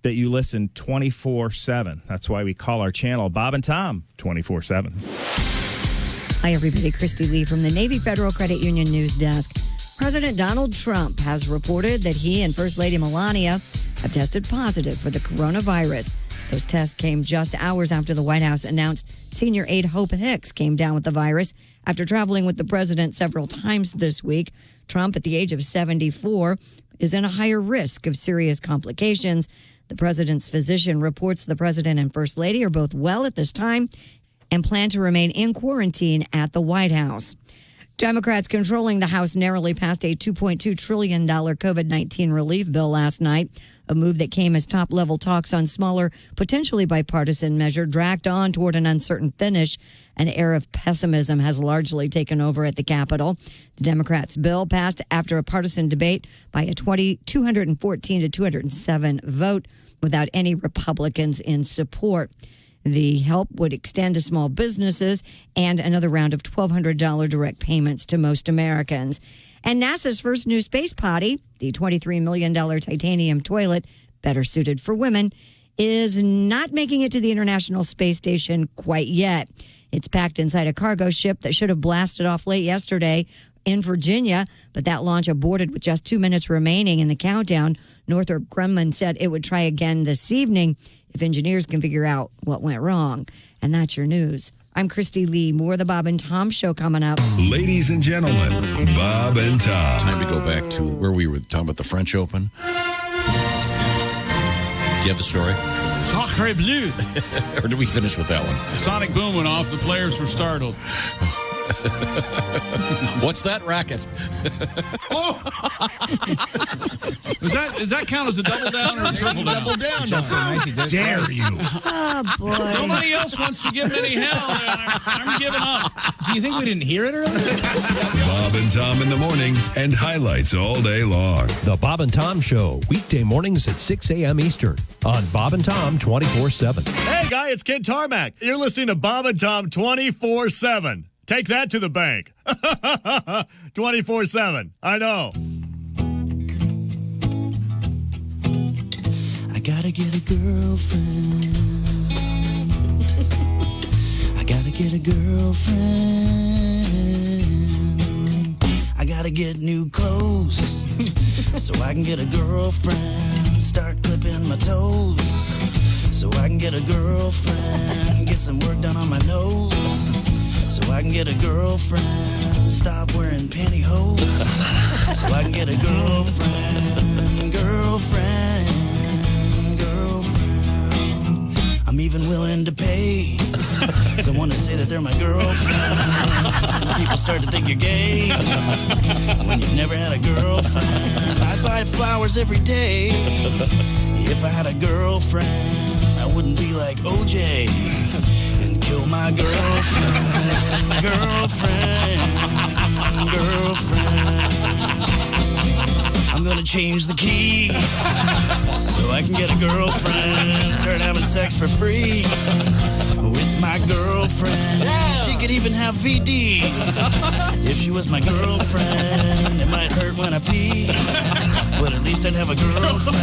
that you listen 24/7. That's why we call our channel Bob and Tom 24/7. Hi, everybody. Christy Lee from the Navy Federal Credit Union News Desk. President Donald Trump has reported that he and First Lady Melania have tested positive for the coronavirus. Those tests came just hours after the White House announced senior aide Hope Hicks came down with the virus after traveling with the president several times this week. Trump, at the age of 74, is in a higher risk of serious complications. The president's physician reports the president and first lady are both well at this time and plan to remain in quarantine at the White House. Democrats controlling the House narrowly passed a $2.2 trillion COVID-19 relief bill last night, a move that came as top-level talks on smaller, potentially bipartisan measure dragged on toward an uncertain finish. An air of pessimism has largely taken over at the Capitol. The Democrats' bill passed after a partisan debate by a 214 to 207 vote without any Republicans in support. The help would extend to small businesses and another round of $1,200 direct payments to most Americans. And NASA's first new space potty, the $23 million titanium toilet, better suited for women, is not making it to the International Space Station quite yet. It's packed inside a cargo ship that should have blasted off late yesterday in Virginia, but that launch aborted with just 2 minutes remaining in the countdown. Northrop Grumman said it would try again this evening if engineers can figure out what went wrong. And that's your news. I'm Christy Lee. More of the Bob and Tom Show coming up. Ladies and gentlemen, Bob and Tom. Time to go back to where we were talking about the French Open. Do you have the story? Sacre bleu. Or did we finish with that one? The sonic boom went off. The players were startled. What's that racket? Does that count as a double down or a triple down? Double down. How dare you? Oh, boy. Nobody else wants to give him any hell. I'm giving up. Do you think we didn't hear it earlier? Bob and Tom in the morning and highlights all day long. The Bob and Tom Show, weekday mornings at 6 a.m. Eastern on Bob and Tom 24/7. Hey, guy, it's Kid Tarmac. You're listening to Bob and Tom 24/7. Take that to the bank. 24/7. I know. I gotta get a girlfriend. I gotta get a girlfriend. I gotta get new clothes so I can get a girlfriend. Start clipping my toes so I can get a girlfriend. Get some work done on my nose so I can get a girlfriend. Stop wearing pantyhose so I can get a girlfriend. Girlfriend. I'm even willing to pay someone to say that they're my girlfriend. People start to think you're gay when you've never had a girlfriend. I'd buy flowers every day if I had a girlfriend. I wouldn't be like OJ and kill my girlfriend. Girlfriend. I'm gonna change the key so I can get a girlfriend. Start having sex for free with my girlfriend. She could even have VD if she was my girlfriend. It might hurt when I pee, but at least I'd have a girlfriend.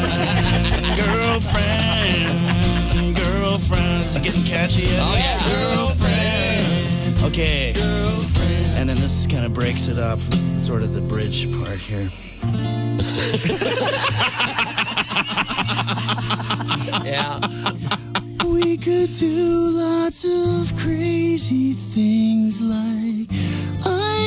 Girlfriend. Is it getting catchy yet? Oh, yeah. Girlfriend. Okay. Girlfriend. And then this kind of breaks it up. This is sort of the bridge part here. Yeah. We could do lots of crazy things like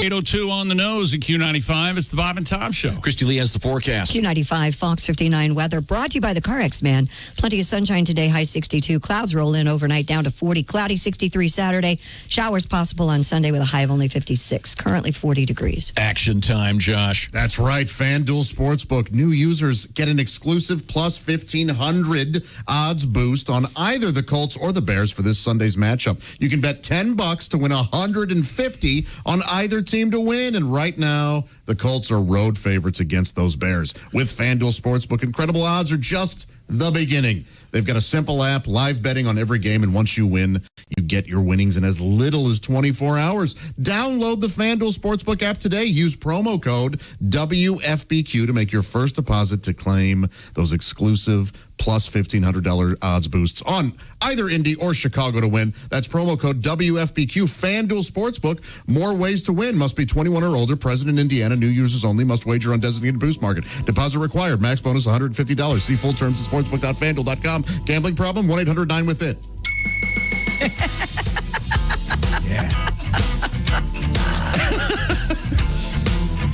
8:02 on the nose at Q95. It's the Bob and Tom Show. Christy Lee has the forecast. Q95 Fox 59 weather brought to you by the CarX Man. Plenty of sunshine today, high 62. Clouds roll in overnight down to 40. Cloudy 63 Saturday. Showers possible on Sunday with a high of only 56. Currently 40 degrees. Action time, Josh. That's right. FanDuel Sportsbook. New users get an exclusive plus 1,500 odds boost on either the Colts or the Bears for this Sunday's matchup. You can bet $10 to win $150 on either team to win. And right now, the Colts are road favorites against those Bears. With FanDuel Sportsbook, incredible odds are just the beginning. They've got a simple app, live betting on every game, and once you win, you get your winnings in as little as 24 hours. Download the FanDuel Sportsbook app today. Use promo code WFBQ to make your first deposit to claim those exclusive plus $1,500 odds boosts on either Indy or Chicago to win. That's promo code WFBQ. FanDuel Sportsbook. More ways to win. Must be 21 or older. Present in Indiana. New users only. Must wager on designated boost market. Deposit required. Max bonus $150. See full terms at sportsbook.fanduel.com. Gambling problem? 1-800-9-WITH-IT.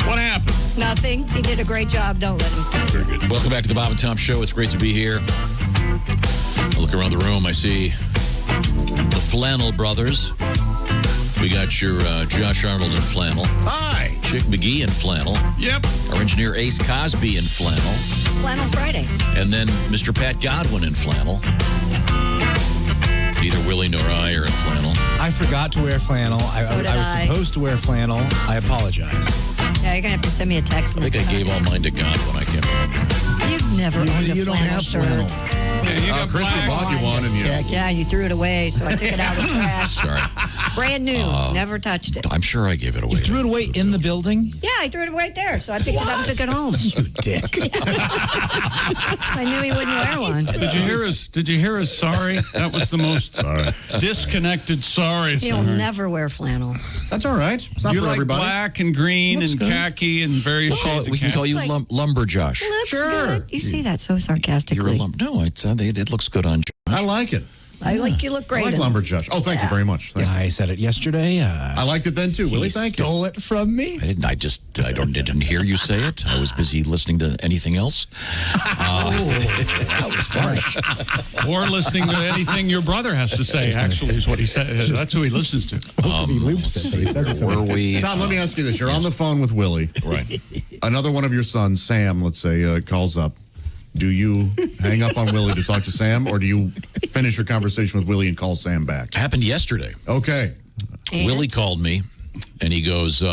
What happened? nothing. He did a great job. Don't let him. Very good. Welcome back to the Bob and Tom Show. It's great to be here. I look around the room. I see the Flannel Brothers. We got your Josh Arnold in flannel. Hi. Chick McGee in flannel. Yep. Our engineer Ace Cosby in flannel. It's Flannel Friday. And then Mr. Pat Godwin in flannel. Neither Willie nor I are in flannel. I forgot to wear flannel. I was supposed to wear flannel. I apologize. Yeah, you're going to have to send me a text. I think I gave all mine to Godwin. I can't remember. You've never owned a You don't flannel have shirt. flannel. Christy bought you one, and you. Yeah, you threw it away, so I took it out of the trash. Sorry. Brand new. Never touched it. I'm sure I gave it away. You threw it away in the building? Yeah, I threw it right there, so I picked it up and took it home. You dick. I knew he wouldn't wear one. Did you hear us sorry? That was the most disconnected sorry. He'll never wear flannel. That's all right. It's not You for like everybody. black and green and khaki and various shades of We can call you Like- Lumberjosh. Looks good. You say that so You're a sarcastically. No, it looks good on Josh. I like it. I like you look I great. like in it. Lumberjosh. Oh, thank you very much. Thank Yeah, I said it yesterday. I liked it then too, Willie. He Thank you. stole it from me. I didn't hear you say it. I was busy listening to anything else. That was harsh. Or listening to anything your brother has to say, actually, is what he said. That's who he listens to. He loops it, so he says it so Were much. we? Tom, let me ask you this. You're on the phone with Willie. Right. Another one of your sons, Sam, let's say, calls up. Do you hang up on Willie to talk to Sam, or do you finish your conversation with Willie and call Sam back? Happened yesterday. Okay. Willie called me, and he goes,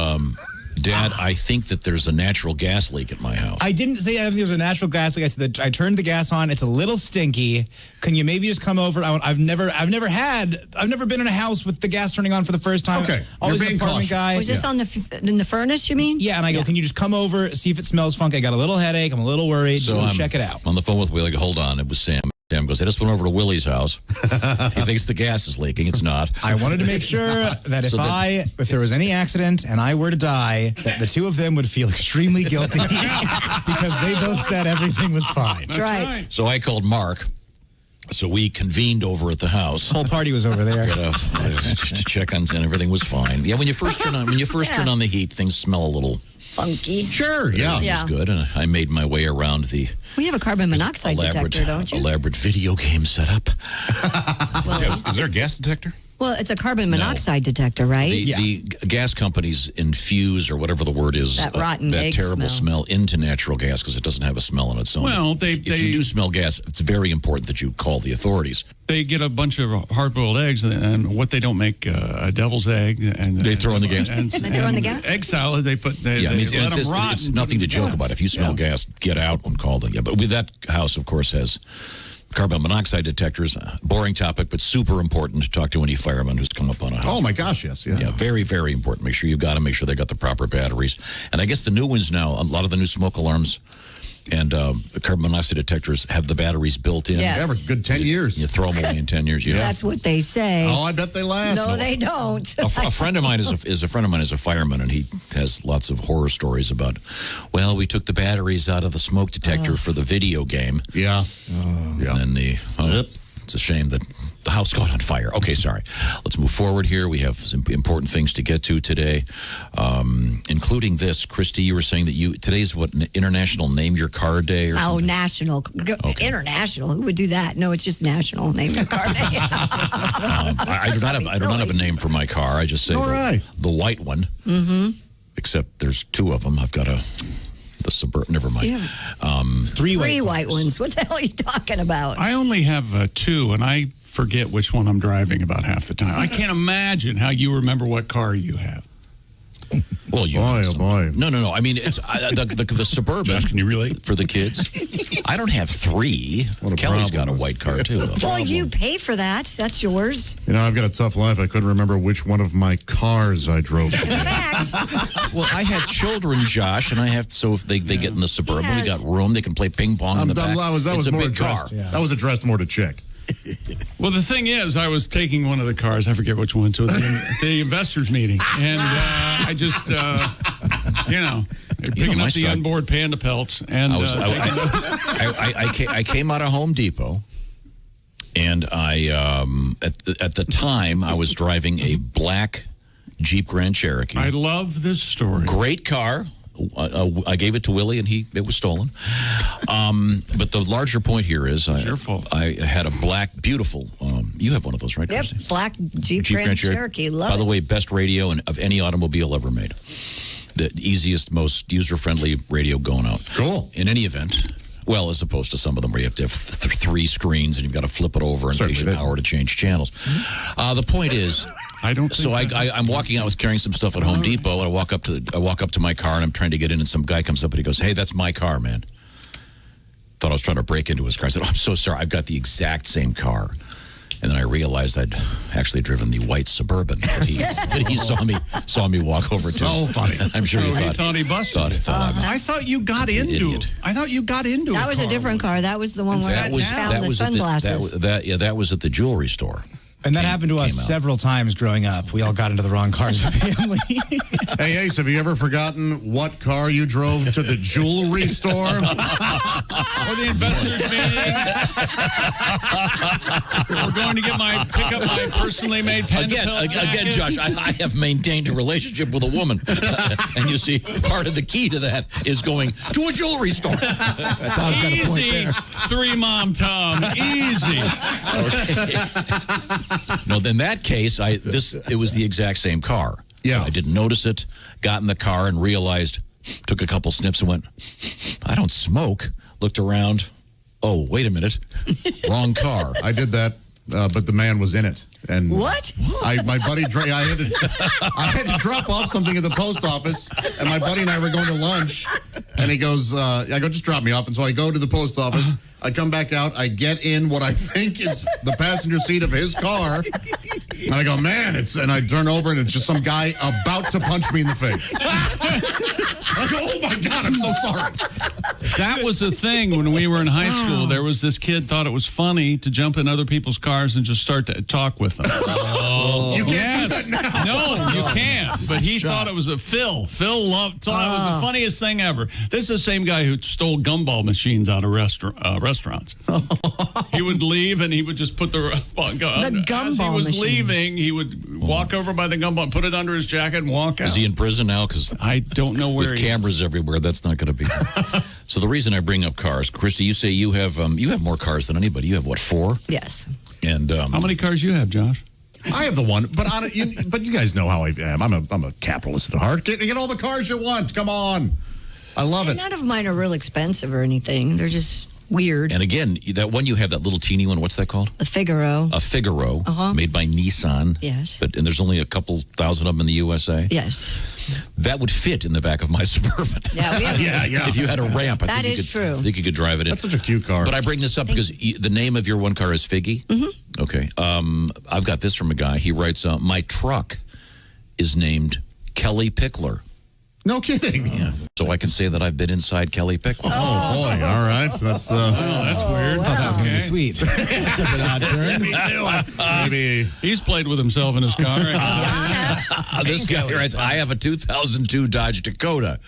Dad, I think that there's a natural gas leak at my house. I didn't say I think there's a natural gas leak. I said that I turned the gas on. It's a little stinky. Can you maybe just come over? I've never been in a house with the gas turning on for the first time. Okay. Always You're an being apartment cautious. guy. Was this on in the furnace, you mean? Yeah, and I go, can you just come over, see if it smells funky? I got a little headache. I'm a little worried. So I'm check it out. On the phone with Willie, I go, hold on. It was Sam. Sam goes, I just went over to Willie's house. He thinks the gas is leaking. It's not. I wanted to make sure that if there was any accident and I were to die, that the two of them would feel extremely guilty because they both said everything was fine. That's right. So I called Mark. So we convened over at the house. The whole party was over there. Just to check on, and everything was fine. Yeah, when you first turn on the heat, things smell a little funky. Sure, yeah. It was good. And I made my way around the We have a carbon monoxide detector, don't you? elaborate video game setup. Is there a gas detector? Well, it's a carbon monoxide detector, right? The gas companies infuse, or whatever the word is, That rotten that egg terrible smell into natural gas because it doesn't have a smell on its own. Well, if you do smell gas, it's very important that you call the authorities. They get a bunch of hard-boiled eggs, and what they don't make a devil's egg, and they throw in the gas. They throw in the gas. Egg salad. They let them rot. It's nothing to joke about. If you smell gas, get out and call them. Yeah, but with that house, of course, has carbon monoxide detectors. Boring topic, but super important to talk to any fireman who's come up on a house. Oh my gosh, yes, yeah. Yeah, very, very important. Make sure you've got them. Make sure they got the proper batteries. And I guess the new ones now, a lot of the new smoke alarms and carbon monoxide detectors have the batteries built in. Yes. Yeah, for a good 10 years. You throw them away in 10 years. Yeah. That's what they say. Oh, I bet they last. No, they don't. A friend of mine is a fireman, and he has lots of horror stories about. Well, we took the batteries out of the smoke detector for the video game. Yeah. And then it's a shame that the house caught on fire. Okay, sorry. Let's move forward here. We have some important things to get to today, including this. Christy, you were saying that today's what, International Name Your Car Day or something? National. International. Who would do that? No, it's just national. Name your car day. I do not have a name for my car. I just say the white one. Mm-hmm. Except there's two of them. I've got the Suburban. Never mind. Yeah. Three white ones. What the hell are you talking about? I only have two, and I forget which one I'm driving about half the time. I can't imagine how you remember what car you have. Well, you boy. No. I mean, it's the Suburban. Josh, can you relate? For the kids? I don't have three. Kelly's got a white car, too. Well, you pay for that. That's yours. You know, I've got a tough life. I couldn't remember which one of my cars I drove. Well, I had children, Josh, and so if they get in the Suburban, we got room. They can play ping pong in the back. That was it's a more big car. addressed. Yeah. That was addressed more to Chick. Well, the thing is, I was taking one of the cars, I forget which one, to the investors meeting. And I just, picking up the onboard panda pelts. And I came out of Home Depot, and I at the time, I was driving a black Jeep Grand Cherokee. I love this story. Great car. I gave it to Willie, and it was stolen. But the larger point here is your fault. I had a black, beautiful. You have one of those, right? Yep, Christy? black Jeep Grand Cherokee. Love By the it. way, best radio of any automobile ever made. The easiest, most user-friendly radio going out. Cool. In any event, well, as opposed to some of them where you have to have 3 screens and you've got to flip it over and take an hour to change channels. The point is, I'm walking out. I was carrying some stuff at Home Depot, and I walk up to my car, and I'm trying to get in, and some guy comes up and he goes, "Hey, that's my car, man." Thought I was trying to break into his car. I said, "Oh, I'm so sorry. I've got the exact same car." And then I realized I'd actually driven the white Suburban that he saw me walk over to. So funny. I'm sure So he thought he busted. I thought you got into it. I thought you got into it. That was a different car. That was the one where I found the sunglasses. That was at the jewelry store. And that happened to us several times growing up. We all got into the wrong cars as a family. Hey, Ace, have you ever forgotten what car you drove to the jewelry store? Or the investors meeting. We're going to pick up my personally made pen. Again, Josh, I have maintained a relationship with a woman. And you see, part of the key to that is going to a jewelry store. That's how got a point Easy, there. 3 Mom Tom. Easy. No, in that case, it was the exact same car. Yeah. I didn't notice it, got in the car and realized, took a couple sniffs and went, I don't smoke. Looked around. Oh, wait a minute. Wrong car. I did that, but the man was in it. And what? My buddy, I had to drop off something at the post office, and my buddy and I were going to lunch, and he goes, I go, just drop me off. And so I go to the post office, I come back out, I get in what I think is the passenger seat of his car, and I go, man, and I turn over, and it's just some guy about to punch me in the face. I go, oh my God, I'm so sorry. That was a thing when we were in high school. There was this kid thought it was funny to jump in other people's cars and just start to talk with them. You can't do that now. No, you can't. But he thought it was a Phil. Phil thought it was the funniest thing ever. This is the same guy who stole gumball machines out of restaurants. He would leave and he would just put the gumball as he was machine. leaving, he would walk over by the gumball, put it under his jacket, and walk out. Is he in prison now? Because I don't know where with he cameras everywhere, that's not going to be. So the reason I bring up cars, Christy, you say you have more cars than anybody. You have what, 4? Yes. And how many cars you have, Josh? I have the one, but you guys know how I am. I'm a capitalist at heart. Get all the cars you want. Come on, I love it. None of mine are real expensive or anything. They're just weird. And again, that one you have, that little teeny one, what's that called? A Figaro. A Figaro, made by Nissan. Yes. And there's only a couple thousand of them in the USA. Yes. That would fit in the back of my Suburban. Yeah, we have yeah. If you had a ramp, I think true. I think you could drive it in. That's such a cute car. But I bring this up because the name of your one car is Figgy. Mm-hmm. Okay. I've got this from a guy. He writes, my truck is named Kelly Pickler. No kidding. Yeah. So I can say that I've been inside Kelly Pickler. Oh boy! All right, that's that's weird. I thought that was going to be sweet. Took an odd turn. me too. Maybe he's played with himself in his car. This guy writes, I have a 2002 Dodge Dakota,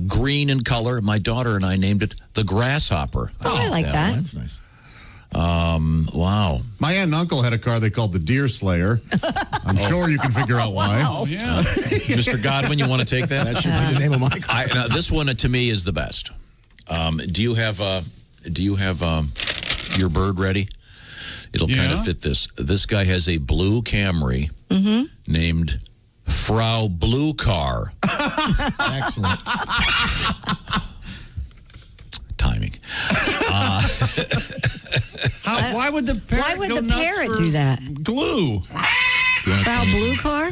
green in color. My daughter and I named it the Grasshopper. Oh, I like that. That's nice. Wow. my aunt and uncle had a car they called the Deer Slayer. I'm sure you can figure out why. Oh, yeah. Mr. Godwin, you want to take that? That should be the name of my car. Now, this one to me is the best. Do you have your bird ready? It'll kind of fit this. This guy has a blue Camry named Frau Blue Car. Excellent. Timing. Why would the parrot do that? Glue. Frau Blue Car?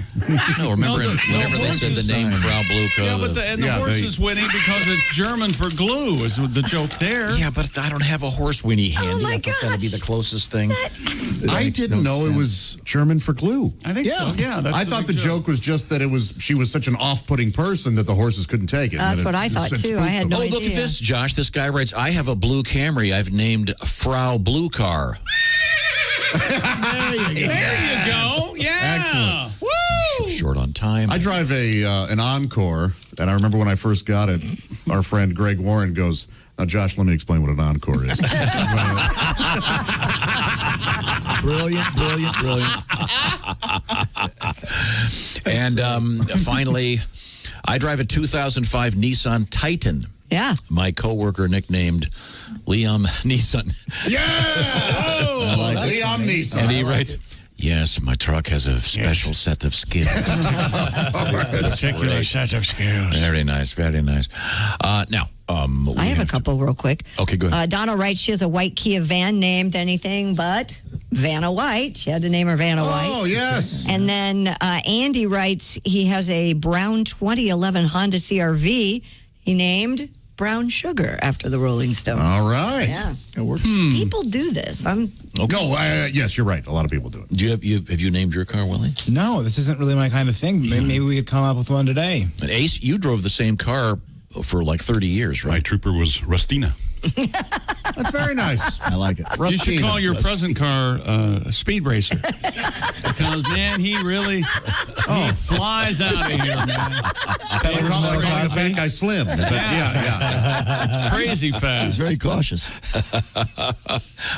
No, remember they said the name Frau Blue Car? Yeah, but the horse is winning because it's German for glue is the joke there. Yeah, but I don't have a horse weenie handy. I think that'd be the closest thing. I didn't know it was German for glue. I think so, yeah. I thought the joke was just that she was such an off-putting person that the horses couldn't take it. That's what I thought, too. I had no idea. Oh, look at this, Josh. This guy writes, I have a blue Camry I've named Frau Blue Car. There you go. Yeah. Excellent. Woo! Short on time. I drive an Encore, and I remember when I first got it, our friend Greg Warren goes, now, Josh, let me explain what an Encore is. Brilliant. And finally, I drive a 2005 Nissan Titan. Yeah. My coworker nicknamed Liam Neeson. Yeah! I like Liam Neeson. And he writes, yes, my truck has a special set of skills. Particular set of skills. Very nice, very nice. Now, I have a couple real quick. Okay, go ahead. Donna writes she has a white Kia van named anything but Vanna White. She had to name her Vanna White. Oh, yes. And then Andy writes he has a brown 2011 Honda CRV. He named Brown Sugar after the Rolling Stones. All right. Yeah. It works. People do this. Yes, you're right. A lot of people do it. Do have you named your car, Willie? No, this isn't really my kind of thing. Maybe we could come up with one today. And Ace, you drove the same car for like 30 years, right? My trooper was Rustina. That's very nice. I like it. You should call your present car a speed racer. Because, man, he really he flies out of here, man. Fat guy Slim. Yeah. Crazy fast. He's very cautious.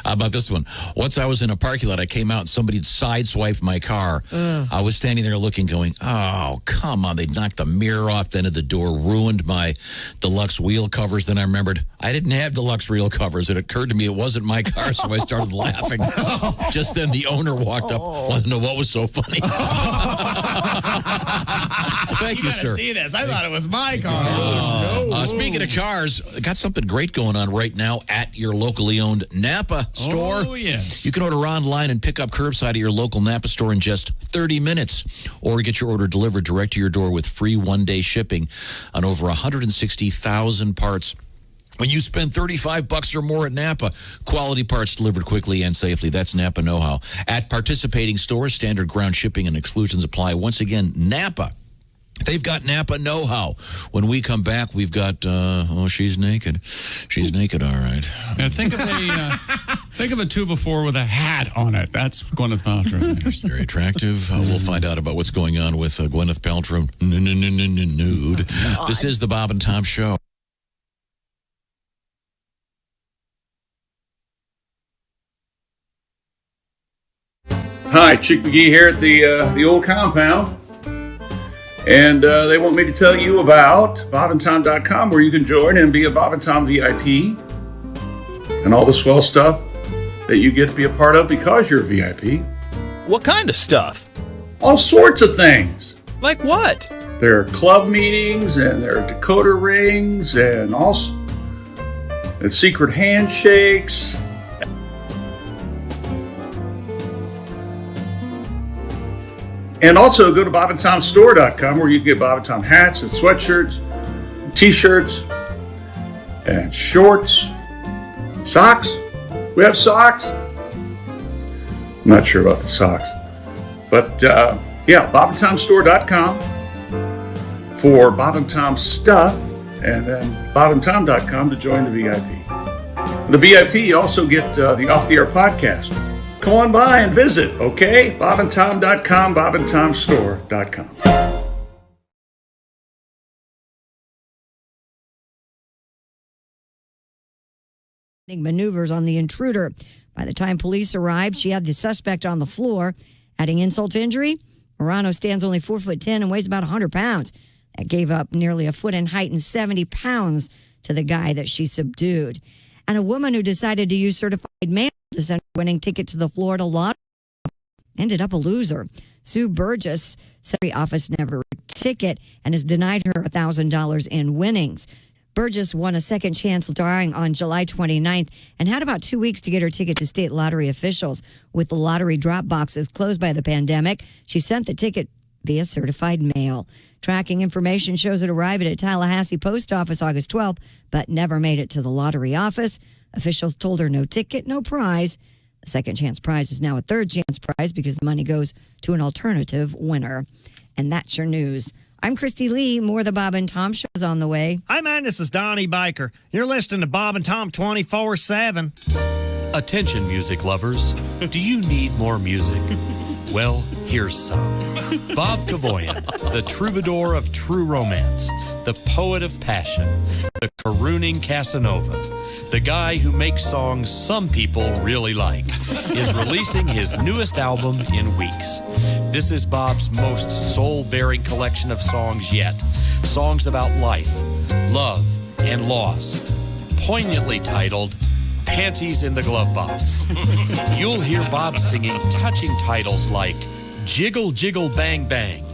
How about this one? Once I was in a parking lot, I came out and somebody had sideswiped my car. I was standing there looking, going, oh, come on. They knocked the mirror off the end of the door, ruined my deluxe wheel covers. Then I remembered I didn't have deluxe wheel covers. It occurred to me it wasn't my car, so I started laughing. Just then the owner walked up. Wanted to know what was so funny. Thank you, sir. See this? I thought it was my car. Speaking of cars, I got something great going on right now at your locally owned Napa store. Oh, yes. You can order online and pick up curbside at your local Napa store in just 30 minutes. Or get your order delivered direct to your door with free one-day shipping on over 160,000 parts. When you spend $35 or more at Napa, quality parts delivered quickly and safely. That's Napa know-how. At participating stores, standard ground shipping and exclusions apply. Once again, Napa. They've got Napa know-how. When we come back, we've got, she's naked. She's naked, all right. Now, think of a 2x4 with a hat on it. That's Gwyneth Paltrow. It's very attractive. We'll find out about what's going on with Gwyneth Paltrow. Nude. This is the Bob and Tom Show. Hi, Chick McGee here at the old compound. And they want me to tell you about bobandtom.com, where you can join and be a Bob and Tom VIP. And all the swell stuff that you get to be a part of because you're a VIP. What kind of stuff? All sorts of things. Like what? There are club meetings, and there are decoder rings, and and secret handshakes. And also go to bobandtomstore.com, where you can get Bob and Tom hats and sweatshirts, t-shirts, and shorts, socks. We have socks. I'm not sure about the socks. But bobandtomstore.com for Bob and Tom stuff, and then bobandtom.com to join the VIP. The VIP, you also get the Off the Air podcast. Come on by and visit, okay? bobandtom.com, bobandtomstore.com. Maneuvers on the intruder. By the time police arrived, she had the suspect on the floor. Adding insult to injury, Morano stands only 4'10" and weighs about 100 pounds. That gave up nearly a foot in height and 70 pounds to the guy that she subdued. And a woman who decided to use certified mail to send a winning ticket to the Florida lottery ended up a loser. Sue Burgess said the office never wrote a ticket and has denied her $1,000 in winnings. Burgess won a second chance drawing on July 29th and had about 2 weeks to get her ticket to state lottery officials. With the lottery drop boxes closed by the pandemic, she sent the ticket via certified mail. Tracking information shows it arrived at a Tallahassee post office August 12th, but never made it to the lottery office. Officials told her no ticket, no prize. The second chance prize is now a third chance prize because the money goes to an alternative winner. And that's your news. I'm Christy Lee. More of the Bob and Tom Show's on the way. Hi, man. This is Donnie Baker. You're listening to Bob and Tom 24/7. Attention, music lovers. Do you need more music? Well, here's some. Bob Kavoyan, the troubadour of true romance, the poet of passion, the carooning Casanova, the guy who makes songs some people really like, is releasing his newest album in weeks. This is Bob's most soul-bearing collection of songs yet. songs about life, love, and loss, poignantly titled Panties in the Glove Box. You'll hear Bob singing touching titles like Jiggle, Jiggle, Bang, Bang,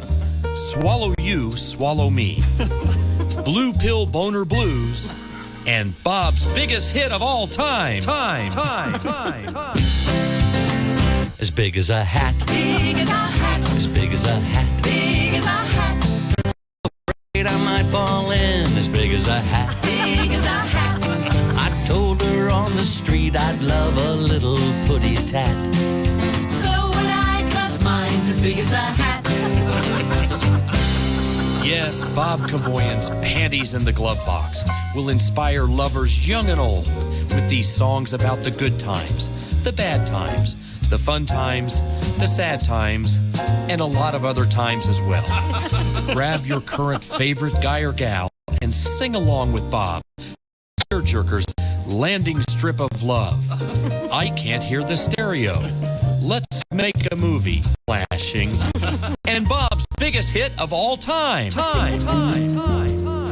Swallow You, Swallow Me, Blue Pill Boner Blues, and Bob's biggest hit of all time. As big as a hat. Big as a hat. As big as a hat. Big as a hat. Afraid I might fall in. As big as a hat. Big as a hat. I told her on the street I'd love a little putty tat. So would I, 'cause mine's as big as a hat. Yes, Bob Cavoyan's Panties in the Glove Box will inspire lovers young and old with these songs about the good times, the bad times, the fun times, the sad times, and a lot of other times as well. Grab your current favorite guy or gal and sing along with Bob. Tearjerker's Landing Strip of Love. I Can't Hear the Stereo. Let's Make a Movie. Flashing. And Bob's biggest hit of all time.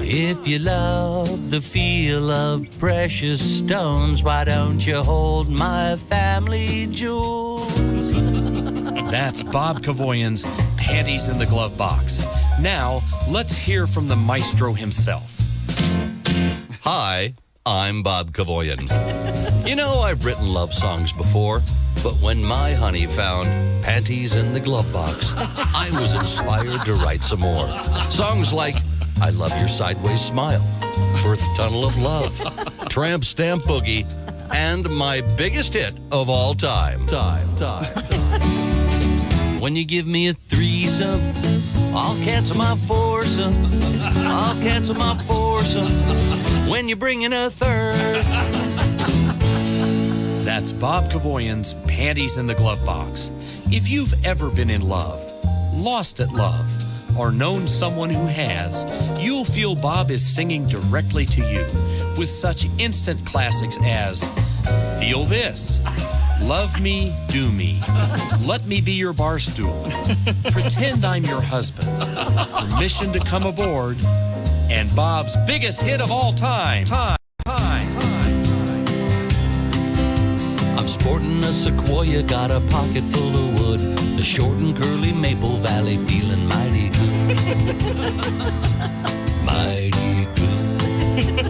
If you love the feel of precious stones, why don't you hold my family jewels? That's Bob Cavoyan's Panties in the Glove Box. Now, let's hear from the maestro himself. Hi, I'm Bob Cavoyan. You know, I've written love songs before, but when my honey found Panties in the Glove Box, I was inspired to write some more. Songs like I Love Your Sideways Smile, Birth Tunnel of Love, Tramp Stamp Boogie, and my biggest hit of all time. When you give me a threesome, I'll cancel my foursome. I'll cancel my foursome when you bring in a third. That's Bob Cavoyan's Panties in the Glove Box. If you've ever been in love, lost at love, or known someone who has, you'll feel Bob is singing directly to you with such instant classics as Feel This, Love Me, Do Me, Let Me Be Your Bar Stool, Pretend I'm Your Husband, Permission to Come Aboard, and Bob's biggest hit of all time. I'm sporting a sequoia, got a pocket full of wood. The short and curly Maple Valley feeling mighty good. Mighty good.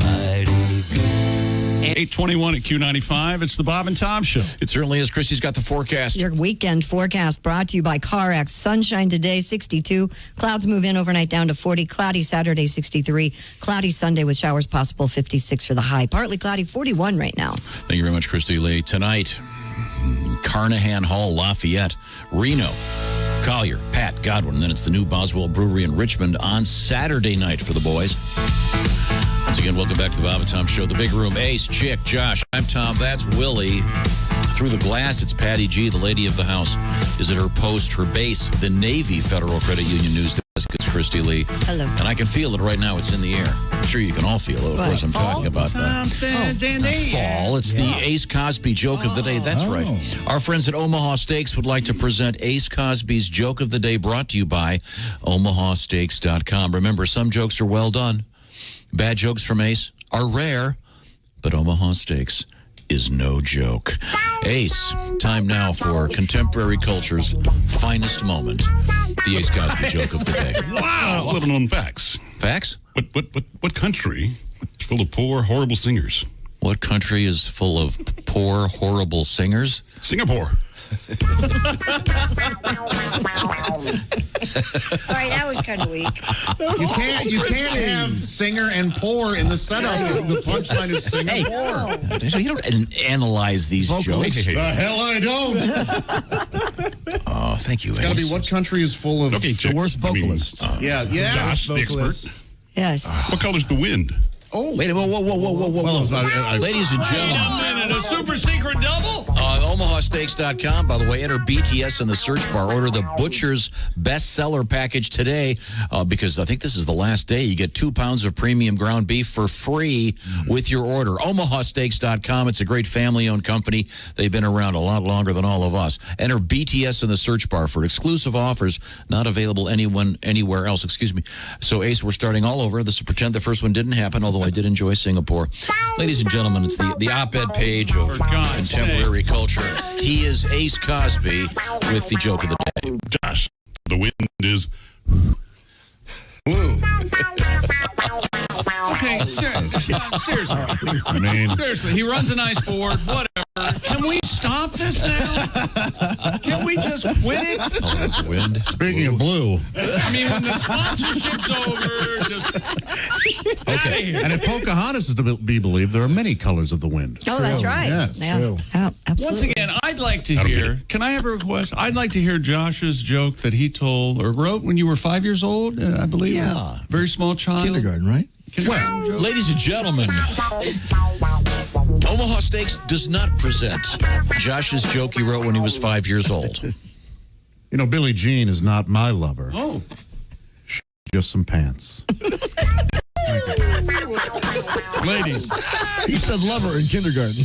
Mighty good. 821 at Q95. It's the Bob and Tom Show. It certainly is. Christy's got the forecast. Your weekend forecast brought to you by CarX. Sunshine today, 62. Clouds move in overnight down to 40. Cloudy Saturday, 63. Cloudy Sunday with showers possible, 56 for the high. Partly cloudy, 41 right now. Thank you very much, Christy Lee. Tonight, Carnahan Hall, Lafayette, Reno, Collier, Pat, Godwin. And then it's the new Boswell Brewery in Richmond on Saturday night for the boys. Once again, welcome back to the Bob and Tom Show. The big room, Ace, Chick, Josh. I'm Tom. That's Willie. Through the glass, it's Patty G, the lady of the house. Is at her post, her base, the Navy Federal Credit Union News Desk. It's Christy Lee. Hello. And I can feel it right now. It's in the air. I'm sure you can all feel it. Of course, I'm talking about that. It's not fall. It's the Ace Cosby joke of the day. That's right. Our friends at Omaha Steaks would like to present Ace Cosby's joke of the day, brought to you by omahasteaks.com. Remember, some jokes are well done. Bad jokes from Ace are rare, but Omaha Steaks is no joke. Ace, time now for contemporary culture's finest moment, the Ace Cosby joke of the day. Wow, little known facts. Facts? What country is full of poor, horrible singers? What country is full of poor, horrible singers? Singapore. All right, that was kind of weak. You can't have singer and poor in the setup if the punchline is singer Hey, poor. you don't analyze these jokes. The hell I don't. Oh, thank you, It's got to be Ace. what country is full of Okay, the worst vocalists. Josh, the expert. Yes. What color's the wind? Oh. Wait a minute. Whoa. Ladies and gentlemen. Wait a minute. A super secret double? OmahaSteaks.com. By the way, enter BTS in the search bar. Order the Butcher's bestseller package today because I think this is the last day. You get 2 pounds of premium ground beef for free with your order. OmahaSteaks.com. It's a great family-owned company. They've been around a lot longer than all of us. Enter BTS in the search bar for exclusive offers not available anywhere else. Excuse me. So, Ace, we're starting all over. This is pretend the first one didn't happen, although I did enjoy Singapore. Ladies and gentlemen, it's the op-ed page of contemporary culture. He is Ace Cosby with the joke of the day. Josh, the wind is blue. Okay, seriously. Seriously, he runs a nice board, whatever. Can we stop this now? Can we just quit it? Wind. Speaking of blue. I mean, when the sponsorship's over, just okay. And if Pocahontas is to be believed, there are many colors of the wind. Oh, that's right. Yes, true. Yeah, absolutely. Once again, I'd like to hear, can I have a request? I'd like to hear Josh's joke that he told or wrote when you were 5 years old, I believe. Yeah. Very small child. Kindergarten, right? Well, ladies and gentlemen, Omaha Steaks does not present Josh's joke he wrote when he was 5 years old. You know, Billie Jean is not my lover. Oh. Just some pants. Ladies. He said lover in kindergarten.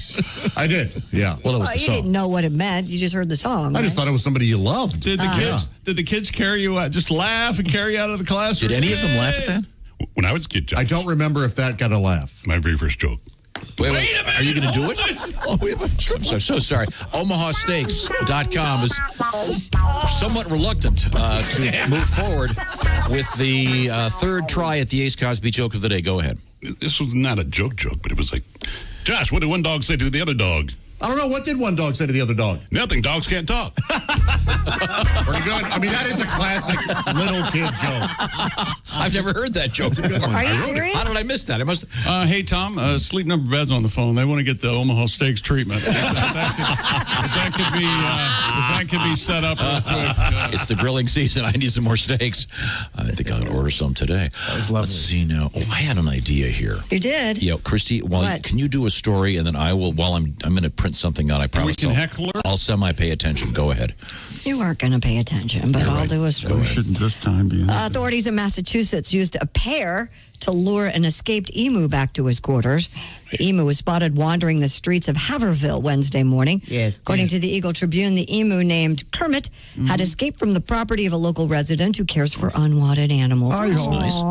I did, yeah. Well, you didn't know what it meant. You just heard the song. I just thought it was somebody you loved. Did the kids carry you out, just laugh and carry you out of the classroom? Did any of them laugh at that? when I was a kid, Josh. I don't remember if that got a laugh. My very first joke. Wait a minute. Are you going to do it? I'm so sorry. OmahaSteaks.com is somewhat reluctant to move forward with the third try at the Ace Cosby joke of the day. Go ahead. This was not a joke, but it was like, Josh, what did one dog say to the other dog? I don't know. What did one dog say to the other dog? Nothing. Dogs can't talk. Pretty good. I mean, that is a classic little kid joke. I've never heard that joke. Are you serious? How did I miss that? I must. Hey, Tom, Sleep Number Bed's on the phone. They want to get the Omaha Steaks treatment. If that could be set up real quick. It's the grilling season. I need some more steaks. I think I'm going to order some today. That was lovely. Let's see now. Oh, I had an idea here. You did? Yeah, Christy, can you do a story, and then I will, while I'm going to print something out, I promise. We can heckle her? I'll semi-pay attention. Go ahead. You aren't going to pay attention, but I'll do a story. Shouldn't this time be? Authorities in Massachusetts used a pear to lure an escaped emu back to his quarters. The emu was spotted wandering the streets of Haverhill Wednesday morning. Yes. According to the Eagle Tribune, the emu named Kermit had escaped from the property of a local resident who cares for unwanted animals. Oh, that's nice.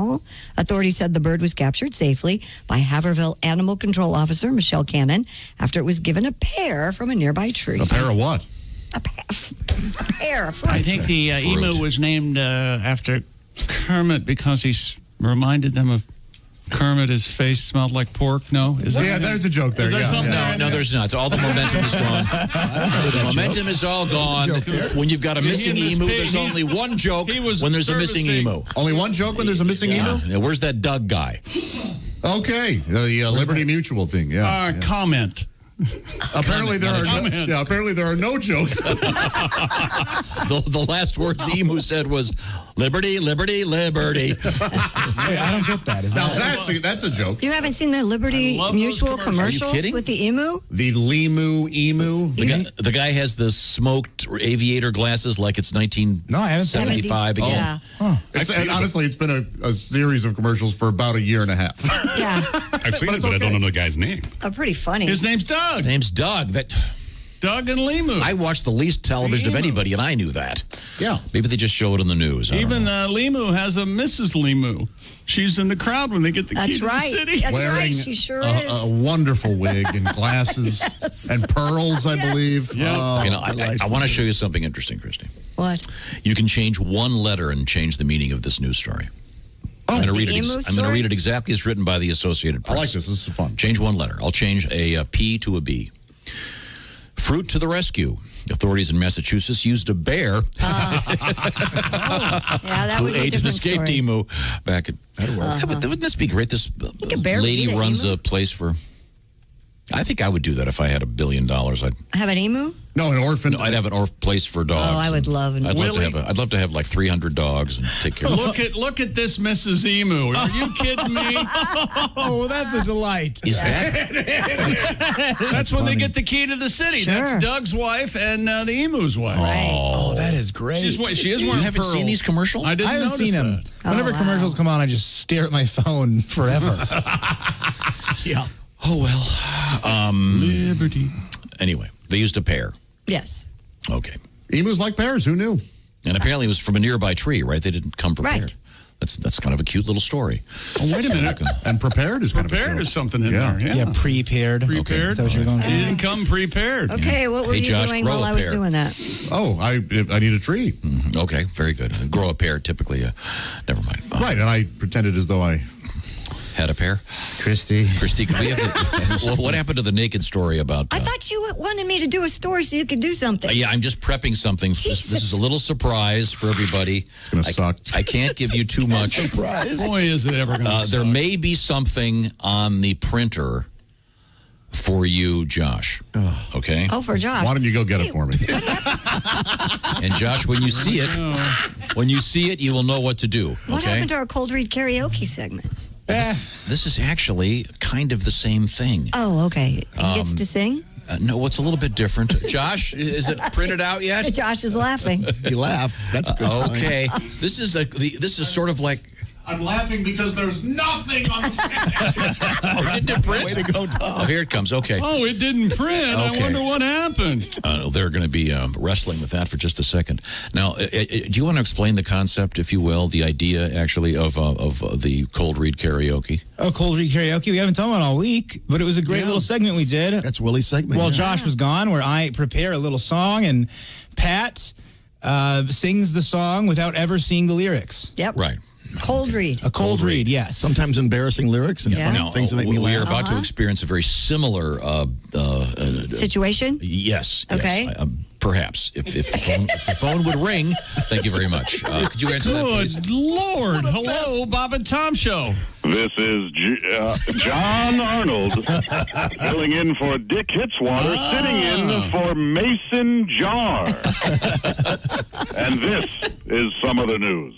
Authorities said the bird was captured safely by Haverhill Animal Control Officer Michelle Cannon after it was given a pear from a nearby tree. A pear of what? A pear. I think the emu was named after Kermit because he's reminded them of Kermit. His face smelled like pork. No, is that? Yeah, there's a joke there. Is there something there? No, there's not. All the momentum is gone. The momentum is all gone. When you've got a missing emu, there's only one joke when there's a missing emu. Only one joke when there's a missing emu? Yeah, where's that Doug guy? Okay, the Liberty Mutual thing. Yeah. Comment. Apparently there are no jokes. The last words the emu said was liberty, liberty, liberty. Wait, I don't get that. That's a joke. You haven't seen the Liberty Mutual commercials with the emu? The Limu emu. The guy has the smoked aviator glasses like it's 1975 again. Yeah. Huh. Honestly, it's been a series of commercials for about a year and a half. Yeah. I've seen it, but I don't know the guy's name. Pretty funny. His name's Doug. His name's Doug. Doug and Limu. I watched the least television of anybody, and I knew that. Yeah. Maybe they just show it in the news. Even Limu has a Mrs. Limu. She's in the crowd when they get the key to the city. That's right. She sure is. A wonderful wig and glasses and pearls, I believe. Yeah. I want to show you something interesting, Christy. What? You can change one letter and change the meaning of this news story. I'm going to read it. I'm going to read it exactly as written by the Associated Press. I like this. This is fun. Change one letter. I'll change a P to a B. Fruit to the rescue. Authorities in Massachusetts used a bear who ate an escaped emu back at. Wouldn't this be great? This lady runs a place for I think I would do that if I had $1 billion. I'd Have an emu? No, an orphan. No, I'd have an place for dogs. Oh, I would love an I'd love to have like 300 dogs and take care of them. Look at this Mrs. Emu. Are you kidding me? Oh, that's a delight. Is that? That's when they get the key to the city. Sure. That's Doug's wife and the emu's wife. Oh, that is great. She is wearing You haven't seen these commercials? I haven't notice seen them. that. Whenever commercials come on, I just stare at my phone forever. Yeah. Oh, well. Liberty. Anyway, they used a pear. Yes. Okay. Emus like pears. Who knew? And apparently it was from a nearby tree, right? They didn't come prepared. Right. That's kind of a cute little story. Oh, wait a minute. And prepared is kind Prepared of is something in Yeah. there. Yeah, prepared. Prepared. Is that what you're going for? He didn't come prepared. Okay, what were Hey, you Josh, doing grow while a I was pear. doing that? Oh, I need a tree. Okay, very good. Grow a pear, typically. Never mind. Right, and I pretended as though I Had a pear? Christy, could we have what happened to the naked story about... I thought you wanted me to do a story so you could do something. yeah, I'm just prepping something. This is a little surprise for everybody. It's going to suck. I can't give you too much. Boy, is it ever going to There may be something on the printer for you, Josh. Okay? Oh, for Josh. Why don't you go get it for me? And Josh, when you see it, you will know what to do. What okay? happened to our cold read karaoke segment? This is actually kind of the same thing. Oh, okay. He gets to sing? No, what's a little bit different. Josh, is it printed out yet? Josh is laughing. He laughed. That's a good sign. Okay. This is sort of like... I'm laughing because there's nothing on the didn't it print? Way to go, Tom. Oh, here it comes. Okay. Oh, it didn't print. I Okay. wonder what happened. They're going to be wrestling with that for just a second. Now, do you want to explain the concept, if you will, the idea, actually, of the cold read karaoke? Oh, cold read karaoke. We haven't done one all week, but it was a great little segment we did. That's Willie's segment. Well, yeah. Josh was gone, where I prepare a little song, and Pat sings the song without ever seeing the lyrics. Yep. Right. Cold read. A cold read, yes. Sometimes embarrassing lyrics and funny Now, things that make me we are laugh. about to experience a very similar... Situation? Yes. Okay. Yes, perhaps. If the phone would ring, thank you very much. Could you answer that, please? Good Lord. Hello, Bob and Tom Show. This is John Arnold filling in for Dick Hitswater, sitting in for Mason Jar. And this is some of the news.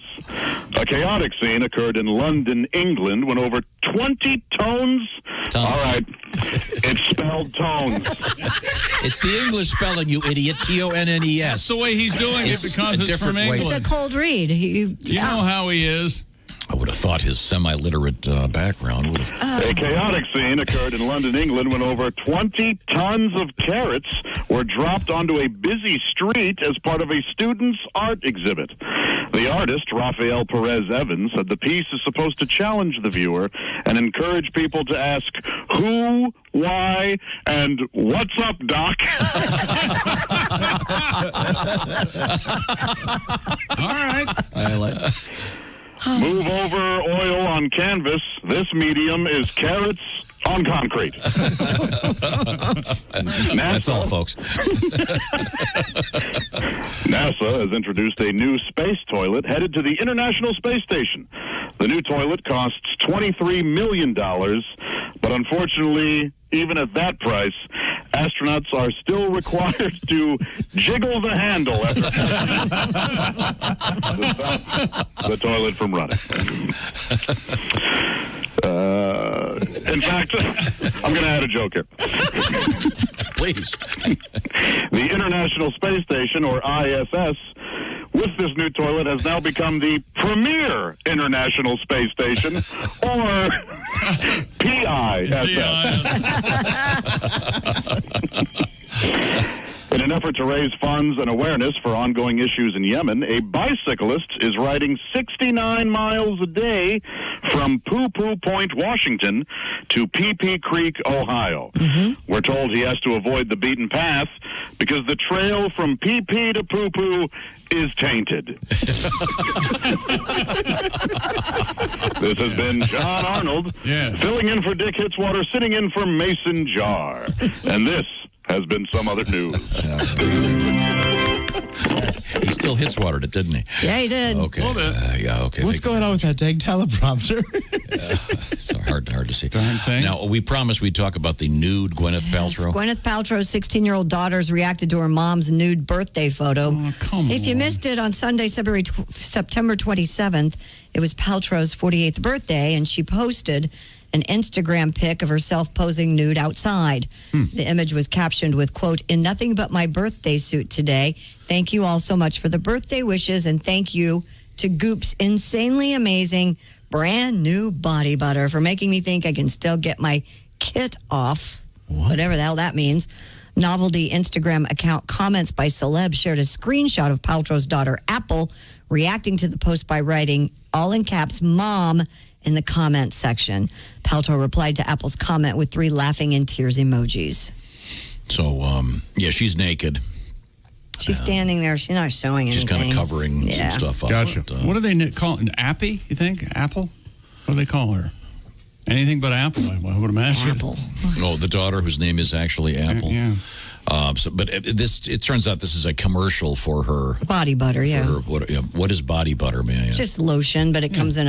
A chaotic scene occurred in London, England, when over 20 tones... All right, it's spelled tones. It's the English spelling, you idiot. T-O-N-N-E-S. That's the way he's doing it because it's from way. England. It's a cold read. You know how he is. I would have thought his semi-literate background would have... A chaotic scene occurred in London, England, when over 20 tons of carrots were dropped onto a busy street as part of a student's art exhibit. The artist, Rafael Perez Evans, said the piece is supposed to challenge the viewer and encourage people to ask who, why, and what's up, Doc? All right. I like Move over oil on canvas. This medium is carrots on concrete. That's all, folks. NASA has introduced a new space toilet headed to the International Space Station. The new toilet costs $23 million, but unfortunately, even at that price, astronauts are still required to jiggle the handle after the toilet from running. In fact, I'm going to add a joke here. Please. The International Space Station, or ISS, with this new toilet, has now become the premier International Space Station, or PISS. In an effort to raise funds and awareness for ongoing issues in Yemen, a bicyclist is riding 69 miles a day from Poo Poo Point, Washington, to Pee Creek, Ohio. We're told he has to avoid the beaten path because the trail from Pee to Poo Poo is tainted. This has been John Arnold, filling in for Dick Hitswater, sitting in for Mason Jar. And this has been some other news. He still hits watered it, didn't he? Yeah, he did. Okay. Okay. What's going on with that dang teleprompter? It's hard to see. Darn thing. Now, we promised we'd talk about the nude Gwyneth Paltrow. Gwyneth Paltrow's 16-year-old daughters reacted to her mom's nude birthday photo. Come If you on. missed it on Sunday, September 27th, it was Paltrow's 48th birthday, and she posted an Instagram pic of herself posing nude outside. The image was captioned with, quote, "In nothing but my birthday suit today. Thank you all so much for the birthday wishes, and thank you to Goop's insanely amazing brand new body butter for making me think I can still get my kit off." Whatever the hell that means. Novelty Instagram account Comments by Celeb shared a screenshot of Paltrow's daughter, Apple, reacting to the post by writing, all in caps, "Mom," in the comment section. Paltrow replied to Apple's comment with 3 laughing and tears emojis. So, yeah, she's naked. She's standing there. She's not showing She's anything. kind of covering some stuff up. Gotcha. But, What do they call it? Appy, you think? Apple? What do they call her? Anything but Apple, I would imagine. Apple. Oh, the daughter whose name is actually Apple. Yeah. But it turns out this is a commercial for her. Body butter, yeah. For her, what is body butter, man? It's just lotion, but it comes in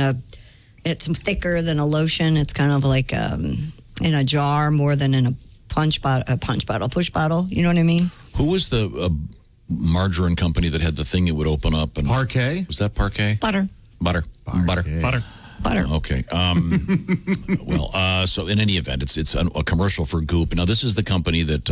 it's thicker than a lotion. It's kind of like in a jar more than in a push bottle. You know what I mean? Who was the margarine company that had the thing it would open up? And Parquet? Was that Parquet? Butter. Butter. Okay. So in any event, it's a commercial for Goop. Now, this is the company that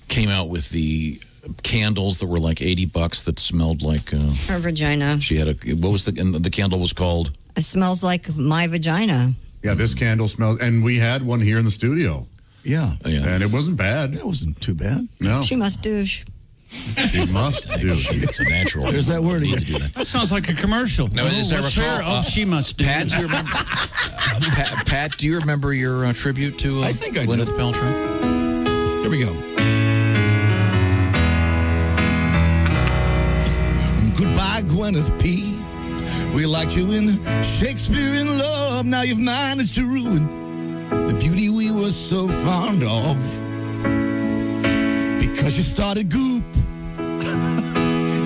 came out with the candles that were like $80 that smelled like Her vagina. she had what was and the candle was called? It smells like my vagina. Yeah, this candle smells, and we had one here in the studio. Yeah. And it wasn't bad. It wasn't too bad. No. She must douche. She must do. It's a natural. There's that word again. That sounds like a commercial. No, as I what's recall, her? She must do. Pat, do you remember? Pat, do you remember your tribute to I think I do. Gwyneth Paltrow? Here we go. Goodbye, Gwyneth P. We liked you in Shakespeare in Love. Now you've managed to ruin the beauty we were so fond of. Because you started Goop,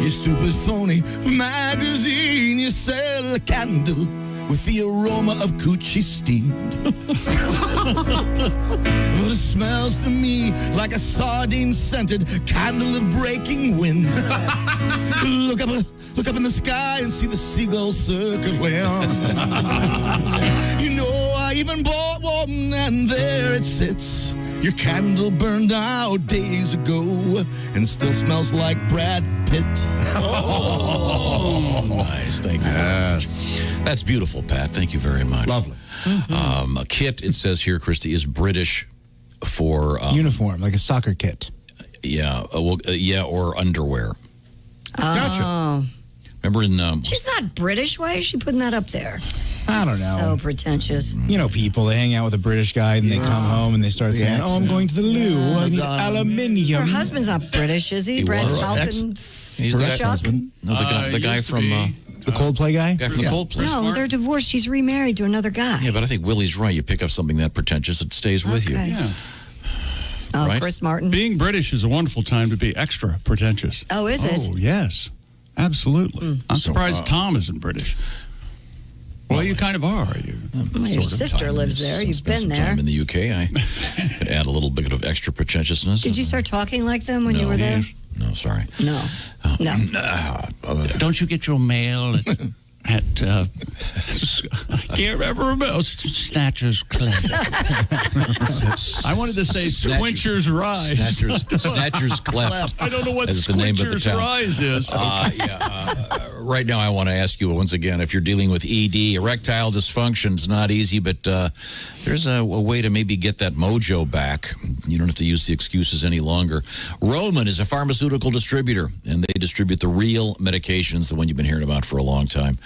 your stupid phony magazine. You sell a candle with the aroma of coochie steam. But it smells to me like a sardine-scented candle of breaking wind. Look up in the sky and see the seagulls circling. You know, I even bought one, and there it sits. Your candle burned out days ago and still smells like Brad Pitt. Oh, nice. Thank you. Yes. That's beautiful, Pat. Thank you very much. Lovely. A kit, it says here, Christy, is British for uniform, like a soccer kit. Yeah, or underwear. Gotcha. Remember in She's not British. Why is she putting that up there? I don't know. So pretentious. You know, people, they hang out with a British guy and they come home and they start saying, "Oh, I'm going to the loo. I need aluminium." Her husband's not British, is he? He Brad was. Falcon. He's the ex-husband. No, the guy from the Coldplay guy. Guy from the Coldplay. No, they're divorced. She's remarried to another guy. Yeah, but I think Willie's right. You pick up something that pretentious, it stays with you. Okay. Yeah. Oh, Right? Chris Martin. Being British is a wonderful time to be extra pretentious. Oh, is it? Oh, yes. Absolutely. I'm surprised Tom isn't British. Well, you kind of are. Well, your sister lives there. You've Spent been some there. time in the UK. I could add a little bit of extra pretentiousness. Did you start talking like them when you were there? No, sorry. No. No. Don't you get your mail at I can't remember. Snatcher's Cleft. I wanted to say Squincher's Rise. Snatcher's Cleft. I don't know what is the name of the Squincher's town. Rise is. Right now, I want to ask you once again, if you're dealing with ED, erectile dysfunction is not easy, but there's a way to maybe get that mojo back. You don't have to use the excuses any longer. Roman is a pharmaceutical distributor, and they distribute the real medications, the one you've been hearing about for a long time.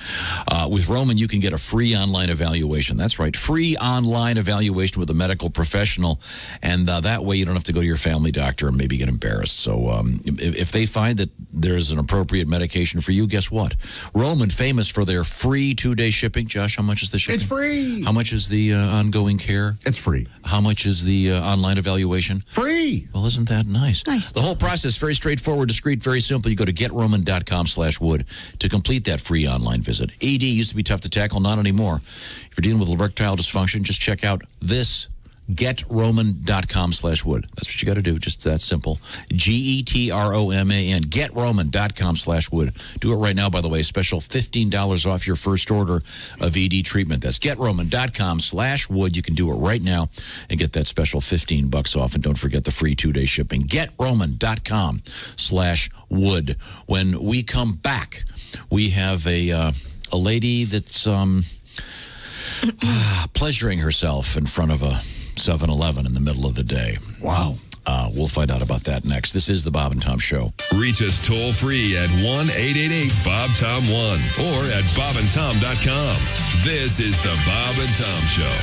With Roman, you can get a free online evaluation. That's right, free online evaluation with a medical professional, and that way you don't have to go to your family doctor and maybe get embarrassed. So if they find that there's an appropriate medication for you, guess what? Roman, famous for their free 2-day shipping. Josh, how much is the shipping? It's free. How much is the ongoing care? It's free. How much is the online evaluation? Free. Well, isn't that nice? The whole process, very straightforward, discreet, very simple. You go to GetRoman.com/wood to complete that free online visit. ED used to be tough to tackle, not anymore. If you're dealing with erectile dysfunction, just check out this. GetRoman.com/wood. That's what you got to do. Just that simple. GETROMAN. GetRoman.com/wood. Do it right now, by the way. Special $15 off your first order of ED treatment. That's GetRoman.com/wood. You can do it right now and get that special $15 off. And don't forget the free 2-day shipping. GetRoman.com/wood. When we come back, we have a lady that's pleasuring herself in front of a 7-Eleven in the middle of the day. Wow. We'll find out about that next. This is the Bob and Tom Show. Reach us toll free at 1-888-BOB-TOM-1 or at bobandtom.com. This is the Bob and Tom Show.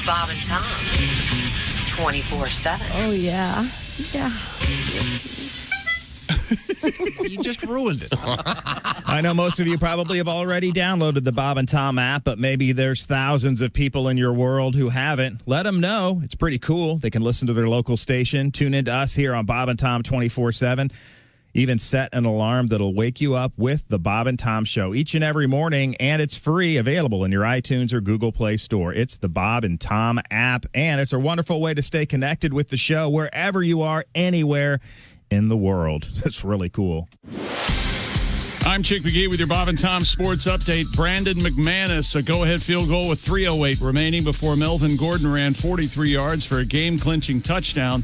Bob and Tom, 24/7. Oh, yeah. Yeah. You just ruined it. I know most of you probably have already downloaded the Bob and Tom app, but maybe there's thousands of people in your world who haven't. Let them know. It's pretty cool. They can listen to their local station, tune into us here on Bob and Tom 24/7. Even set an alarm that'll wake you up with the Bob and Tom Show each and every morning, and it's free, available in your iTunes or Google Play Store. It's the Bob and Tom app, and it's a wonderful way to stay connected with the show wherever you are, anywhere in the world. That's really cool. I'm Chick McGee with your Bob and Tom Sports Update. Brandon McManus, a go-ahead field goal with 3:08 remaining before Melvin Gordon ran 43 yards for a game-clinching touchdown.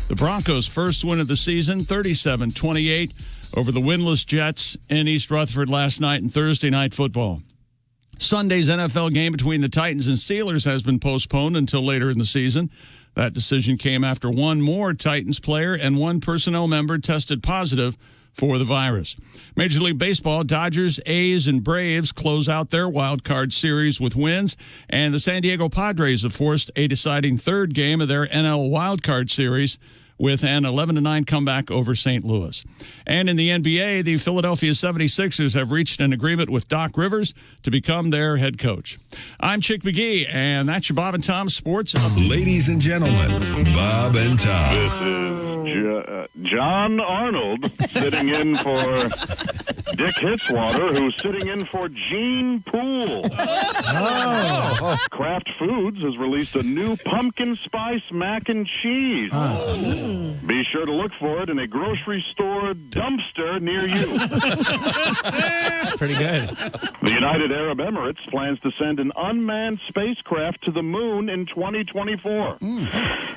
The Broncos' first win of the season, 37-28, over the winless Jets in East Rutherford last night in Thursday Night Football. Sunday's NFL game between the Titans and Steelers has been postponed until later in the season. That decision came after one more Titans player and one personnel member tested positive for the virus. Major League Baseball, Dodgers, A's, and Braves close out their wild card series with wins, and the San Diego Padres have forced a deciding third game of their NL wild card series with an 11-9 comeback over St. Louis. And in the NBA, the Philadelphia 76ers have reached an agreement with Doc Rivers to become their head coach. I'm Chick McGee, and that's your Bob and Tom Sports Update. Ladies and gentlemen, Bob and Tom. This is John Arnold sitting in for Dick Hitswater, who's sitting in for Gene Poole. Oh. Kraft Foods has released a new pumpkin spice mac and cheese. Be sure to look for it in a grocery store dumpster near you. Pretty good. The United Arab Emirates plans to send an unmanned spacecraft to the moon in 2024. The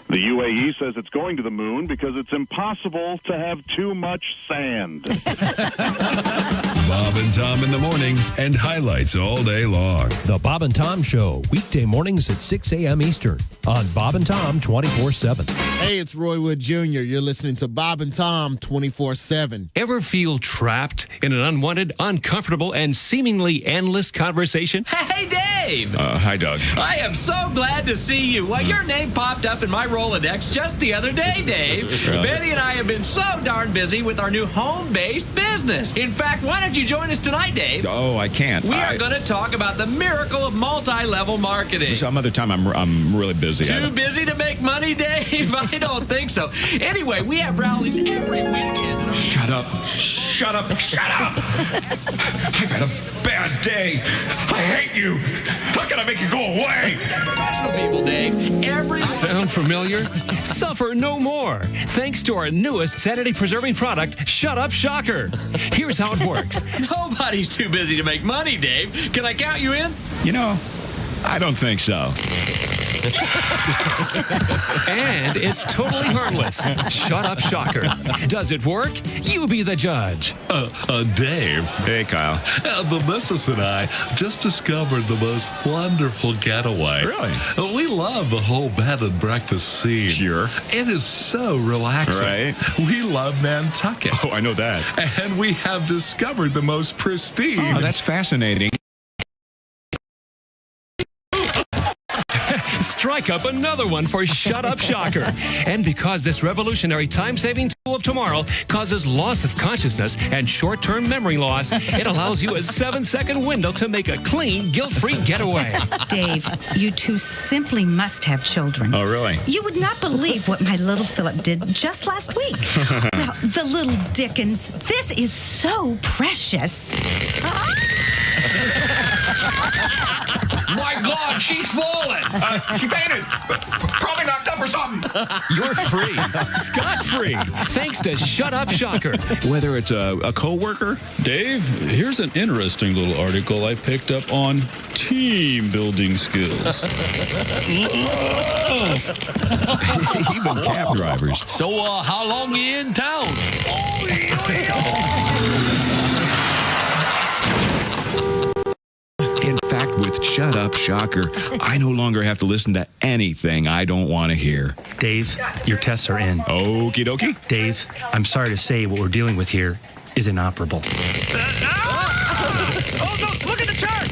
UAE says it's going to the moon because it's impossible to have too much sand. Bob and Tom in the morning and highlights all day long. The Bob and Tom Show, weekday mornings at 6 a.m. Eastern on Bob and Tom 24/7. Hey, it's Roy Wood Jr. You're listening to Bob and Tom 24/7. Ever feel trapped in an unwanted, uncomfortable, and seemingly endless conversation? Hey, Dave! Hi, Doug. I am so glad to see you. Well, your name popped up in my Rolodex just the other day, Dave. Really? Betty and I have been so darn busy with our new home-based business. In fact, why don't you join us tonight, Dave? Oh, I can't. We are going to talk about the miracle of multi-level marketing. Some other time, I'm really busy. Too busy to make money, Dave? I don't think so. Anyway, we have rallies every weekend. Shut up. Shut up. Shut up. I've had a bad day. I hate you. How can I make you go away? Professional people, Dave. Every Sound familiar? Suffer no more. Thanks to our newest sanity-preserving product, Shut Up Shocker. Here's how it works. Nobody's too busy to make money, Dave. Can I count you in? You know, I don't think so. And it's totally harmless. Shut Up Shocker. Does it work? You be the judge. Dave. Hey, Kyle. The missus and I just discovered the most wonderful getaway. Really? We love the whole bed and breakfast scene. Sure. It is so relaxing. Right. We love Nantucket. Oh, I know that. And we have discovered the most pristine. Oh, that's fascinating. Strike up another one for Shut Up Shocker. And because this revolutionary time-saving tool of tomorrow causes loss of consciousness and short-term memory loss, it allows you a 7-second window to make a clean, guilt-free getaway. Dave, you two simply must have children. Oh, really? You would not believe what my little Philip did just last week. Well, the little Dickens, this is so precious. My God, she's fallen. She fainted. Probably knocked up or something. You're free. Scot-free. Thanks to Shut Up Shocker. Whether it's a coworker. Dave, here's an interesting little article I picked up on team building skills. Even cab drivers. So, how long you in town? In fact, with Shut Up Shocker, I no longer have to listen to anything I don't want to hear. Dave, your tests are in. Okie dokie. Dave, I'm sorry to say what we're dealing with here is inoperable. Oh, no, look at the chart!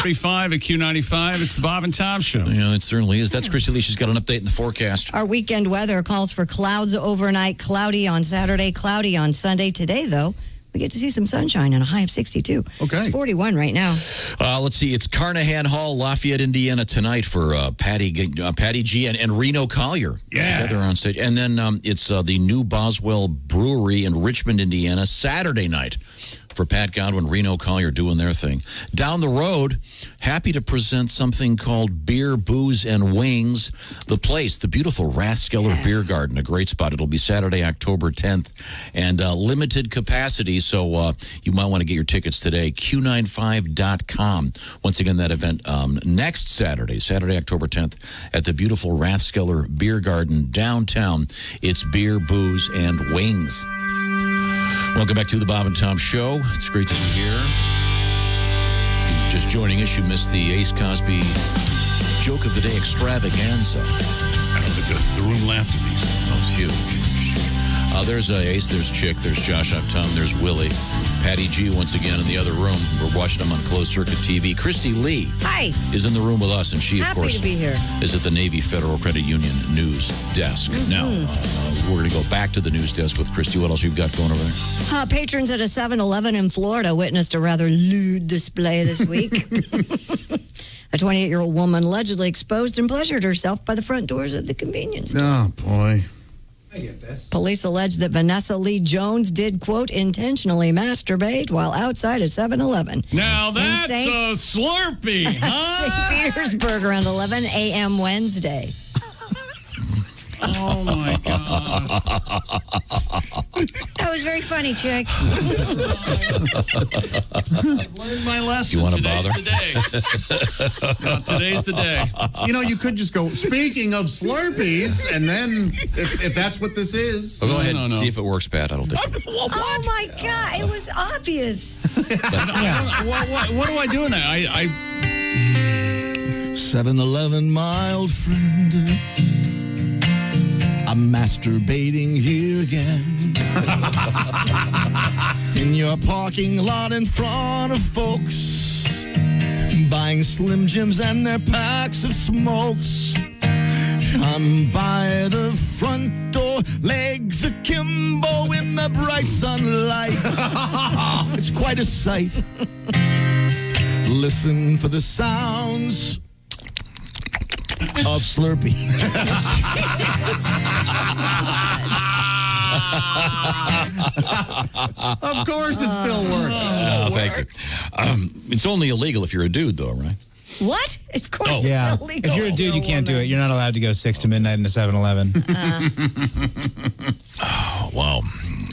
35 at Q95. It's the Bob and Tom Show. Yeah, it certainly is. That's Christy Lee. She's got an update in the forecast. Our weekend weather calls for clouds overnight, cloudy on Saturday, cloudy on Sunday. Today, though, we get to see some sunshine and a high of 62. Okay. It's 41 right now. Let's see. It's Carnahan Hall, Lafayette, Indiana tonight for Patty G and Reno Collier. Yeah. Together on stage. And then it's the New Boswell Brewery in Richmond, Indiana, Saturday night for Pat Godwin, Reno Collier doing their thing. Down the road, happy to present something called Beer, Booze, and Wings. The place, the beautiful Rathskeller Beer Garden, a great spot. It'll be Saturday, October 10th, and limited capacity, so you might want to get your tickets today. Q95.com. Once again, that event next Saturday, October 10th, at the beautiful Rathskeller Beer Garden downtown. It's Beer, Booze, and Wings. Welcome back to the Bob and Tom Show. It's great to be here. If you're just joining us, you missed the Ace Cosby Joke of the Day extravaganza. I don't think the room laughed at me. That was huge. There's Ace, there's Chick, there's Josh, I'm Tom, there's Willie. Patty G once again in the other room. We're watching them on closed circuit TV. Christy Lee is in the room with us, and she, of course, to be here. is at the Navy Federal Credit Union news desk. Now, we're going to go back to the news desk with Christy. What else you've got going over there? Patrons at a 7-Eleven in Florida witnessed a rather lewd display this week. A 28-year-old woman allegedly exposed and pleasured herself by the front doors of the convenience store. Oh, boy. I get this. Police allege that Vanessa Lee Jones did, quote, intentionally masturbate while outside a 7-Eleven. Now that's a Slurpee, huh? St. Petersburg around 11 a.m. Wednesday. Oh, my God. That was very funny, Chick. I've learned my lesson. You want to Today's bother? the day. No, today's the day. You know, you could just go, speaking of Slurpees, and then if that's what this is. Well, go ahead and see if it works, Pat. I don't think it Oh, my God. It was obvious. What do I do in that? I 7-Eleven, my old friend. I'm masturbating here again. In your parking lot in front of folks, buying Slim Jims and their packs of smokes. I'm by the front door, legs akimbo in the bright sunlight. It's quite a sight. Listen for the sounds of Slurpee. Of course it still works. Thank you. It's only illegal if you're a dude, though, right? What? Of course Yeah. it's illegal. If you're a dude, you can't do it. You're not allowed to go 6 to midnight in a 7-Eleven. Oh, wow.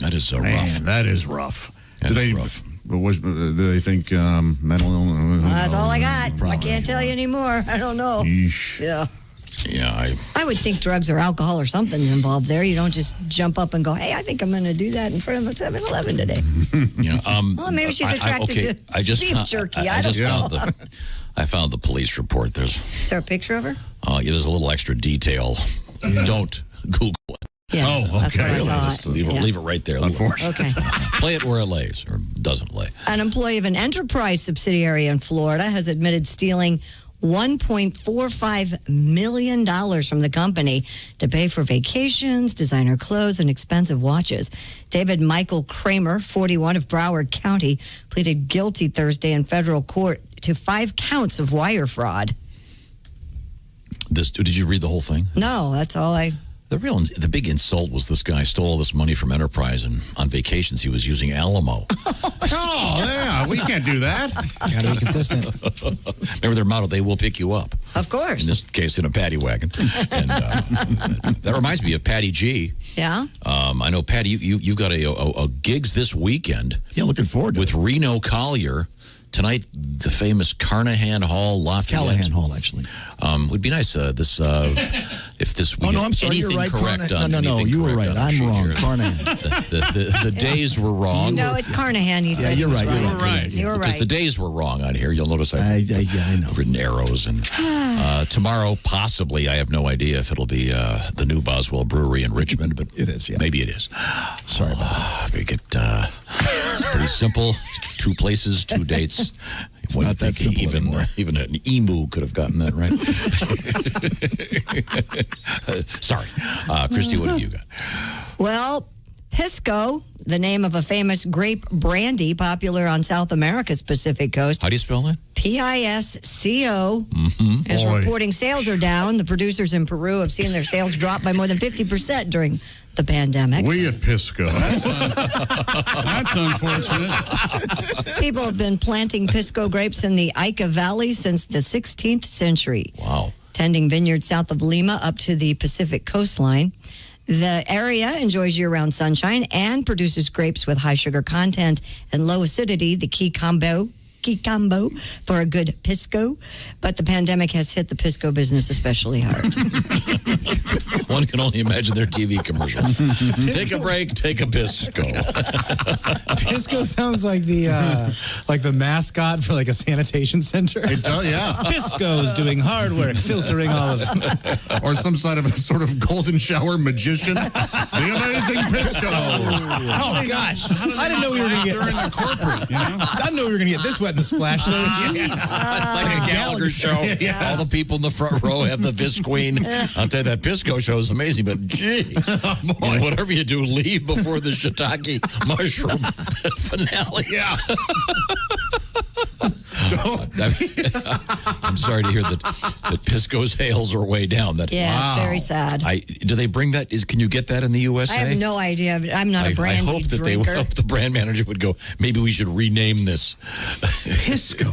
That is rough. Man, that is rough. That is rough. Do they think mental illness? That's all I got. I can't tell you anymore. I don't know. Yeesh. Yeah. Yeah, I would think drugs or alcohol or something's involved there. You don't just jump up and go, hey, I think I'm going to do that in front of a 7-Eleven today. Yeah, Well, maybe she's attracted to beef jerky. I don't know. I found the police report. Is there a picture of her? There's a little extra detail. Don't Google it. Yeah, that's what I thought. Just leave it right there. Okay. Play it where it lays or doesn't lay. An employee of an enterprise subsidiary in Florida has admitted stealing $1.45 million from the company to pay for vacations, designer clothes, and expensive watches. David Michael Kramer, 41 of Broward County, pleaded guilty Thursday in federal court to 5 counts of wire fraud. Did you read the whole thing? No, that's all I... The big insult was this guy stole all this money from Enterprise, and on vacations he was using Alamo. Oh, yeah, we can't do that. Got to be consistent. Remember their motto, they will pick you up. Of course. In this case, in a paddy wagon. And that reminds me of Patty G. Yeah? I know, Patty, you've got a gigs this weekend. Yeah, looking forward to with Reno Collier. Tonight, the famous Carnahan Hall, Lafayette. Callahan Hall, actually. Would be nice if this we Oh, no, had I'm sorry. anything You're right. correct on No, anything you were correct right. on the I'm sheet wrong. here. Carnahan. The days were wrong. No, it's Carnahan, he said. Yeah, you're right. You're right. You're Because right. the days were wrong on here. You'll notice I know. written arrows. And tomorrow, possibly, I have no idea if it'll be the new Boswell Brewery in Richmond, but it is, yeah. Maybe it is. Sorry about that. It's pretty simple. 2 places, 2 dates. It's not that simple even an emu could have gotten that right. Sorry. Christy, what have you got? Well, Pisco, the name of a famous grape brandy popular on South America's Pacific coast. How do you spell that? Pisco is reporting sales are down. The producers in Peru have seen their sales drop by more than 50% during the pandemic. We at Pisco. That's unfortunate. People have been planting Pisco grapes in the Ica Valley since the 16th century. Wow. Tending vineyards south of Lima up to the Pacific coastline. The area enjoys year-round sunshine and produces grapes with high sugar content and low acidity, the key combo for a good Pisco. But the pandemic has hit the Pisco business especially hard. One can only imagine their TV commercial. Take a break, take a Pisco. Pisco sounds like the mascot for like a sanitation center. It does, yeah. Pisco's doing hard work, filtering all of or some sort of golden shower magician. The amazing Pisco. Oh gosh, I didn't know we were going to get during the corporate. You know? I didn't know we were going to get this wet in the splash zone. It's like a Gallagher show. Yes. All the people in the front row have the Visqueen. I'll tell you, that Pisco show is amazing, but gee, whatever you do, leave before the shiitake mushroom finale. Yeah. I'm sorry to hear that Pisco's sales are way down. It's very sad. Do they bring that? Can you get that in the USA? I have no idea. I'm not a brandy I hope that drinker. the brand manager would go, maybe we should rename this. Pisco.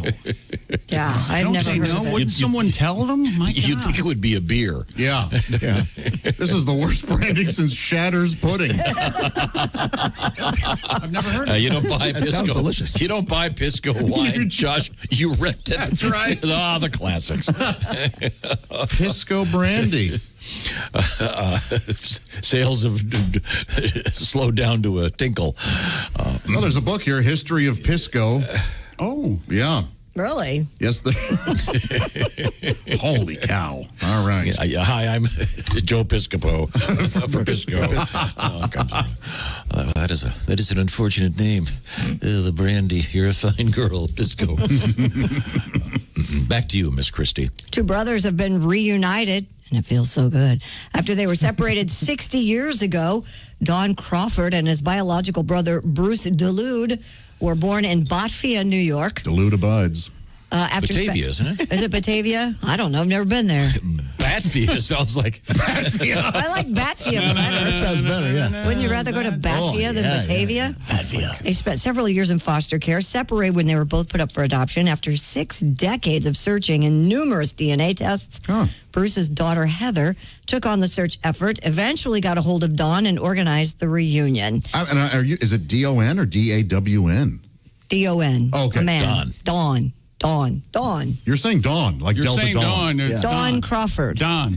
Yeah, I've never heard of it. Wouldn't someone tell them? My God. You'd think it would be a beer. Yeah. This is the worst branding since Shatter's pudding. I've never heard of it. You don't buy Pisco. Sounds delicious. You don't buy Pisco wine, Josh. You rent it. That's right. The classics. Pisco brandy. Sales have slowed down to a tinkle. Oh, there's a book here, History of Pisco. Oh. Yeah. Really? Yes. Holy cow. All right. Hi, I'm Joe Piscopo from Pisco. That is an unfortunate name. The brandy. You're a fine girl, Pisco. Back to you, Miss Christie. Two brothers have been reunited, and it feels so good. After they were separated 60 years ago, Don Crawford and his biological brother, Bruce Delude, were born in Batavia, New York. Delude abides. Batavia, isn't it? Is it Batavia? I don't know. I've never been there. Batavia sounds like Batavia. I like Batavia better. That sounds better, yeah. Wouldn't you rather go to Batavia than Batavia? Batavia. They spent several years in foster care, separated when they were both put up for adoption. After 6 decades of searching and numerous DNA tests, Bruce's daughter, Heather, took on the search effort, eventually got a hold of Don and organized the reunion. Is it D-O-N or D-A-W-N? D-O-N. Oh, okay. A man. Dawn. You're saying Dawn, like You're Delta saying Dawn. Dawn. Dawn Crawford. Don.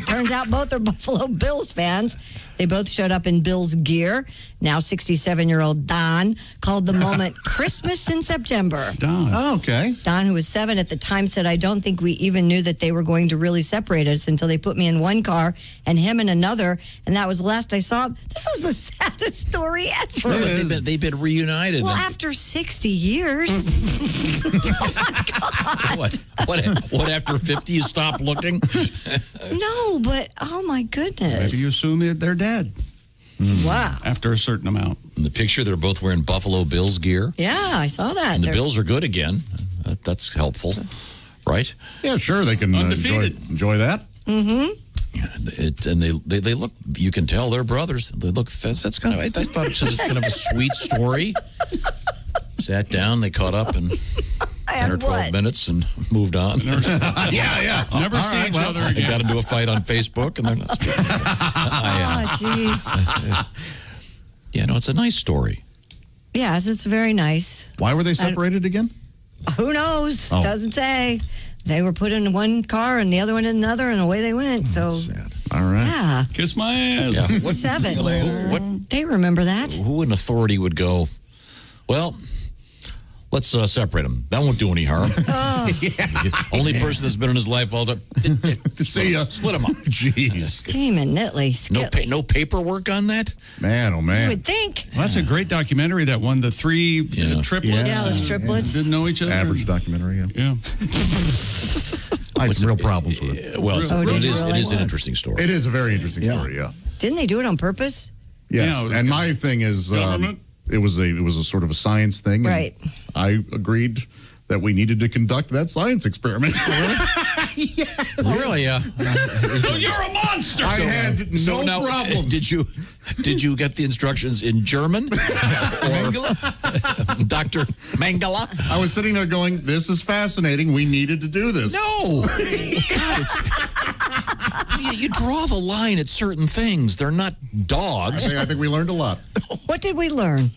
Turns out both are Buffalo Bills fans. They both showed up in Bills gear. Now 67-year-old Don called the moment Christmas in September. Don. Oh, okay. Don, who was 7 at the time, said, I don't think we even knew that they were going to really separate us until they put me in one car and him in another. And that was the last I saw. This is the saddest story ever. They've been reunited. Well, after 60 years. Oh, my God. What after 50 you stop looking? No, but oh my goodness. Maybe you assume that they're dead. Wow. After a certain amount. In the picture, they're both wearing Buffalo Bills gear. Yeah, I saw that. And the Bills are good again. That's helpful, right? Yeah, sure. They can enjoy that. Mm-hmm. And they look, you can tell they're brothers. They look, that's kind of, I thought it was kind of a sweet story. Sat down, they caught up in 10 or 12 minutes and moved on. Yeah. Never see each other They again. got into a fight on Facebook and they're not speaking. Oh, jeez. Yeah, no, it's a nice story. Yes, it's very nice. Why were they separated again? Who knows? Oh. Doesn't say. They were put in one car and the other one in another, and away they went. So, sad. All right. Yeah. Kiss my ass. Yeah. 7. They remember that. Who in authority would go, well, let's separate them. That won't do any harm. Only person that's been in his life all the time. See ya. Split them up. Jeez. Team and Nitley. No paperwork on that? Man, oh, You man. would think. Well, that's a great documentary that won the 3 triplets. Yeah, those triplets. Didn't know each other. Average documentary, Yeah. I had some real problems with it. Well, Oh, did you it really? is an interesting story. It is a very interesting story, yeah. Didn't they do it on purpose? Yes, Yeah, and my thing is, government? it was a sort of a science thing. and Right. I agreed that we needed to conduct that science experiment. Really? Yeah. So you're a monster. I had no now, problems. Did you get the instructions in German? Or Dr. Mangala? I was sitting there going, "This is fascinating. We needed to do this." No. God, you draw the line at certain things. They're not dogs. I think we learned a lot. What did we learn?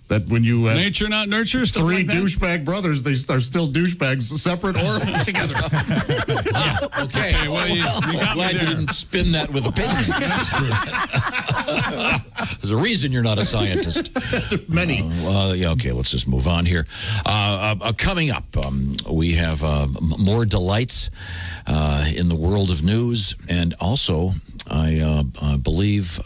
That when you have Nature, not nurture. Stuff 3 like that. douchebag brothers, they are still douchebags, separate or together. Okay. Well, you got Glad me you there. didn't spin that with opinion. There's a reason you're not a scientist. Many. Yeah, okay, let's just move on here. Coming up, we have more delights in the world of news, and also, I believe,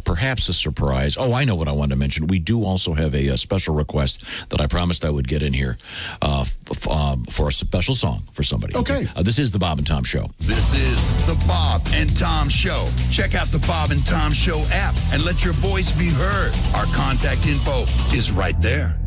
perhaps a surprise. Oh, I know what I wanted to mention. We do also have a special request that I promised I would get in here for a special song for somebody. Okay. This is the Bob and Tom Show. This is the Bob and Tom Show. Check out the Bob and Tom Show app and let your voice be heard. Our contact info is right there.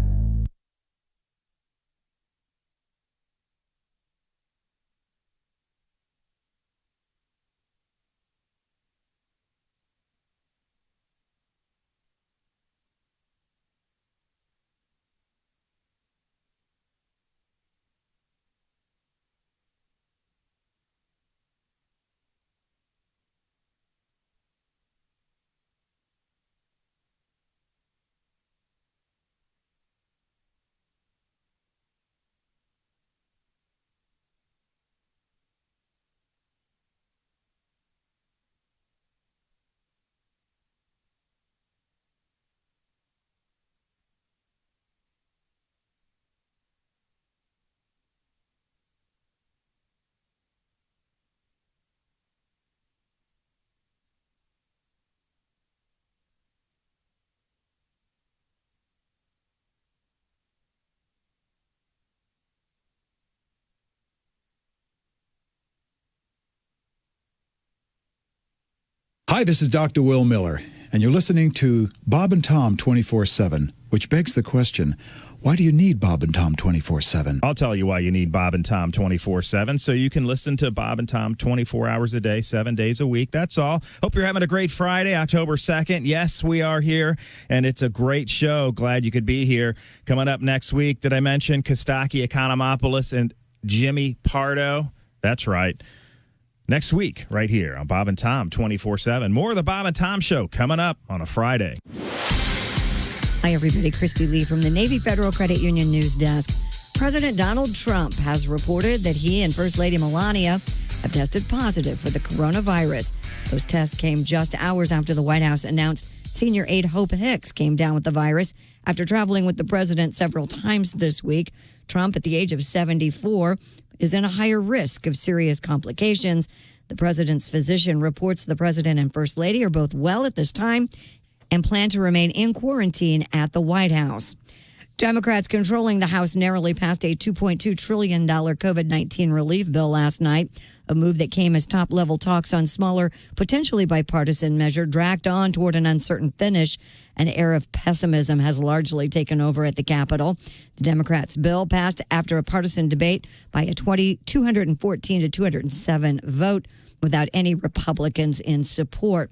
Hi, this is Dr. Will Miller, and you're listening to Bob and Tom 24/7, which begs the question, why do you need Bob and Tom 24/7? I'll tell you why you need Bob and Tom 24/7, so you can listen to Bob and Tom 24 hours a day, 7 days a week. That's all. Hope you're having a great Friday, October 2nd. Yes, we are here, and it's a great show. Glad you could be here. Coming up next week, did I mention Kostaki Economopoulos and Jimmy Pardo? That's right. Next week, right here on Bob and Tom 24/7. More of the Bob and Tom Show coming up on a Friday. Hi, everybody. Christy Lee from the Navy Federal Credit Union News Desk. President Donald Trump has reported that he and First Lady Melania have tested positive for the coronavirus. Those tests came just hours after the White House announced senior aide Hope Hicks came down with the virus after traveling with the president several times this week. Trump, at the age of 74, is in a higher risk of serious complications. The president's physician reports the president and First Lady are both well at this time and plan to remain in quarantine at the White House. Democrats controlling the House narrowly passed a $2.2 trillion COVID-19 relief bill last night, a move that came as top-level talks on smaller, potentially bipartisan measure dragged on toward an uncertain finish. An air of pessimism has largely taken over at the Capitol. The Democrats' bill passed after a partisan debate by a 214 to 207 vote without any Republicans in support.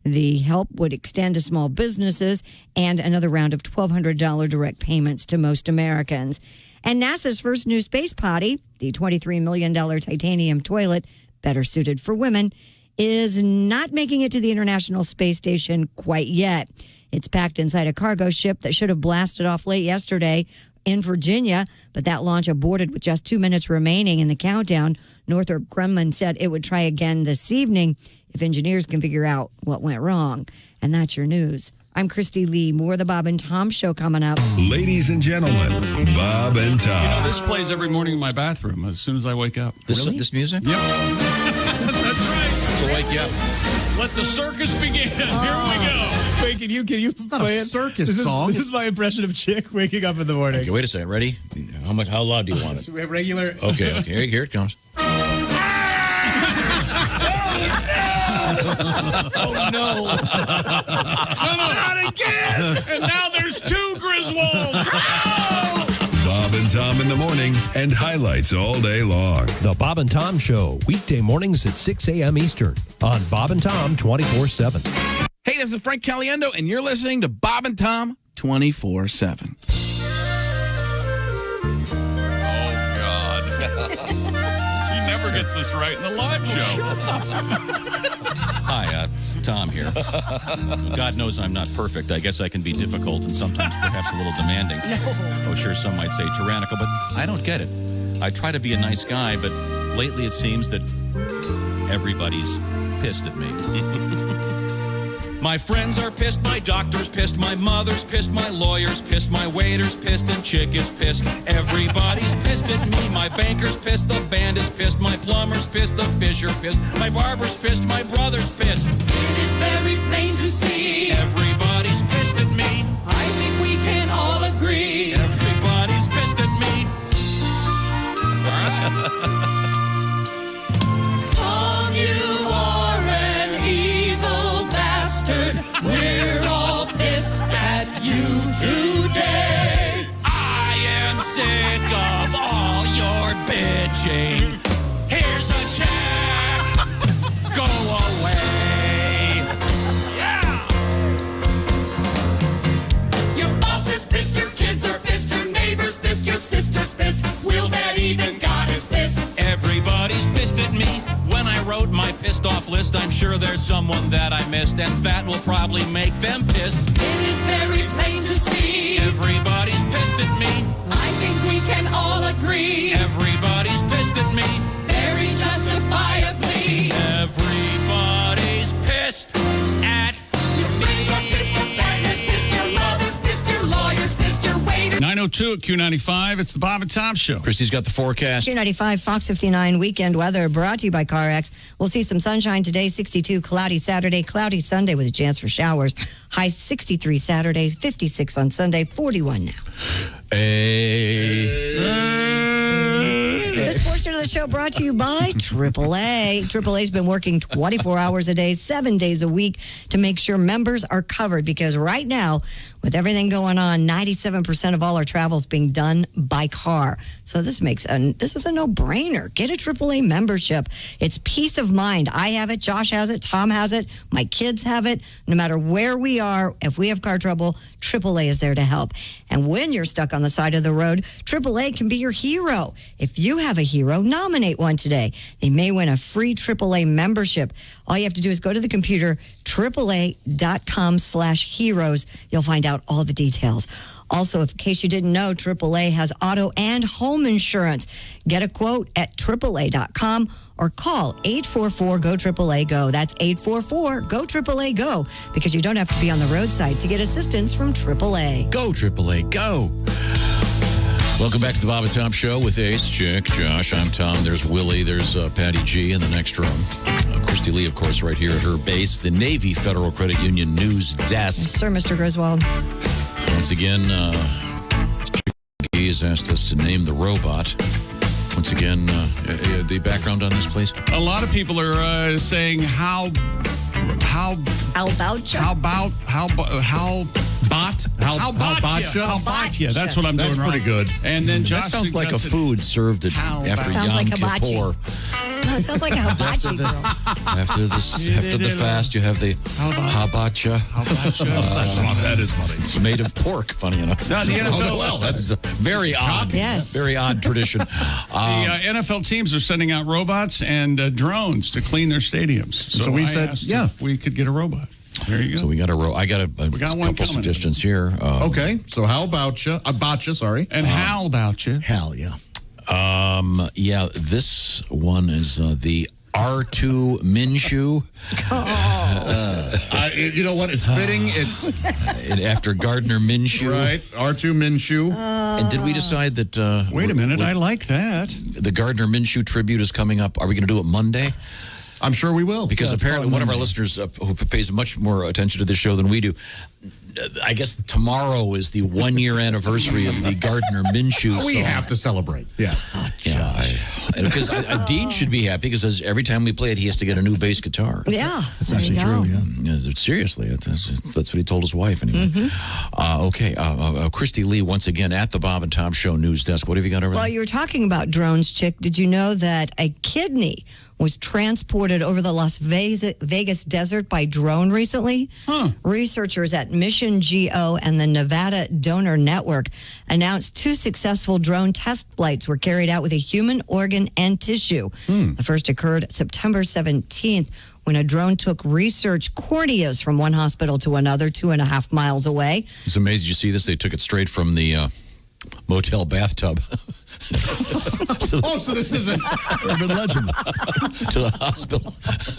The help would extend to small businesses and another round of $1,200 direct payments to most Americans. And NASA's first new space potty, the $23 million titanium toilet, better suited for women, is not making it to the International Space Station quite yet. It's packed inside a cargo ship that should have blasted off late yesterday in Virginia, but that launch aborted with just 2 minutes remaining in the countdown. Northrop Grumman said it would try again this evening if engineers can figure out what went wrong. And that's your news. I'm Christy Lee. More of the Bob and Tom Show coming up. Ladies and gentlemen, Bob and Tom. You know, this plays every morning in my bathroom as soon as I wake up. This music? Yep. That's right. To wake you up. Let the circus begin. Here we go. Wait, can you play it? Circus song. This is my impression of Chick waking up in the morning. Okay, wait a second. Ready? How loud do you want it? So we have regular. Okay. Here it comes. Oh, no. Not again. And now there's 2 Griswolds. Bob and Tom in the morning and highlights all day long. The Bob and Tom Show, weekday mornings at 6 a.m. Eastern on Bob and Tom 24/7. Hey, this is Frank Caliendo, and you're listening to Bob and Tom 24/7. Oh, God. He never gets this right in the live show. Hi, Tom here. God knows I'm not perfect. I guess I can be difficult and sometimes perhaps a little demanding. Oh, sure, some might say tyrannical, but I don't get it. I try to be a nice guy, but lately it seems that everybody's pissed at me. My friends are pissed, my doctor's pissed, my mother's pissed, my lawyer's pissed, my waiter's pissed, and Chick is pissed. Everybody's pissed at me. My banker's pissed, the band is pissed, my plumber's pissed, the fish are pissed, my barber's pissed, my brother's pissed. It is very plain to see. Everybody's pissed at me. I think we can all agree. Everybody's pissed at me. Tom, you are an evil bastard. We're all pissed at you today. I am sick of all your bitching. Here's a check. Go away. Yeah. Your boss is pissed, your kids are pissed, your neighbor's pissed, your sister's pissed. We'll bet even God is pissed. Everybody's pissed at me. When I wrote my pissed off list, I'm sure there's someone that I missed, and that will probably make them pissed. It is very plain to see. Everybody's pissed at me. I think we can all agree. Everybody's pissed at me. Very justifiably. Everybody's pissed at your friends are pissed, your partner's pissed, your mother's pissed, your lawyer's pissed, your waiter. 902 at Q95. It's the Bob and Tom Show. Christy's got the forecast. Q95, Fox 59 weekend weather brought to you by CarX. We'll see some sunshine today, 62, cloudy Saturday, cloudy Sunday with a chance for showers. High 63 Saturdays, 56 on Sunday, 41 now. This portion of the show brought to you by AAA. AAA's been working 24 hours a day, 7 days a week to make sure members are covered because right now, with everything going on, 97% of all our travel is being done by car. So this is a no-brainer. Get a AAA membership. It's peace of mind. I have it, Josh has it, Tom has it, my kids have it. No matter where we are, if we have car trouble, AAA is there to help. And when you're stuck on the side of the road, AAA can be your hero. If you have a hero, nominate one today. They may win a free AAA membership. All you have to do is go to the computer, AAA.com/heroes. You'll find out all the details. Also, in case you didn't know, AAA has auto and home insurance. Get a quote at AAA.com or call 844-GO-AAA-GO. That's 844-GO-AAA-GO because you don't have to be on the roadside to get assistance from AAA. Go, AAA, go. Welcome back to the Bob and Tom Show with Ace, Chick, Josh. I'm Tom. There's Willie. There's Patty G in the next room. Christy Lee, of course, right here at her base, the Navy Federal Credit Union News Desk. Yes, sir, Mr. Griswold. Once again, Chick has asked us to name the robot. Once again, the background on this, please. A lot of people are saying how about you? That's what I'm doing. That's pretty good. And then Josh that sounds like a food served after Yom Kippur. No, it sounds like a hibachi grill. After the fast, you have the hibachi. That is funny. It's made of pork, funny enough. No, the NFL. Well, that's very odd. Yes. Very odd tradition. The NFL teams are sending out robots and drones to clean their stadiums. So we I said, asked yeah, if we could get a robot. There you go. So we got I got a couple suggestions here. Okay. So how about you? Sorry. And how about you? Hell yeah. Yeah, this one is the R2 Minshew. You know what? It's fitting. It's after Gardner Minshew. Right. R2 Minshew. And did we decide that... wait a minute. I like that. The Gardner Minshew tribute is coming up. Are we going to do it Monday? I'm sure we will. Because apparently one of our listeners who pays much more attention to this show than we do, I guess tomorrow is the 1-year anniversary of the Gardner Minshew song. We have to celebrate. Yeah. Because Dean should be happy because every time we play it, he has to get a new bass guitar. Yeah. That's actually true, yeah. Seriously, that's what he told his wife anyway. Okay. Christy Lee, once again, at the Bob and Tom Show News Desk. What have you got over there? Well, you were talking about drones, Chick. Did you know that a kidney was transported over the Las Vegas desert by drone recently? Researchers at Mission GO and the Nevada Donor Network announced 2 successful drone test flights were carried out with a human organ and tissue. The first occurred September 17th when a drone took research corneas from one hospital to another 2.5 miles away. It's amazing. You see this? They took it straight from the motel bathtub. So this is an urban legend. To the hospital.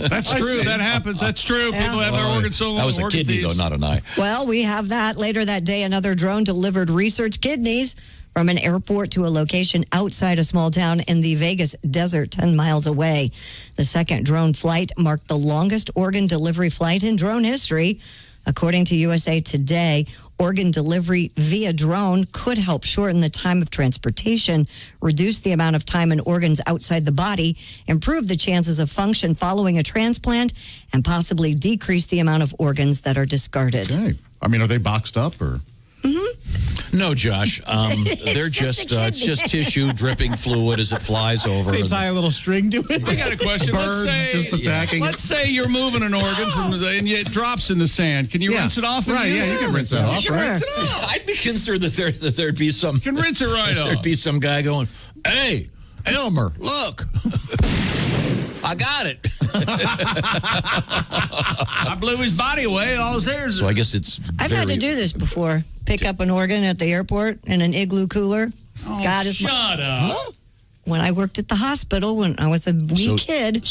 That's true. That happens. That's true. People have their organs so long. That was a kidney, though, not an eye. Well, we have that. Later that day, another drone delivered research kidneys from an airport to a location outside a small town in the Vegas desert 10 miles away. The second drone flight marked the longest organ delivery flight in drone history. According to USA Today, organ delivery via drone could help shorten the time of transportation, reduce the amount of time in organs outside the body, improve the chances of function following a transplant, and possibly decrease the amount of organs that are discarded. Okay. I mean, are they boxed up or? No, Josh. They're just it's just tissue dripping fluid as it flies over. They tie a little string to it. I got a question. Birds just attacking. Let's say you're moving an organ and it drops in the sand. Can you rinse it off? Right, you can rinse that off, Sure. right? I'd be concerned that there'd be some. You can rinse it right off. There'd be some guy going, "Hey, Elmer, look, I got it." I blew his body away. All his hairs. So I guess it's. I've had to do this before. Pick up an organ at the airport in an igloo cooler. Oh, God is shut up. When I worked at the hospital when I was a wee kid,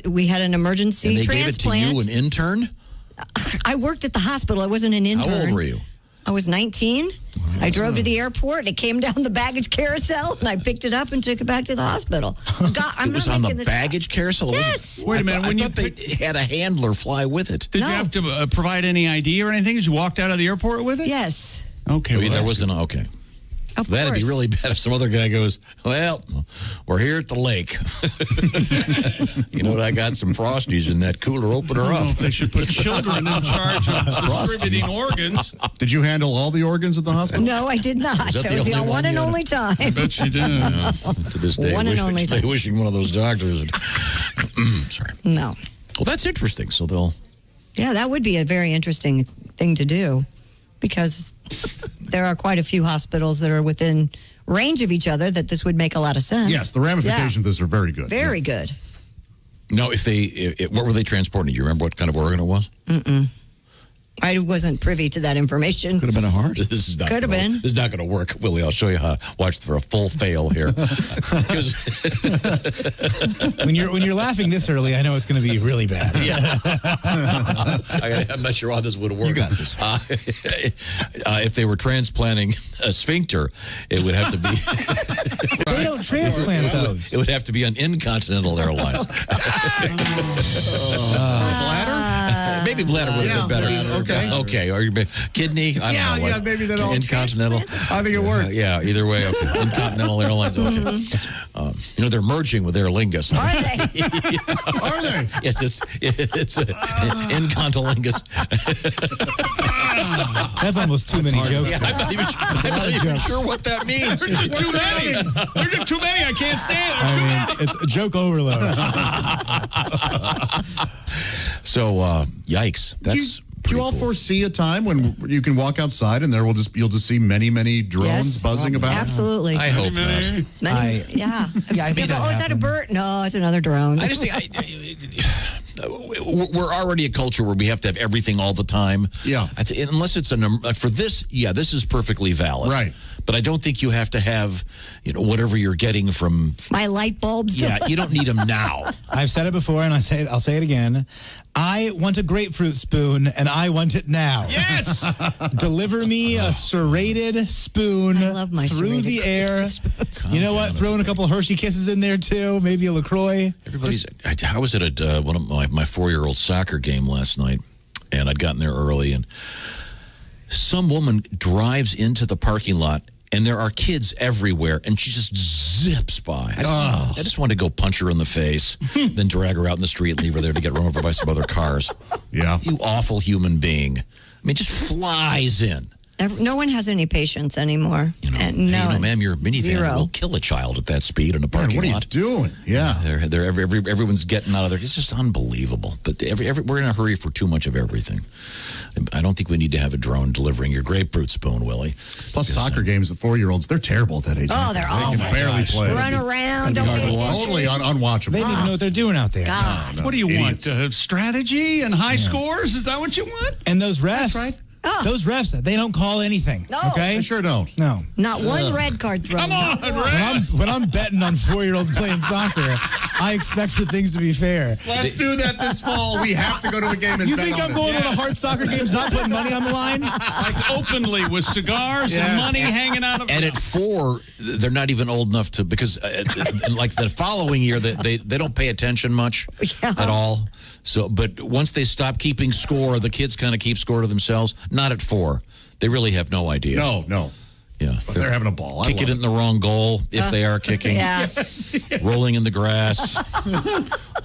we had an emergency and they transplant. gave it to you, an intern? I worked at the hospital. I wasn't an intern. How old were you? I was 19. I drove to the airport. It came down the baggage carousel, and I picked it up and took it back to the hospital. God, it was on the baggage carousel? Yes. Wait a minute. I thought they had a handler fly with it. Did you have to provide any ID or anything as you walked out of the airport with it? Yes. Okay. There wasn't. Okay. That'd be really bad if some other guy goes, well, we're here at the lake. You know what? I got some Frosties in that cooler. Open her I don't up. know if they should put children in charge of distributing organs. Did you handle all the organs at the hospital? No, I did not. Is that It was the the only one one and you had? only time. I bet you did. To this day, One and only time. wishing one of those doctors. Sorry. No. Well, that's interesting. So they'll. Yeah, that would be a very interesting thing to do because there are quite a few hospitals that are within range of each other that this would make a lot of sense. Yes, the ramifications of this are very good. Very good. No, what were they transporting? Do you remember what kind of organ it was? Mm-mm. I wasn't privy to that information. Could have been a heart. This is not. Could have been. This is not going to work, Willie. I'll show you how. Watch for a full fail here. When you're laughing this early, I know it's going to be really bad. Yeah. I'm not sure how this would work. You got this. If they were transplanting a sphincter, it would have to be. They don't transplant those. It would have to be on Intercontinental Airlines. Bladder? Maybe bladder would have been better. Okay. Or your kidney? I don't know. Maybe that all. Intercontinental. I think it works. Yeah, either way. Okay. Intercontinental Airlines. Okay. They're merging with Aer Lingus. Are they? Are they? Yes, it's Incontilingus. That's almost too many jokes. Yeah, I'm not even sure what that means. There's just too many. There's just too many. I can't stand it. I mean, it's a joke overload. So, yikes. That's. Do you all foresee a time when you can walk outside and you'll just see many drones buzzing about? Absolutely. I hope not. Yeah. I think is that a bird? No, it's another drone. I just think we're already a culture where we have to have everything all the time. Yeah. Unless it's for this, this is perfectly valid. Right. But I don't think you have to have, whatever you're getting from. My light bulbs. Yeah, you don't need them now. I've said it before, and I'll say it again. I want a grapefruit spoon, and I want it now. Yes. Deliver me a serrated spoon through the air. You know what? Throw in a couple Hershey Kisses in there too. Maybe a LaCroix. I was at one of my 4-year-old soccer game last night, and I'd gotten there early, and some woman drives into the parking lot, and there are kids everywhere, and she just zips by. I just wanted to go punch her in the face, then drag her out in the street and leave her there to get run over by some other cars. Yeah. You awful human being. I mean, just flies in. No one has any patience anymore. Ma'am, your minivan Zero. will kill a child at that speed in a parking lot. What are you doing? Yeah. Everyone's getting out of there. It's just unbelievable. But we're in a hurry for too much of everything. I don't think we need to have a drone delivering your grapefruit spoon, Willie. Plus, soccer games at 4-year-olds, they're terrible at that age. Oh, they're awful. They can barely play. Run around. Don't pay attention. Totally unwatchable. They don't even know what they're doing out there. God. No, What do you idiots. want? Strategy and high scores? Is that what you want? And those refs. That's right. Those refs, they don't call anything. No. Okay? They sure don't. No. Not one red card thrown. Come on, Red. When I'm betting on 4-year-olds playing soccer, I expect for things to be fair. Let's do that this fall. We have to go to a game and You bet think on I'm it. going to the hard soccer games not putting money on the line? Like openly with cigars and money hanging out of And at 4, they're not even old enough to, because like the following year, they don't pay attention much at all. So, but once they stop keeping score, the kids kind of keep score to themselves. Not at 4. They really have no idea. No. Yeah. But they're having a ball. Kick it in the wrong goal if they are kicking. Yeah. Rolling in the grass.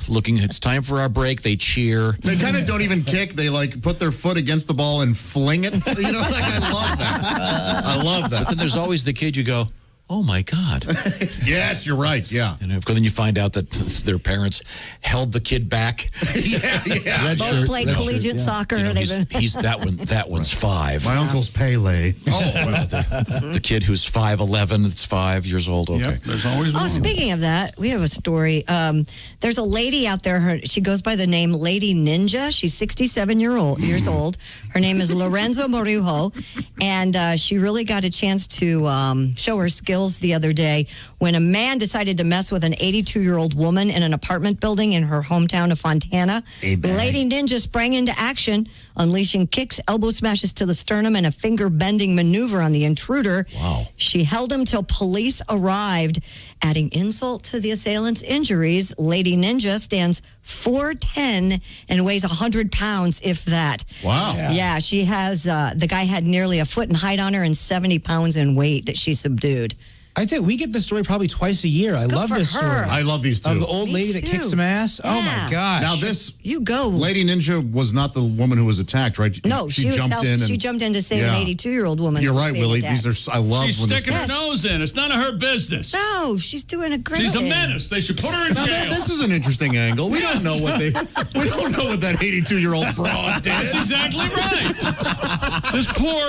It's time for our break. They cheer. They kind of don't even kick. They put their foot against the ball and fling it. I love that. I love that. But then there's always the kid you go, oh my God. Yes, you're right. Yeah. And then you find out that their parents held the kid back. Yeah. Both play collegiate soccer. That one's 5. My uncle's Pele. The kid who's 5'11", it's 5 years old. Okay. Yep, there's always one. Speaking of that, we have a story. There's a lady out there. She goes by the name Lady Ninja. She's 67 years old. Her name is Lorenzo Morujo, and she really got a chance to show her skills the other day when a man decided to mess with an 82-year-old woman in an apartment building in her hometown of Fontana. Lady Ninja sprang into action, unleashing kicks, elbow smashes to the sternum, and a finger-bending maneuver on the intruder. Wow. She held him till police arrived, adding insult to the assailant's injuries. Lady Ninja stands 4'10" and weighs 100 pounds, if that. Wow. Yeah, she has, the guy had nearly a foot in height on her and 70 pounds in weight that she subdued. I'd say we get this story probably twice a year. I love for this her. story. I love these two. Of the old lady that kicks some ass. Oh my gosh. Now this You go. Lady Ninja was not the woman who was attacked, right? No, she jumped in. She jumped in to save an 82-year-old woman. You're who was right, being Willie. attacked. These are I love She's when this sticking her nose in. It's none of her business. No, she's doing a great. She's a menace. They should put her in Now, jail. this is an interesting angle. We don't know what we don't know what that 82-year-old broad did. That's exactly right. This poor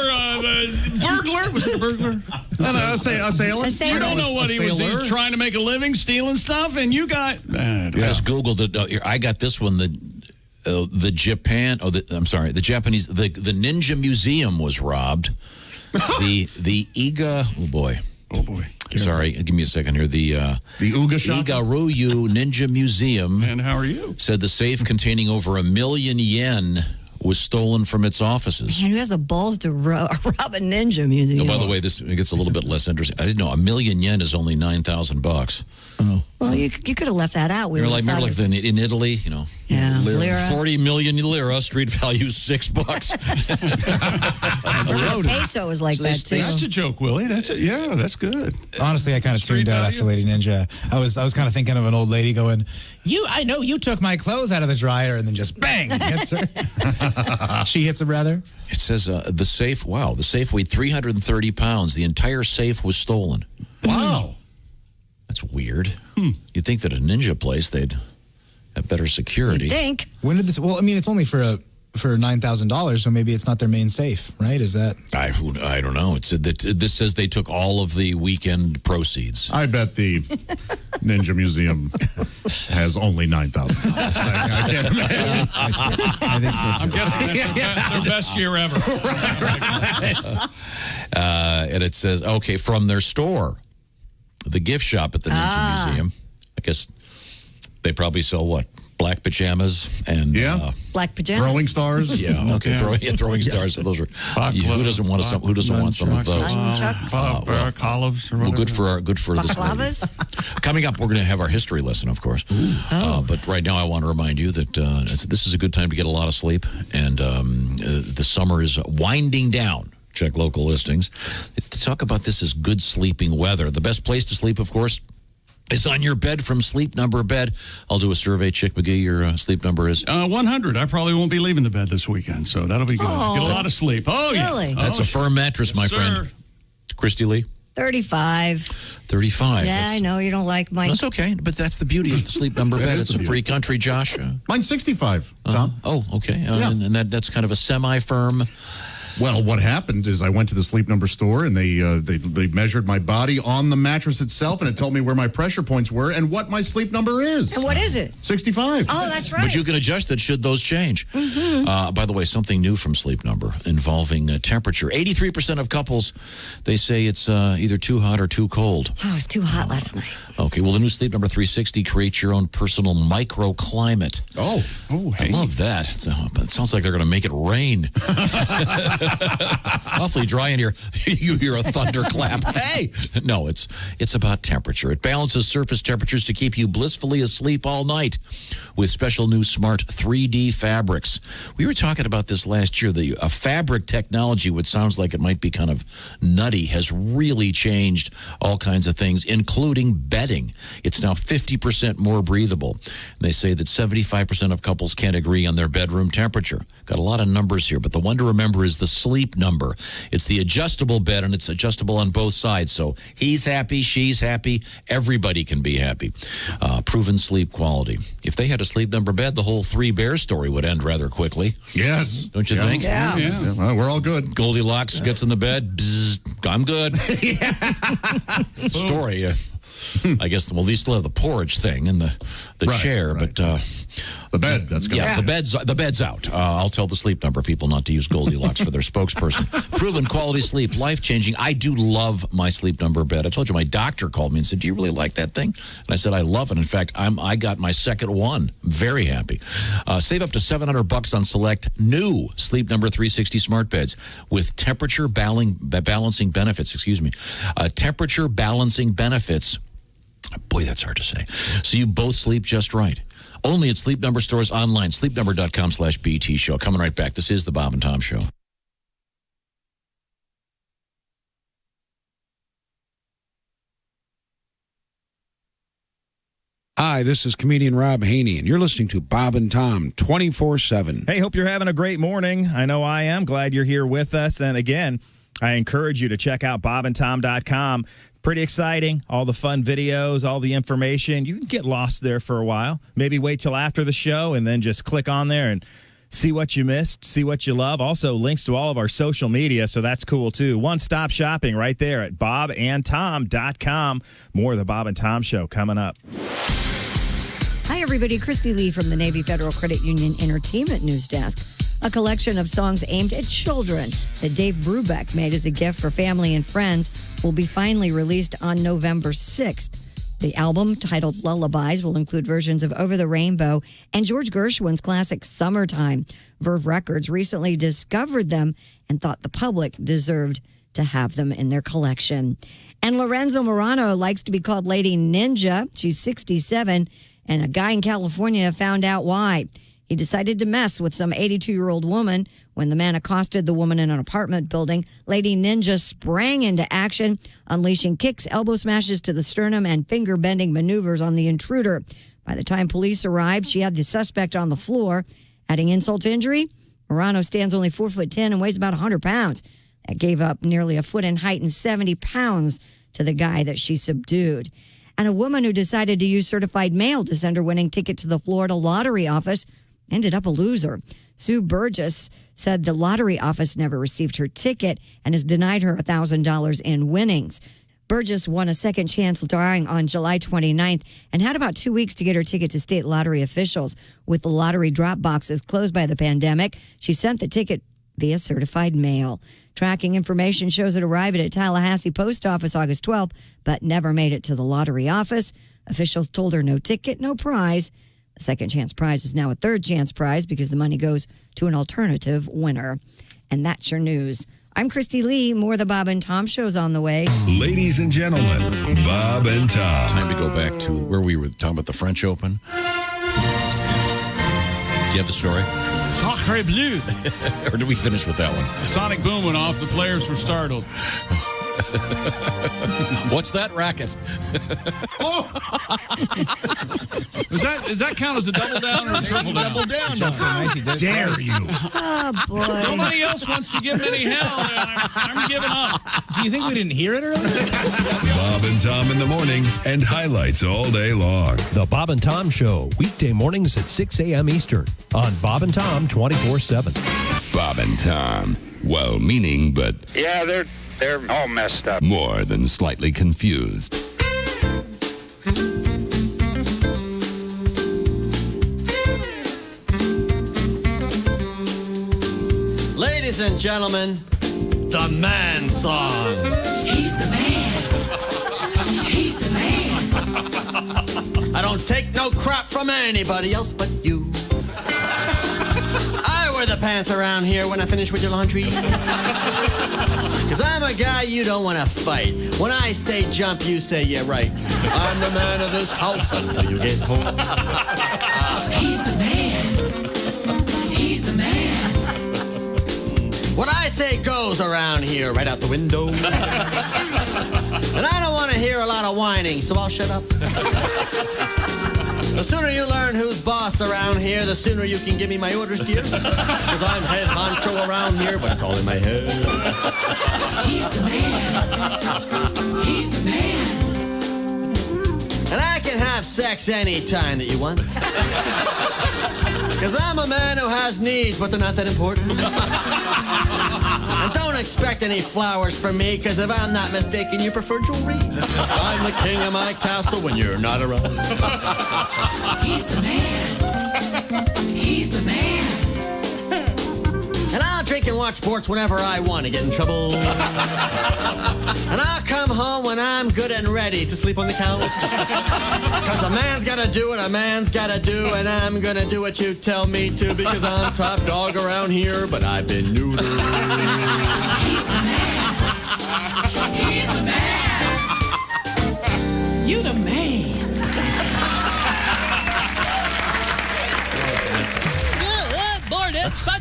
burglar. Was it a burglar? Assailant. You don't know what he was. He was trying to make a living, stealing stuff, and you got. I just Googled it. Here, I got this one. The Japan. I'm sorry. The Japanese. The Ninja Museum was robbed. the Iga. Oh boy. Oh boy. Sorry, give me a second here. The Iga-ryu Ninja Museum. And how are you? Said the safe containing over $1 million yen was stolen from its offices. Man, who has the balls to rob a ninja museum? Oh, by the way, this gets a little bit less interesting. I didn't know $1 million yen is only $9,000. Oh. Well, you could have left that out. You're like, remember, like in Italy, you know, lira. 40 million lira, street value $6. Peso is like that too. That's a joke, Willie. That's it. Yeah, that's good. Honestly, I kind of tuned out after Lady Ninja. I was kind of thinking of an old lady going, I know you took my clothes out of the dryer, and then just bang, hits her. She hits him rather. It says the safe. Wow, the safe weighed 330 pounds. The entire safe was stolen. Wow. That's weird. You'd think that a ninja place they'd have better security. You think? When did this? Well, I mean, it's only for $9,000, so maybe it's not their main safe, right? Is that? I don't know. It said that this says they took all of the weekend proceeds. I bet the Ninja Museum has only $9,000. I can't imagine. I think so too. I'm guessing that's their best year ever. And it says, okay, from their store, the gift shop at the Ninja Museum. I guess they probably sell what? Black pajamas and black pajamas, throwing stars. Yeah, okay, throwing stars. Those are who doesn't want some? Who doesn't want some of those? Olives. Well, good for this lady. Coming up, we're going to have our history lesson, of course. But right now, I want to remind you that this is a good time to get a lot of sleep, and the summer is winding down. Check local listings. To talk about this as good sleeping weather. The best place to sleep, of course, is on your bed from Sleep Number Bed. I'll do a survey. Chick McGee, your sleep number is? 100. I probably won't be leaving the bed this weekend, so that'll be good. Get a lot of sleep. Oh, yeah. Really? That's a firm mattress, my friend. Christy Lee? 35. 35. Yeah, I know you don't like my. That's okay, but that's the beauty of the Sleep Number Bed. It's a free country, Josh. Mine's 65, Tom. Okay. And that's kind of a semi-firm. Well, what happened is I went to the Sleep Number store and they measured my body on the mattress itself, and it told me where my pressure points were and what my sleep number is. And what is it? 65. Oh, that's right. But you can adjust it should those change. By the way, something new from Sleep Number involving temperature. 83% of couples, they say it's either too hot or too cold. Oh, it was too hot last night. Okay, well, the new Sleep Number 360 creates your own personal microclimate. Oh, hey. I love that. It sounds like they're going to make it rain. Awfully dry in here. You hear a thunderclap. Hey! No, it's about temperature. It balances surface temperatures to keep you blissfully asleep all night with special new smart 3D fabrics. We were talking about this last year. The fabric technology, which sounds like it might be kind of nutty, has really changed all kinds of things, including bedding. It's now 50% more breathable. They say that 75% of couples can't agree on their bedroom temperature. Got a lot of numbers here, but the one to remember is the Sleep Number. It's the adjustable bed, and it's adjustable on both sides. So he's happy, she's happy, everybody can be happy. Proven sleep quality. If they had a Sleep Number bed, the whole Three Bears story would end rather quickly. Yes. Don't you think? Yeah. Well, we're all good. Goldilocks gets in the bed. Bzz, I'm good. Story. I guess, well, they still have the porridge thing and the chair, but the bed, that's good. Yeah, the bed's out. I'll tell the Sleep Number people not to use Goldilocks for their spokesperson. Proven quality sleep, life-changing. I do love my Sleep Number bed. I told you my doctor called me and said, "Do you really like that thing?" And I said, "I love it. In fact, I got my second one. Very happy." Save up to $700 on select new Sleep Number 360 smart beds with temperature balancing benefits. Temperature balancing benefits. Boy, that's hard to say. So you both sleep just right. Only at Sleep Number stores online, sleepnumber.com/BT show. Coming right back. This is the Bob and Tom Show. Hi, this is comedian Rob Haney, and you're listening to Bob and Tom 24/7. Hey, hope you're having a great morning. I know I am. Glad you're here with us. And again, I encourage you to check out bobandtom.com. Pretty exciting. All the fun videos, all the information. You can get lost there for a while. Maybe wait till after the show and then just click on there and see what you missed, see what you love. Also, links to all of our social media, so that's cool, too. One-stop shopping right there at bobandtom.com. More of the Bob and Tom Show coming up. Hi, everybody. Christy Lee from the Navy Federal Credit Union Entertainment News Desk. A collection of songs aimed at children that Dave Brubeck made as a gift for family and friends will be finally released on November 6th. The album, titled Lullabies, will include versions of Over the Rainbow and George Gershwin's classic Summertime. Verve Records recently discovered them and thought the public deserved to have them in their collection. And Lorenzo Morano likes to be called Lady Ninja. She's 67, and a guy in California found out why. He decided to mess with some 82-year-old woman. When the man accosted the woman in an apartment building, Lady Ninja sprang into action, unleashing kicks, elbow smashes to the sternum, and finger-bending maneuvers on the intruder. By the time police arrived, she had the suspect on the floor. Adding insult to injury, Morano stands only 4'10" and weighs about 100 pounds. That gave up nearly a foot in height and 70 pounds to the guy that she subdued. And a woman who decided to use certified mail to send her winning ticket to the Florida lottery office ended up a loser. Sue Burgess said the lottery office never received her ticket and has denied her $1,000 in winnings. Burgess won a second chance drawing on July 29th and had about 2 weeks to get her ticket to state lottery officials. With the lottery drop boxes closed by the pandemic, she sent the ticket via certified mail. Tracking information shows it arrived at a Tallahassee post office August 12th, but never made it to the lottery office. Officials told her no ticket, no prize. The second chance prize is now a third chance prize because the money goes to an alternative winner. And that's your news. I'm Christy Lee. More of the Bob and Tom Show's on the way. Ladies and gentlemen, Bob and Tom. Time to go back to where we were talking about the French Open. Do you have the story? Sacre bleu. Or did we finish with that one? The sonic boom went off. The players were startled. What's that racket? Does that count as a double down or a triple down? Double down. How dare you? Oh, boy. Nobody else wants to give him any hell. I'm giving up. Do you think we didn't hear it earlier? Bob and Tom in the morning and highlights all day long. The Bob and Tom Show, weekday mornings at 6 a.m. Eastern on Bob and Tom 24/7. Bob and Tom. Well-meaning, but Yeah, they're all messed up. more than slightly confused. Ladies and gentlemen, the man song. He's the man. He's the man. I don't take no crap from anybody else but you. I wear the pants around here when I finish with your laundry. Cause I'm a guy you don't want to fight. When I say jump, you say yeah right. I'm the man of this house until you get home. He's the man. He's the man. What I say goes around here right out the window. And I don't want to hear a lot of whining, so I'll shut up. The sooner you learn who's boss around here, the sooner you can give me my orders, dear. Because I'm head honcho around here, but it's all in my head. He's the man. He's the man. And I can have sex anytime that you want. Because I'm a man who has needs, but they're not that important. And don't expect any flowers from me, because if I'm not mistaken, you prefer jewelry. I'm the king of my castle when you're not around. He's the man. He's the man. And I'll drink and watch sports whenever I want to get in trouble. And I'll come home when I'm good and ready to sleep on the couch. Because a man's got to do what a man's got to do, and I'm going to do what you tell me to, because I'm top dog around here, but I've been neutered. He's the man. He's the man. You the man.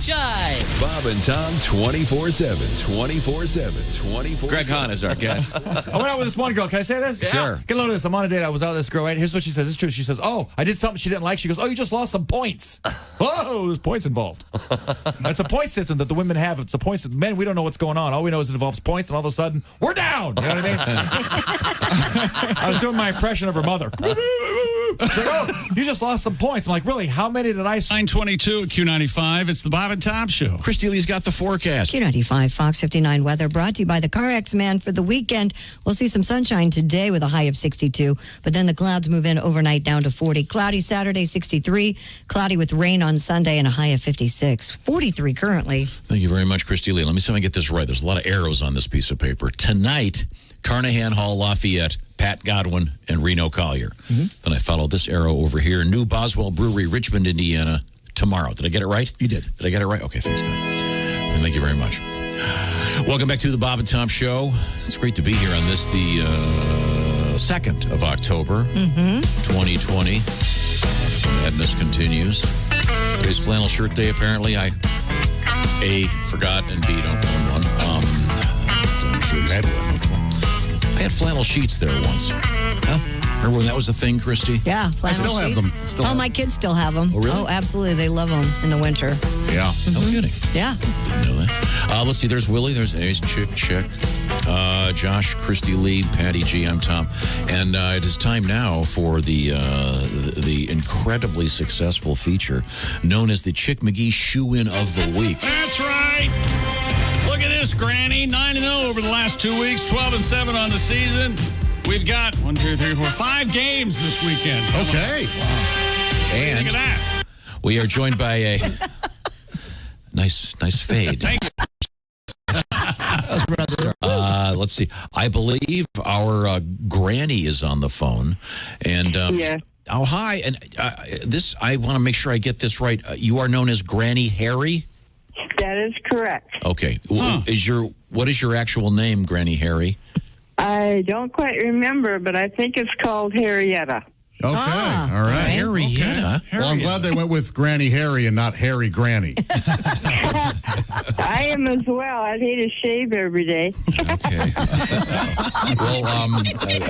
Jive. Bob and Tom 24/7. 24/7. 24/7. Greg Hahn is our guest. I went out with this one girl. Can I say this? Yeah. Sure. Get a load of this. I'm on a date. I was out with this girl, right? Here's what she says. It's true. She says, oh, I did something she didn't like. She goes, oh, you just lost some points. Whoa, there's points involved. It's a point system that the women have. It's a point system. Men, we don't know what's going on. All we know is it involves points, and all of a sudden, we're down. You know what I mean? I was doing my impression of her mother. She's like, oh, you just lost some points. I'm like, really? How many did I... 922 at Q95. It's the Bob and Tom Show. Christy Lee's got the forecast. Q95 Fox 59 weather brought to you by the CarX Man for the weekend. We'll see some sunshine today with a high of 62, but then the clouds move in overnight down to 40. Cloudy Saturday, 63. Cloudy with rain on Sunday and a high of 56. 43 currently. Thank you very much, Christy Lee. Let me see if I get this right. There's a lot of arrows on this piece of paper. Tonight, Carnahan Hall, Lafayette, Pat Godwin, and Reno Collier. Then I followed this arrow over here. New Boswell Brewery, Richmond, Indiana, tomorrow. Did I get it right? You did. Did I get it right? Okay, thanks, God. And thank you very much. Welcome back to the Bob and Tom Show. It's great to be here on this, the 2nd of October, 2020. Madness continues. Today's flannel shirt day, apparently. I, A, forgot, and B, don't own one. I'm sure I had flannel sheets there once. Huh? Remember when that was a thing, Christy? Yeah, flannel I still have sheets. them. My kids still have them. Oh, really? Oh, absolutely. They love them in the winter. Yeah. No kidding. Yeah. Didn't know that. Let's see. There's Willie. There's Ace. Chick. Josh, Christy Lee, Patty G. I'm Tom. And it is time now for the incredibly successful feature known as the Chick McGee Shoe-In of the Week. That's right. Look at this, Granny. 9-0 over the last 2 weeks. 12-7 on the season. We've got 1, 2, 3, 4, 5 games this weekend. Okay. Wow. And Look at that. we are joined by a nice fade. Thank you. Let's see. I believe our Granny is on the phone. And yeah. Oh, hi. And this, I want to make sure I get this right. You are known as Granny Harry? That is correct. Okay. What is your actual name, Granny Harry? I don't quite remember, but I think it's called Harrietta. Okay. All right. Harrietta. Okay. Well, I'm glad they went with Granny Harry and not Harry Granny. I am as well. I'd hate to shave every day. Okay. Well,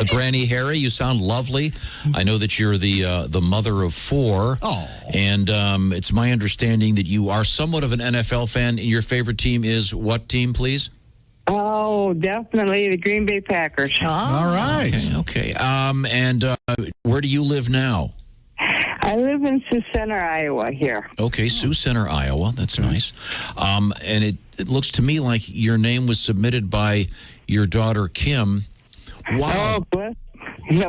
Granny Harry, you sound lovely. I know that you're the mother of 4. Oh. And it's my understanding that you are somewhat of an NFL fan. Your favorite team is what team, please? Oh, definitely the Green Bay Packers. All right. Okay. And where do you live now? I live in Sioux Center, Iowa here. Okay, Sioux Center, Iowa. That's nice. And it looks to me like your name was submitted by your daughter, Kim. Wow. Oh,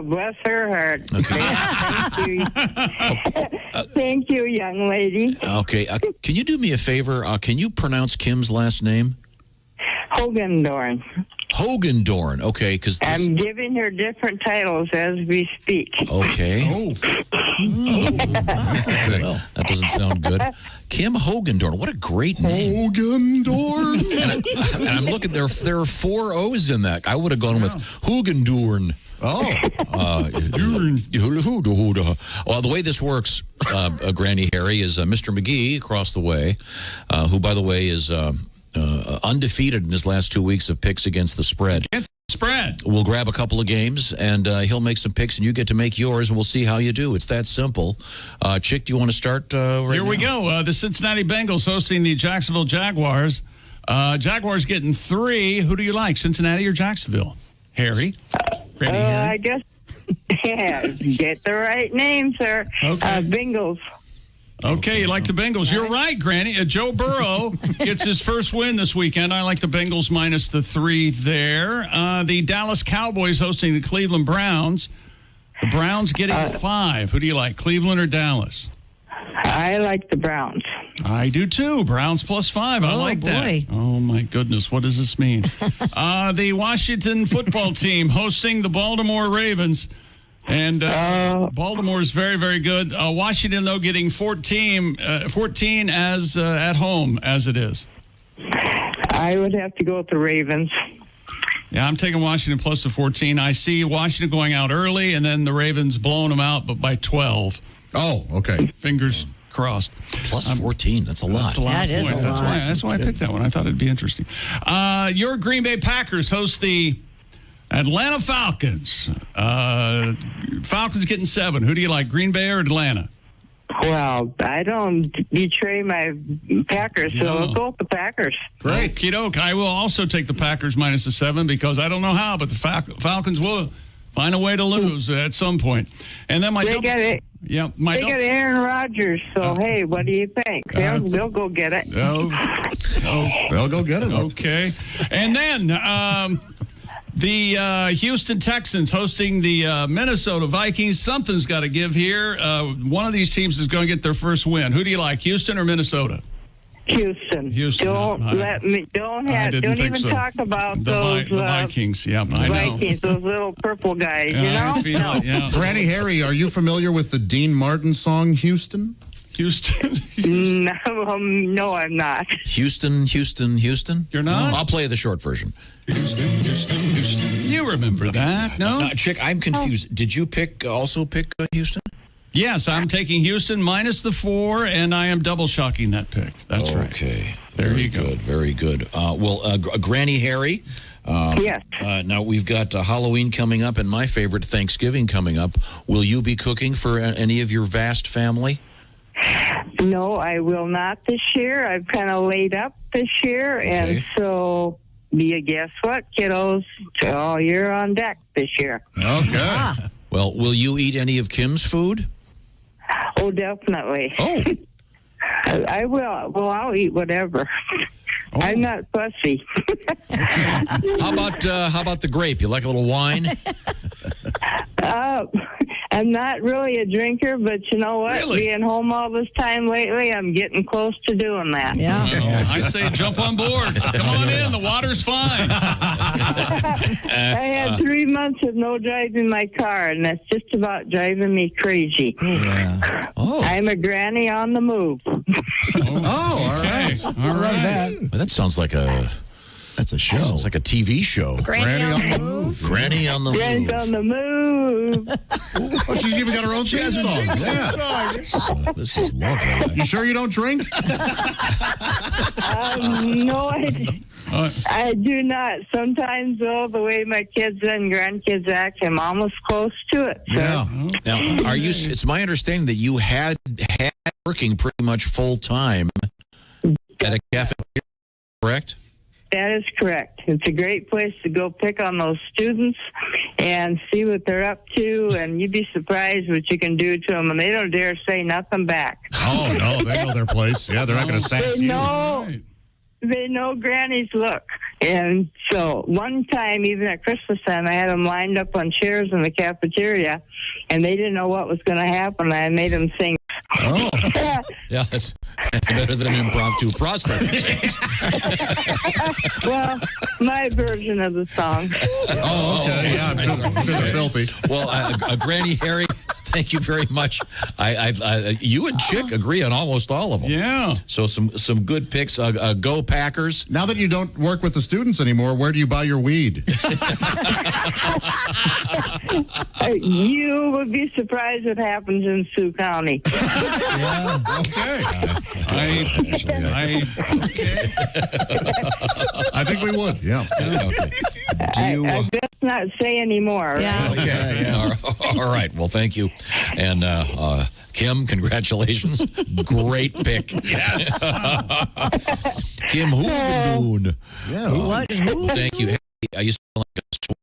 bless her heart. Okay. Thank you, young lady. Okay. Can you do me a favor? Can you pronounce Kim's last name? Hogendorn. Hogendorn. Okay, because I'm giving her different titles as we speak. Okay. Oh. Well, that doesn't sound good. Kim Hogendorn. What a great name. Hogendorn. and I'm looking, there are 4 O's in that. I would have gone with Hogendorn. Oh. Well, the way this works, Granny Harry, is Mr. McGee across the way, who, by the way, is undefeated in his last 2 weeks of picks against the spread. We'll grab a couple of games, and he'll make some picks, and you get to make yours, and we'll see how you do. It's that simple. Chick, do you want to start Here we go. The Cincinnati Bengals hosting the Jacksonville Jaguars. Jaguars getting 3. Who do you like, Cincinnati or Jacksonville? Harry? Harry? I guess, yeah, get the right name, sir. Okay. Bengals. Okay, you like the Bengals. You're right, Granny. Joe Burrow gets his first win this weekend. I like the Bengals minus the 3 there. The Dallas Cowboys hosting the Cleveland Browns. The Browns getting 5. Who do you like, Cleveland or Dallas? I like the Browns. I do too. Browns plus 5. I like that. Oh, my goodness. What does this mean? The Washington football team hosting the Baltimore Ravens. And Baltimore is very, very good. Washington, though, getting 14 as at home as it is. I would have to go with the Ravens. Yeah, I'm taking Washington plus the 14. I see Washington going out early, and then the Ravens blowing them out, but by 12. Oh, okay. Fingers crossed. Plus 14. That's a lot. That's a lot That of is a points. lot. That's why I picked that one. I thought it'd be interesting. Your Green Bay Packers host the Atlanta Falcons. Falcons getting 7. Who do you like, Green Bay or Atlanta? Well, I don't betray my Packers, so let's go with the Packers. Great. Okie doke. I will also take the Packers minus the 7 because I don't know how, but the Falcons will find a way to lose at some point. And then They got Aaron Rodgers, so hey, what do you think? They'll go get it. They'll go get it. Okay. And then the Houston Texans hosting the Minnesota Vikings. Something's got to give here. One of these teams is going to get their first win. Who do you like, Houston or Minnesota? Houston. Don't even talk about the Vikings. Yeah, I know. Vikings, those little purple guys. I feel it, yeah. Granny Harry, are you familiar with the Dean Martin song Houston? Houston. No, I'm not. Houston. You're not? I'll play the short version. Houston. You remember that? No? Chick, I'm confused. Did you also pick Houston? Yes, I'm taking Houston minus the 4, and I am double shocking that pick. That's right. Okay. There you go. Very good. Granny Harry. Yes. Now, we've got Halloween coming up and my favorite, Thanksgiving, coming up. Will you be cooking for any of your vast family? No, I will not this year. I've kind of laid up this year, and so guess what, kiddos? Oh, you're on deck this year. Okay. Well, will you eat any of Kim's food? Oh, definitely. Oh. I will. Well, I'll eat whatever. I'm not fussy. How about the grape? You like a little wine? I'm not really a drinker, but you know what? Really? Being home all this time lately, I'm getting close to doing that. Yeah. I say jump on board. Come on in. The water's fine. I had 3 months of no driving my car, and that's just about driving me crazy. Yeah. Oh. I'm a granny on the move. All right. All right. Well, that sounds like that's a show. Sounds like a TV show. Granny on the move. Granny on the Granny's move. on the move. Oh, she's even got her own theme song. Yeah. This is lovely. You sure you don't drink? No, I do not. Sometimes, though, the way my kids and grandkids act, I'm almost close to it. So. Yeah. Now, it's my understanding that you had working pretty much full time at a cafeteria, correct? That is correct. It's a great place to go pick on those students and see what they're up to, and you'd be surprised what you can do to them, and they don't dare say nothing back. Oh, no, they know their place. Yeah, they're not going to sass you. They know Granny's look. And so one time, even at Christmas time, I had them lined up on chairs in the cafeteria, and they didn't know what was going to happen. I made them sing. Oh. Yeah, that's better than an impromptu prostate. Well, my version of the song. Oh, okay. Yeah, I'm sure they're filthy. Well, Granny Harry, thank you very much. You and Chick agree on almost all of them. Yeah. So some good picks. Go Packers. Now that you don't work with the students anymore, where do you buy your weed? You would be surprised what happens in Sioux County. Yeah. Okay. I think we would. Yeah. Okay. I best not say anymore. Yeah. Okay. All right. Well, thank you. And Kim, congratulations. Great pick. Yes. Kim Hoevendoen. Yeah. What? Thank you. Hey, you sound like a sweet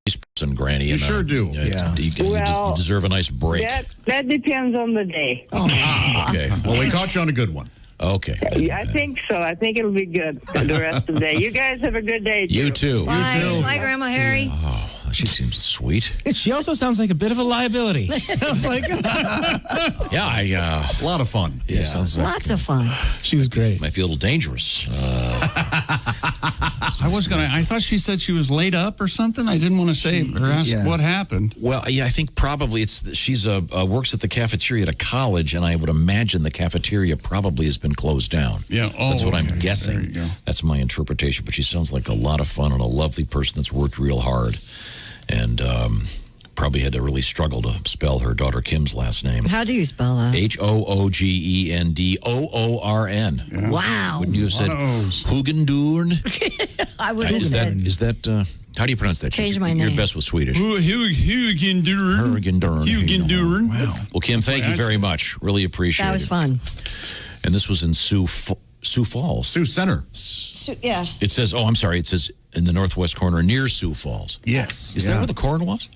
nice person, Granny. You and, sure do. Yeah. You deserve a nice break. That depends on the day. Okay. Well, we caught you on a good one. Okay. I think so. I think it'll be good for the rest of the day. You guys have a good day. You too. Bye. Bye, Grandma Harry. Oh, she seems sweet. She also sounds like a bit of a liability. Sounds like Yeah, A lot of fun. Yeah, sounds like Lots of fun. she was great. might be a little dangerous. I thought she said she was laid up or something. I didn't want to say or ask what happened. Well, yeah, I think probably she's works at the cafeteria at a college, and I would imagine the cafeteria probably has been closed down. Yeah, that's what I'm guessing. There you go. That's my interpretation. But she sounds like a lot of fun and a lovely person that's worked real hard, and probably had to really struggle to spell her daughter Kim's last name. How do you spell that? Hoogendorn. Wow. Wouldn't you have said Hoogendorn? I would have Is said. that how do you pronounce that? Change my You're name. best with Swedish. Hoogendorn. Wow. Well, Kim, thank you very much. Really appreciate it. That was fun. And this was in Sioux Falls. Sioux Center. Yeah. It says, I'm sorry, it says in the northwest corner near Sioux Falls. Yes. Is that where the corn was?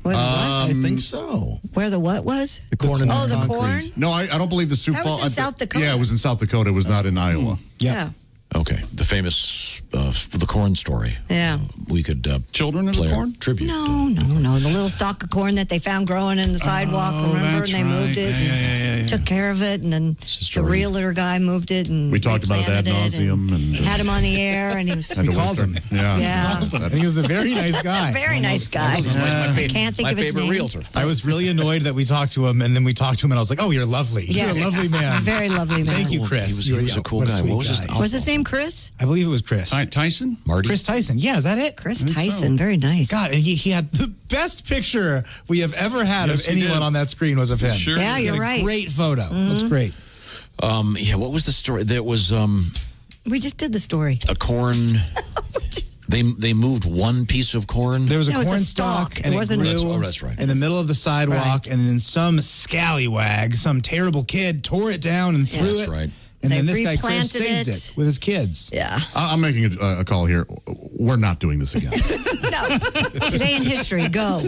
Where the what? I think so. Where the what was? The corn and Oh, the concrete. corn? No, I don't believe the Sioux That Falls. was in South Dakota. Yeah, it was in South Dakota. It was not in Iowa. Yeah. Okay. The famous the corn story. Yeah. We could Children of play the a corn? tribute. No. The little stalk of corn that they found growing in the sidewalk, remember? And they moved it and took care of it. And then the realtor guy moved it. And We talked about it ad replanted nauseum. And had him on the air. And he was. had to called wait him. for- Yeah. Yeah. And he was a very nice guy. Very nice guy. I can't think of his name. I was really annoyed that we talked to him, and then we talked to him, and I was like, "Oh, you're lovely. Yes. You're a lovely man. Very lovely man. Thank you, Chris. He was a cool What guy. sweet What was his guy. Was his name Chris? I believe it was Chris. Tyson? Marty? Chris Tyson. Yeah, is that it? Chris Tyson. Very nice. God, and he had the best picture we have ever had Yes, of he anyone did. on that screen was of him. Sure Yeah, did. you're He had a right. Great photo. Looks great. Yeah, what was the story? There was We just did the story. a corn. They moved one piece of corn. There was a No, it was corn a stalk, stalk. and It it wasn't- grew That's right. in the middle of the sidewalk, Right. and then some scallywag, some terrible kid, tore it down and threw That's it. right. And They then this guy Chris replanted saved it. it with his kids. Yeah. I'm making a call here. We're not doing this again. No. Today in history. Go.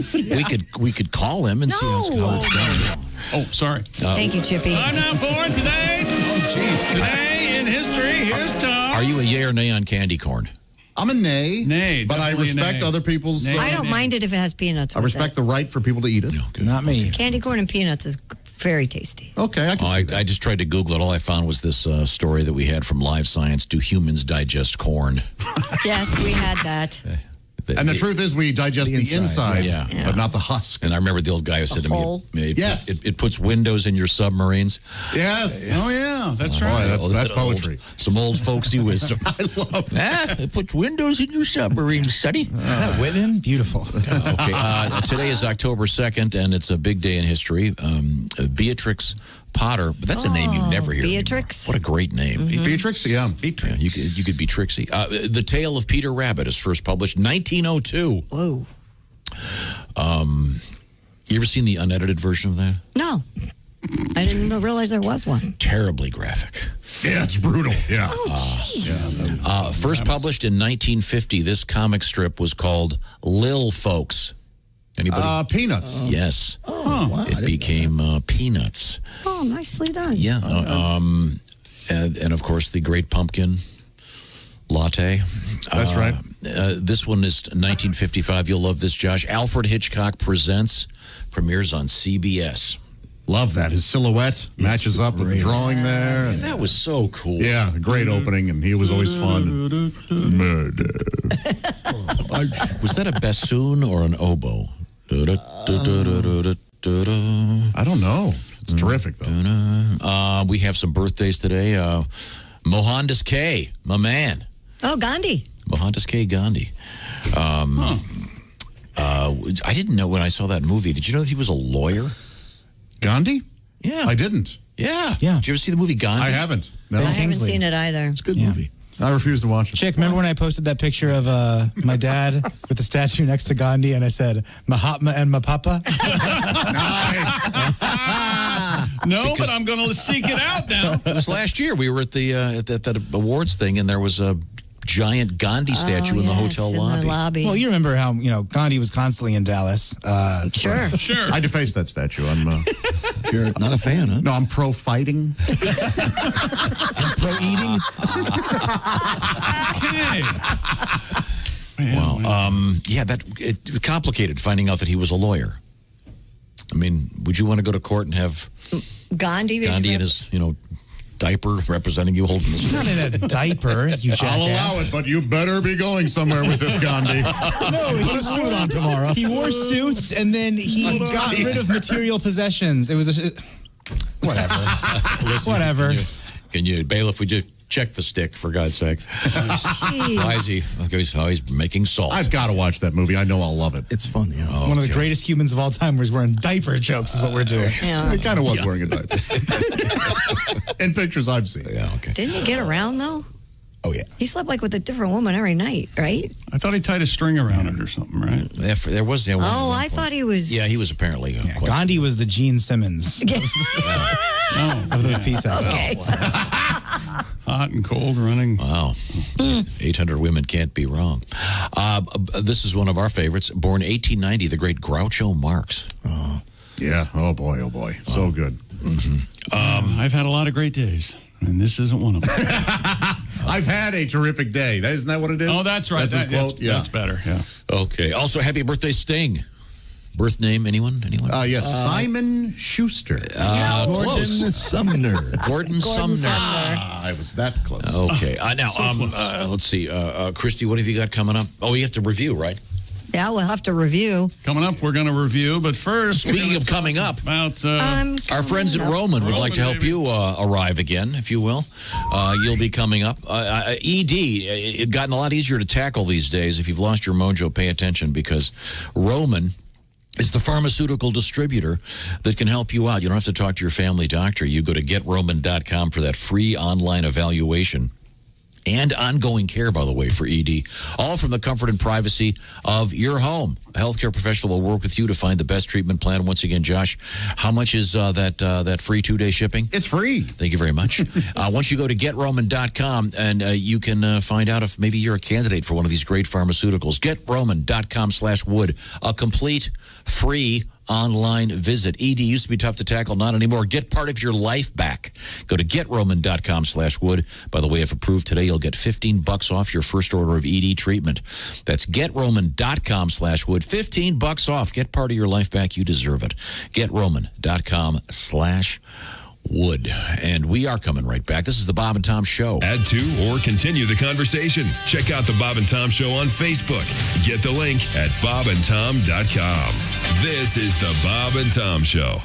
We could call him and see how it's going. Oh, sorry. Thank you, Chippy. Time now for today. Oh, jeez. Today in history, here's Tom. Are you a yay or nay on candy corn? I'm a nay. Nay, but I definitely a respect nay. other people's. Nay. I don't mind it if it has peanuts. I with respect it. the right for people to eat it. Not me. Candy corn and peanuts is very tasty. Okay, I can see that. I just tried to Google it. All I found was this story that we had from Live Science. Do humans digest corn? Yes, we had that. And the truth is, we digest the inside, yeah. but not the husk. And I remember the old guy who said to hole. me, Yes. it puts windows in your submarines. Yes. Oh, yeah. That's Boy, right. that's poetry. Some old folksy wisdom. I love that. It puts windows in your submarines, sonny. Is that Whitman? Beautiful. Okay. Today is October 2nd, and it's a big day in history. Beatrix Potter, but that's a name you never hear Beatrix. anymore. What a great name. Beatrix, yeah. Yeah, you could be Trixie. The Tale of Peter Rabbit is first published 1902. Whoa. You ever seen the unedited version of that? No. I didn't even realize there was one. Terribly graphic. Yeah, it's brutal. Yeah. Oh, jeez. First published in 1950, this comic strip was called Lil Folks. Anybody? Peanuts. Yes. Oh, wow. It became Peanuts. Oh, nicely done. Yeah. And of course, the Great Pumpkin Latte. That's right. This one is 1955. You'll love this, Josh. Alfred Hitchcock Presents. Premieres on CBS. Love that. His silhouette matches up with the drawing there. And That was so cool. yeah, great opening, and he was always fun. Murder. Was that a bassoon or an oboe? I don't know. It's terrific, though. We have some birthdays today. Mohandas K, my man. Oh, Gandhi. Mohandas K. Gandhi. I didn't know when I saw that movie. Did you know that he was a lawyer? Gandhi? Yeah. I didn't. Yeah. Did you ever see the movie Gandhi? I haven't. No. I haven't seen it either. It's a good movie. I refuse to watch it. Chick, remember when I posted that picture of my dad with the statue next to Gandhi and I said, Mahatma and my papa? No, but I'm going to seek it out now. It was last year. We were at the at that awards thing, and there was a giant Gandhi statue in the hotel lobby. Well, you remember how, Gandhi was constantly in Dallas. Sure. Sure. I defaced that statue. I'm. You're not a fan, huh? No, I'm pro-fighting. Pro-eating? Okay. Well, it complicated finding out that he was a lawyer. I mean, would you want to go to court and have Gandhi in his, diaper representing you holding the Not in a diaper, you jackass. I'll allow it, but you better be going somewhere with this Gandhi. No, Put a suit on tomorrow. He wore suits and then he got rid of material possessions. It was whatever. Listen, Whatever. Can you, bailiff, would you Check the stick, for God's sakes. Why is he? Okay, so he's making salt. I've got to watch that movie. I know I'll love it. It's fun, yeah. One of the greatest humans of all time was wearing diaper jokes is what we're doing. It kind of was wearing a diaper. In pictures I've seen. Yeah, okay. Didn't he get around, though? Oh, yeah. He slept like with a different woman every night, right? I thought he tied a string around it or something, right? Yeah, there was one. Oh, I thought he was... Yeah, he was apparently. Gandhi was the Gene Simmons of those peace out. Okay. Hot and cold running. Wow. 800 women can't be wrong. This is one of our favorites. Born 1890, the great Groucho Marx. Oh. Yeah. Oh, boy. Oh, boy. So good. Mm-hmm. I've had a lot of great days, and this isn't one of them. I've had a terrific day. Isn't that what it is? Oh, that's right. That's a quote. Yeah. That's better. Yeah. Okay. Also, happy birthday, Sting. Birth name, anyone? Yes, Simon Schuster. Gordon Sumner. Gordon Sumner. I was that close. Okay. Let's see. Christy, what have you got coming up? Oh, you have to review, right? Yeah, we'll have to review. Coming up, we're going to review. But first, speaking of coming up, about, our friends at Roman would like to help you arrive again, if you will. You'll be coming up. ED, it's gotten a lot easier to tackle these days. If you've lost your mojo, pay attention, because Roman is the pharmaceutical distributor that can help you out. You don't have to talk to your family doctor. You go to GetRoman.com for that free online evaluation and ongoing care, by the way, for ED. All from the comfort and privacy of your home. A healthcare professional will work with you to find the best treatment plan. Once again, Josh, how much is that free 2-day shipping? It's free. Thank you very much. Once you go to GetRoman.com, and you can find out if maybe you're a candidate for one of these great pharmaceuticals. GetRoman.com/wood. A complete free online visit. ED used to be tough to tackle, not anymore. Get part of your life back. Go to GetRoman.com/wood. By the way, if approved today, you'll get $15 off your first order of ED treatment. That's GetRoman.com/wood. $15 off. Get part of your life back. You deserve it. GetRoman.com/wood. And we are coming right back. This is the Bob and Tom Show. Add to or continue the conversation. Check out the Bob and Tom Show on Facebook. Get the link at bobandtom.com. This is the Bob and Tom Show.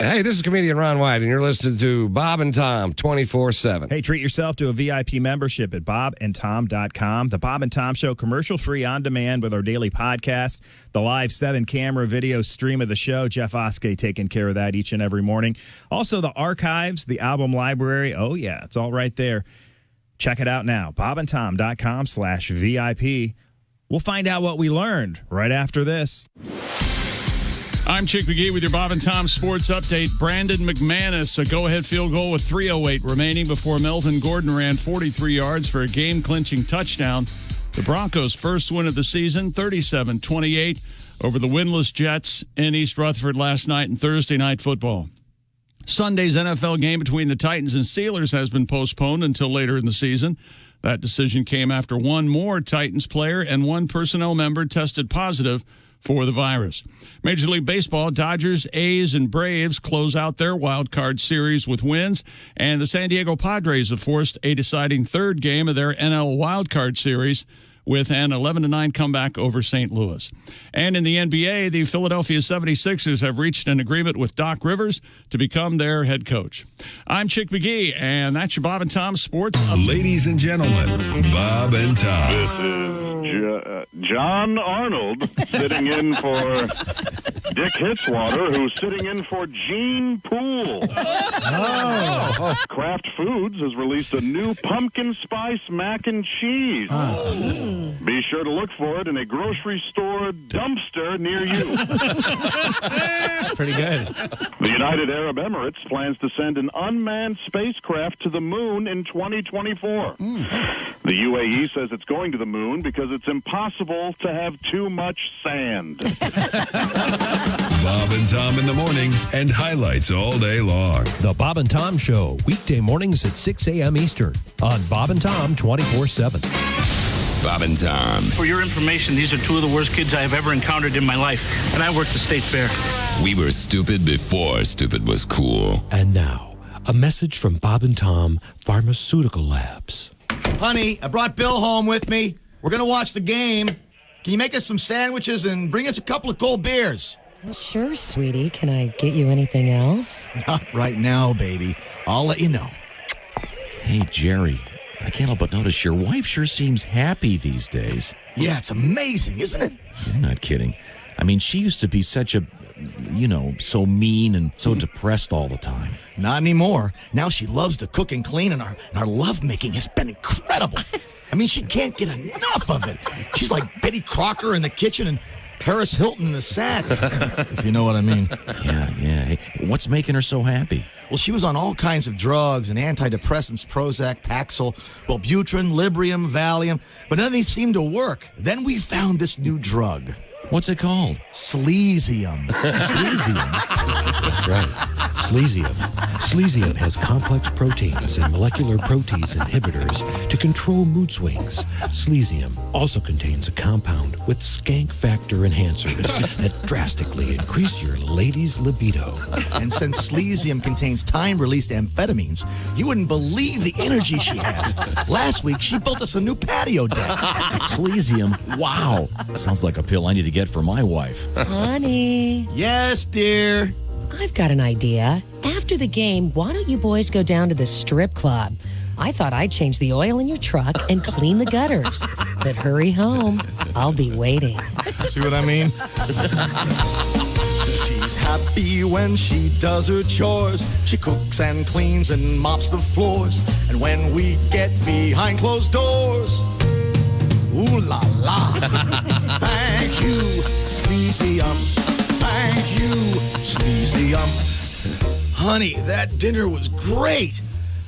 Hey, this is comedian Ron White, and you're listening to Bob and Tom 24/7. Hey, treat yourself to a VIP membership at bobandtom.com. The Bob and Tom Show, commercial-free on demand with our daily podcast, the live 7-camera video stream of the show. Jeff Oskey taking care of that each and every morning. Also, the archives, the album library. Oh, yeah, it's all right there. Check it out now, bobandtom.com/VIP. We'll find out what we learned right after this. I'm Chick McGee with your Bob and Tom Sports Update. Brandon McManus, a go-ahead field goal with 3:08 remaining before Melvin Gordon ran 43 yards for a game-clinching touchdown. The Broncos' first win of the season, 37-28, over the winless Jets in East Rutherford last night in Thursday Night Football. Sunday's NFL game between the Titans and Steelers has been postponed until later in the season. That decision came after one more Titans player and one personnel member tested positive for the virus. Major League Baseball, Dodgers, A's, and Braves close out their wild card series with wins, and the San Diego Padres have forced a deciding third game of their NL wild card series with an 11-9 comeback over St. Louis. And in the NBA, the Philadelphia 76ers have reached an agreement with Doc Rivers to become their head coach. I'm Chick McGee, and that's your Bob and Tom Sports Update. Ladies and gentlemen, Bob and Tom. This is John Arnold sitting in for Dick Hitswater, who's sitting in for Gene Poole. Kraft Foods has released a new pumpkin spice mac and cheese. Be sure to look for it in a grocery store dumpster near you. Pretty good. The United Arab Emirates plans to send an unmanned spacecraft to the moon in 2024. The UAE says it's going to the moon because it's impossible to have too much sand. Bob and Tom in the morning and highlights all day long. The Bob and Tom Show, weekday mornings at 6 a.m. Eastern on Bob and Tom 24/7. Bob and Tom. For your information, these are two of the worst kids I have ever encountered in my life, and I worked the state fair. We were stupid before stupid was cool. And now, a message from Bob and Tom Pharmaceutical Labs. Honey, I brought Bill home with me. We're going to watch the game. Can you make us some sandwiches and bring us a couple of cold beers? Well, sure, sweetie. Can I get you anything else? Not right now, baby. I'll let you know. Hey, Jerry, I can't help but notice your wife sure seems happy these days. Yeah, it's amazing, isn't it? You're not kidding. I mean, she used to be such a, so mean and so depressed all the time. Not anymore. Now she loves to cook and clean, and our lovemaking has been incredible. I mean, she can't get enough of it. She's like Betty Crocker in the kitchen and Paris Hilton in the sack, if you know what I mean. Yeah. Hey, what's making her so happy? Well, she was on all kinds of drugs and antidepressants, Prozac, Paxil, Wellbutrin, Librium, Valium, but none of these seemed to work. Then we found this new drug. What's it called? Sleazium. Sleazium? That's right. Sleazium. Sleazium has complex proteins and molecular protease inhibitors to control mood swings. Sleazium also contains a compound with skank factor enhancers that drastically increase your lady's libido. And since Sleazium contains time-released amphetamines, you wouldn't believe the energy she has. Last week, she built us a new patio deck. Sleazium? Wow. Sounds like a pill I need to get for my wife. Honey. Yes, dear. I've got an idea. After the game, why don't you boys go down to the strip club? I thought I'd change the oil in your truck and clean the gutters. But hurry home. I'll be waiting. See what I mean? She's happy when she does her chores. She cooks and cleans and mops the floors. And when we get behind closed doors, ooh la la. Thank you, Sleazium. Thank you, Sleazium. Honey, that dinner was great.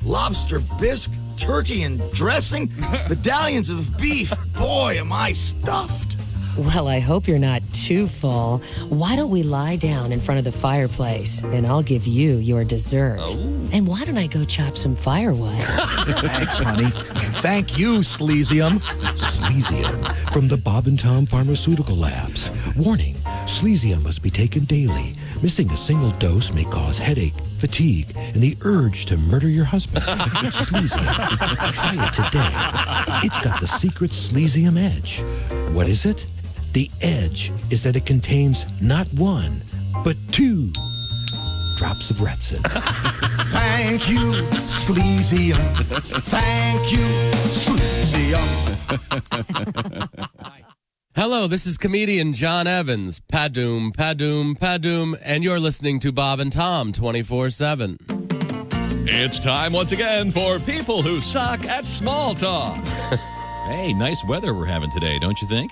Lobster bisque, turkey and dressing, medallions of beef. Boy, am I stuffed. Well, I hope you're not too full. Why don't we lie down in front of the fireplace, and I'll give you your dessert. And why don't I go chop some firewood? Thanks, honey. And thank you, Sleazium. Sleazium from the Bob and Tom Pharmaceutical Labs. Warning, Sleazium must be taken daily. Missing a single dose may cause headache, fatigue, and the urge to murder your husband. Sleazium. Try it today. It's got the secret Sleazium edge. What is it? The edge is that it contains not one, but 2 drops of retsin. Thank you, Sleazium. Thank you, Sleazium. Hello, this is comedian John Evans. Padoom, padoom, padoom, and you're listening to Bob and Tom 24/7. It's time once again for people who suck at small talk. Hey, nice weather we're having today, don't you think?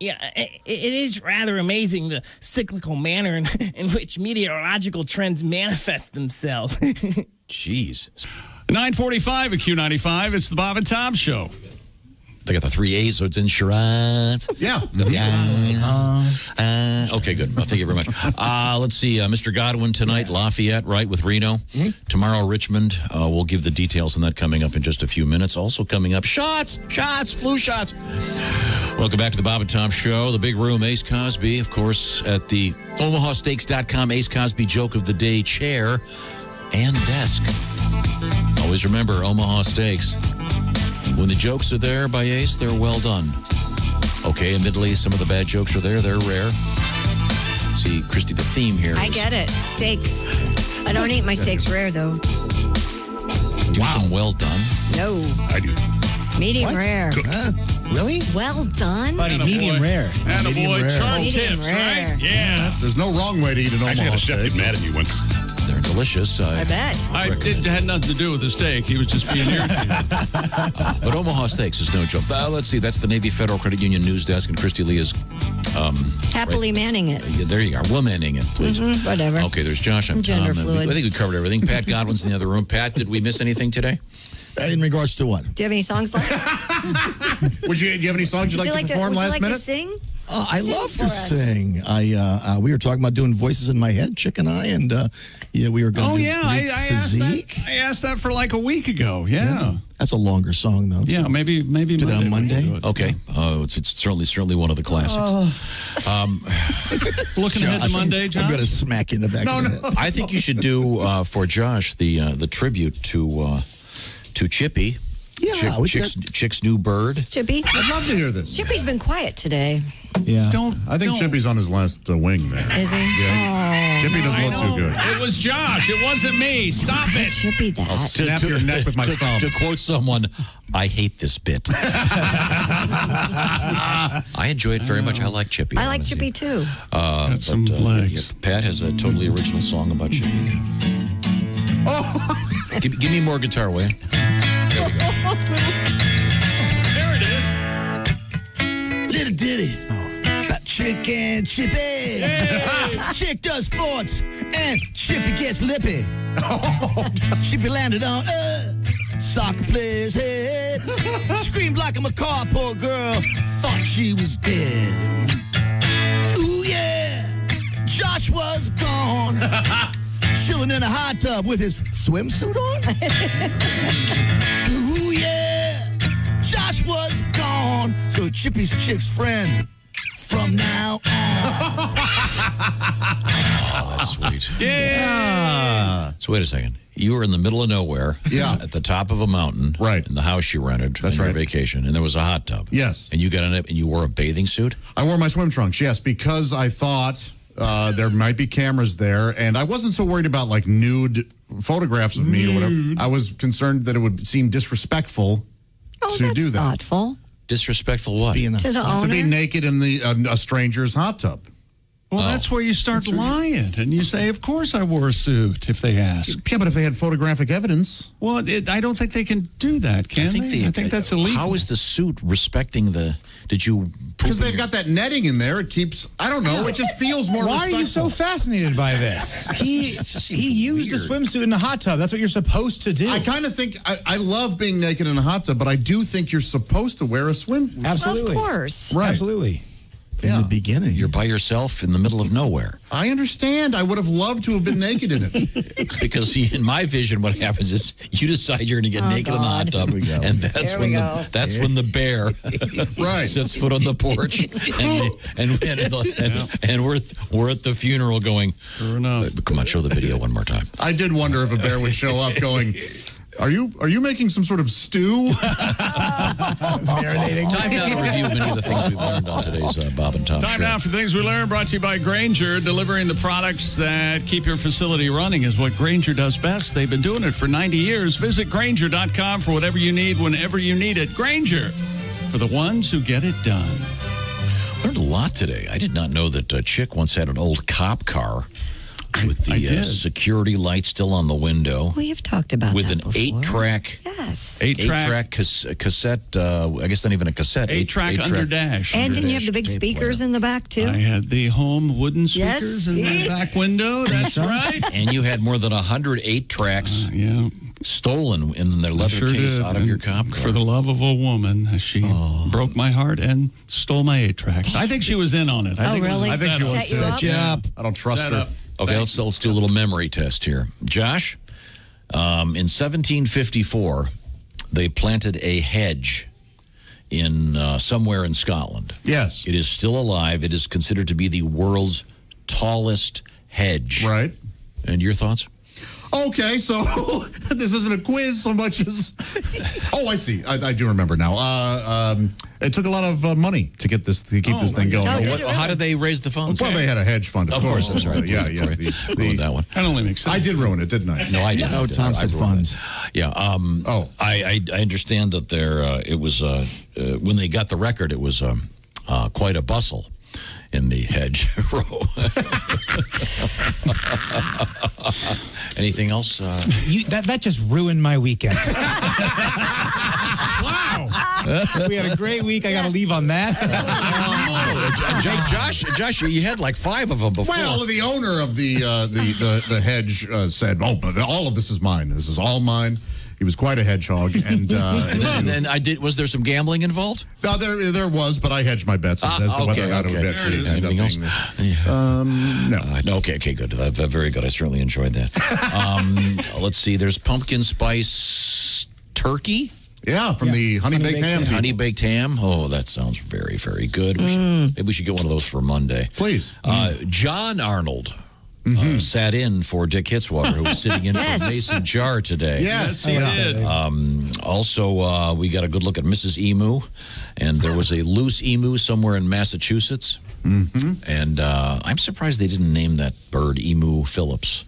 Yeah, it is rather amazing the cyclical manner in which meteorological trends manifest themselves. Jeez. 9:45 at Q95. It's the Bob and Tom Show. They got the 3 A's, so it's insurance. Yeah. Okay, good. Thank you very much. Let's see. Mr. Godwin tonight, Lafayette, right, with Reno. Tomorrow, Richmond. We'll give the details on that coming up in just a few minutes. Also coming up, flu shots. Welcome back to the Bob and Tom Show. The big room, Ace Cosby, of course, at the OmahaSteaks.com Ace Cosby Joke of the Day chair and desk. Always remember, Omaha Steaks. When the jokes are there by Ace, they're well done. Okay, admittedly, some of the bad jokes are there. They're rare. See, Christy, the theme here I get it. Steaks. I don't eat my steaks rare, though. Do you eat them well done? No. I do. Medium rare. Cooked. Really? Well done. Buddy, medium rare. Attaboy, charm Medium tips, rare. right? Yeah. There's no wrong way to eat an Omaha Actually, had a chef steak. get mad at me once. They're delicious. I bet. It had nothing to do with the steak. He was just being irritated. But Omaha Steaks is no joke. Let's see. That's the Navy Federal Credit Union news desk, and Christy Lee is Happily manning it. Yeah, there you are. Womaning it, please. Whatever. Okay, there's Josh. I'm Gender Tom. fluid. I think we covered everything. Pat Godwin's in the other room. Pat, did we miss anything today? In regards to what? Do you have any songs left? Do you have any songs you'd like to perform would you last like minute? to sing? I Sing love for to us. sing. We were talking about doing voices in my head, Chick and I, and we were going to do Greek I physique. asked that for like a week ago. Yeah. That's a longer song, though. Yeah, so maybe do that on Monday. we can do it. Okay. It's certainly one of the classics. Looking ahead to Monday, John? I'm going to smack you in the back of the head. I think you should do for Josh the tribute to Chippy. Yeah, Chick's new bird. Chippy? I'd love to hear this. Chippy's been quiet today. Yeah. I think Chippy's on his last wing there. Is he? Yeah. Chippy doesn't look too good. It was Josh. It wasn't me. Stop it. Chippy that. I'll snap your neck with my thumb. To quote someone, I hate this bit. I enjoy it very much. I like Chippy. I like Chippy too. Got some legs. Pat has a totally original song about Chippy. Give me more guitar, will you? There we go. There it is. Little ditty about Chick and Chippy. Chick does sports and Chippy gets lippy. Chippy landed on a soccer player's head. Screamed like a macaw, poor girl. Thought she was dead. Ooh, yeah. Josh was gone. Chilling in a hot tub with his swimsuit on. Ooh, yeah. Josh was gone. So Chippy's Chick's friend from now on. Oh, that's sweet. Yeah. So wait a second. You were in the middle of nowhere. Yeah. At the top of a mountain. Right. In the house you rented. That's on right. your vacation. And there was a hot tub. Yes. And you got in it and you wore a bathing suit? I wore my swim trunks, yes, because I thought there might be cameras there, and I wasn't so worried about like nude photographs of me or whatever. I was concerned that it would seem disrespectful to do that. Thoughtful. Disrespectful what? To the To be owner? naked in the a stranger's hot tub. Well, that's where you start lying, and you say, "Of course, I wore a suit." If they ask, Yeah, but if they had photographic evidence, well, I don't think they can do that, can they? I think that's illegal. How is the suit respecting the? Did you? because they've got that netting in there, it keeps. I don't know. It just feels more. Why are you so fascinated by this? He used a swimsuit in a hot tub. That's what you're supposed to do. I kind of think I love being naked in a hot tub, but I do think you're supposed to wear a swim. Absolutely. Of course. Right. Absolutely. In the beginning. You're by yourself in the middle of nowhere. I understand. I would have loved to have been naked in it. Because in my vision, what happens is you decide you're going to get naked in the hot tub, and that's when the bear sets foot on the porch, and we're at the funeral going. Sure enough. Come on, show the video one more time. I did wonder if a bear would show up going, Are you making some sort of stew? Marinating. Time now to review many of the things we've learned on today's Bob and Tom Time show. now for Things We Learned, brought to you by Grainger. Delivering the products that keep your facility running is what Grainger does best. They've been doing it for 90 years. Visit Grainger.com for whatever you need whenever you need it. Grainger, for the ones who get it done. Learned a lot today. I did not know that Chick once had an old cop car with the security light still on the window. We have talked about with that an before. 8-track. Yes. 8-track cassette. I guess not even a cassette. 8-track under dash. And didn't you have the big speakers in the back, too? I had the home wooden speakers in the back window. That's right. And you had more than 108 tracks stolen in their leather case out of your cop car. For the love of a woman, she broke my heart and stole my 8-track. I think she was in on it. Really? I think she was. Set you up? I don't trust her. Okay, let's do a little memory test here. Josh, in 1754, they planted a hedge in somewhere in Scotland. Yes. It is still alive. It is considered to be the world's tallest hedge. Right. And your thoughts? Okay, so this isn't a quiz so much as... Oh, I see. I do remember now. It took a lot of money to get this to keep this thing going. How did they raise the funds? Well, they had a hedge fund, of course. That's right. Yeah. That one. That only makes sense. I did ruin it, didn't I? No, I didn't. No, Tom said funds. Yeah. I understand that it was when they got the record, it was quite a bustle in the hedge row. Anything else? That just ruined my weekend. Wow. We had a great week. I got to leave on that. Josh, you had like 5 of them before. Well, the owner of the hedge said, "Oh, but all of this is mine. This is all mine." He was quite a hedgehog, and was there some gambling involved? No, there was, but I hedged my bets as to whether or not it would actually end up being no. Okay, good. Very good. I certainly enjoyed that. Let's see. There's pumpkin spice turkey. Yeah, from the honey baked ham. Honey baked ham. Oh, that sounds very, very good. Maybe we should get one of those for Monday. Please. John Arnold. Sat in for Dick Hitzwater, who was sitting in for Mason Jar today. Yes, he did. Also, we got a good look at Mrs. Emu, and there was a loose emu somewhere in Massachusetts. And I'm surprised they didn't name that bird Emu Phillips.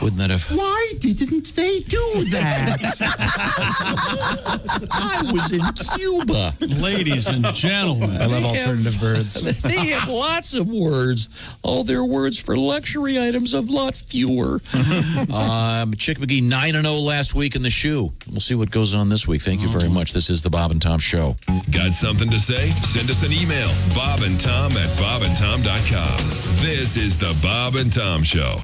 Wouldn't that have... Why didn't they do that? I was in Cuba. Ladies and gentlemen. I love alternative birds. They have lots of words. Oh, they're words for luxury items, a lot fewer. Chick McGee 9-0 last week in the shoe. We'll see what goes on this week. Thank you very much. This is the Bob and Tom Show. Got something to say? Send us an email. bobandtom@bobandtom.com. This is the Bob and Tom Show.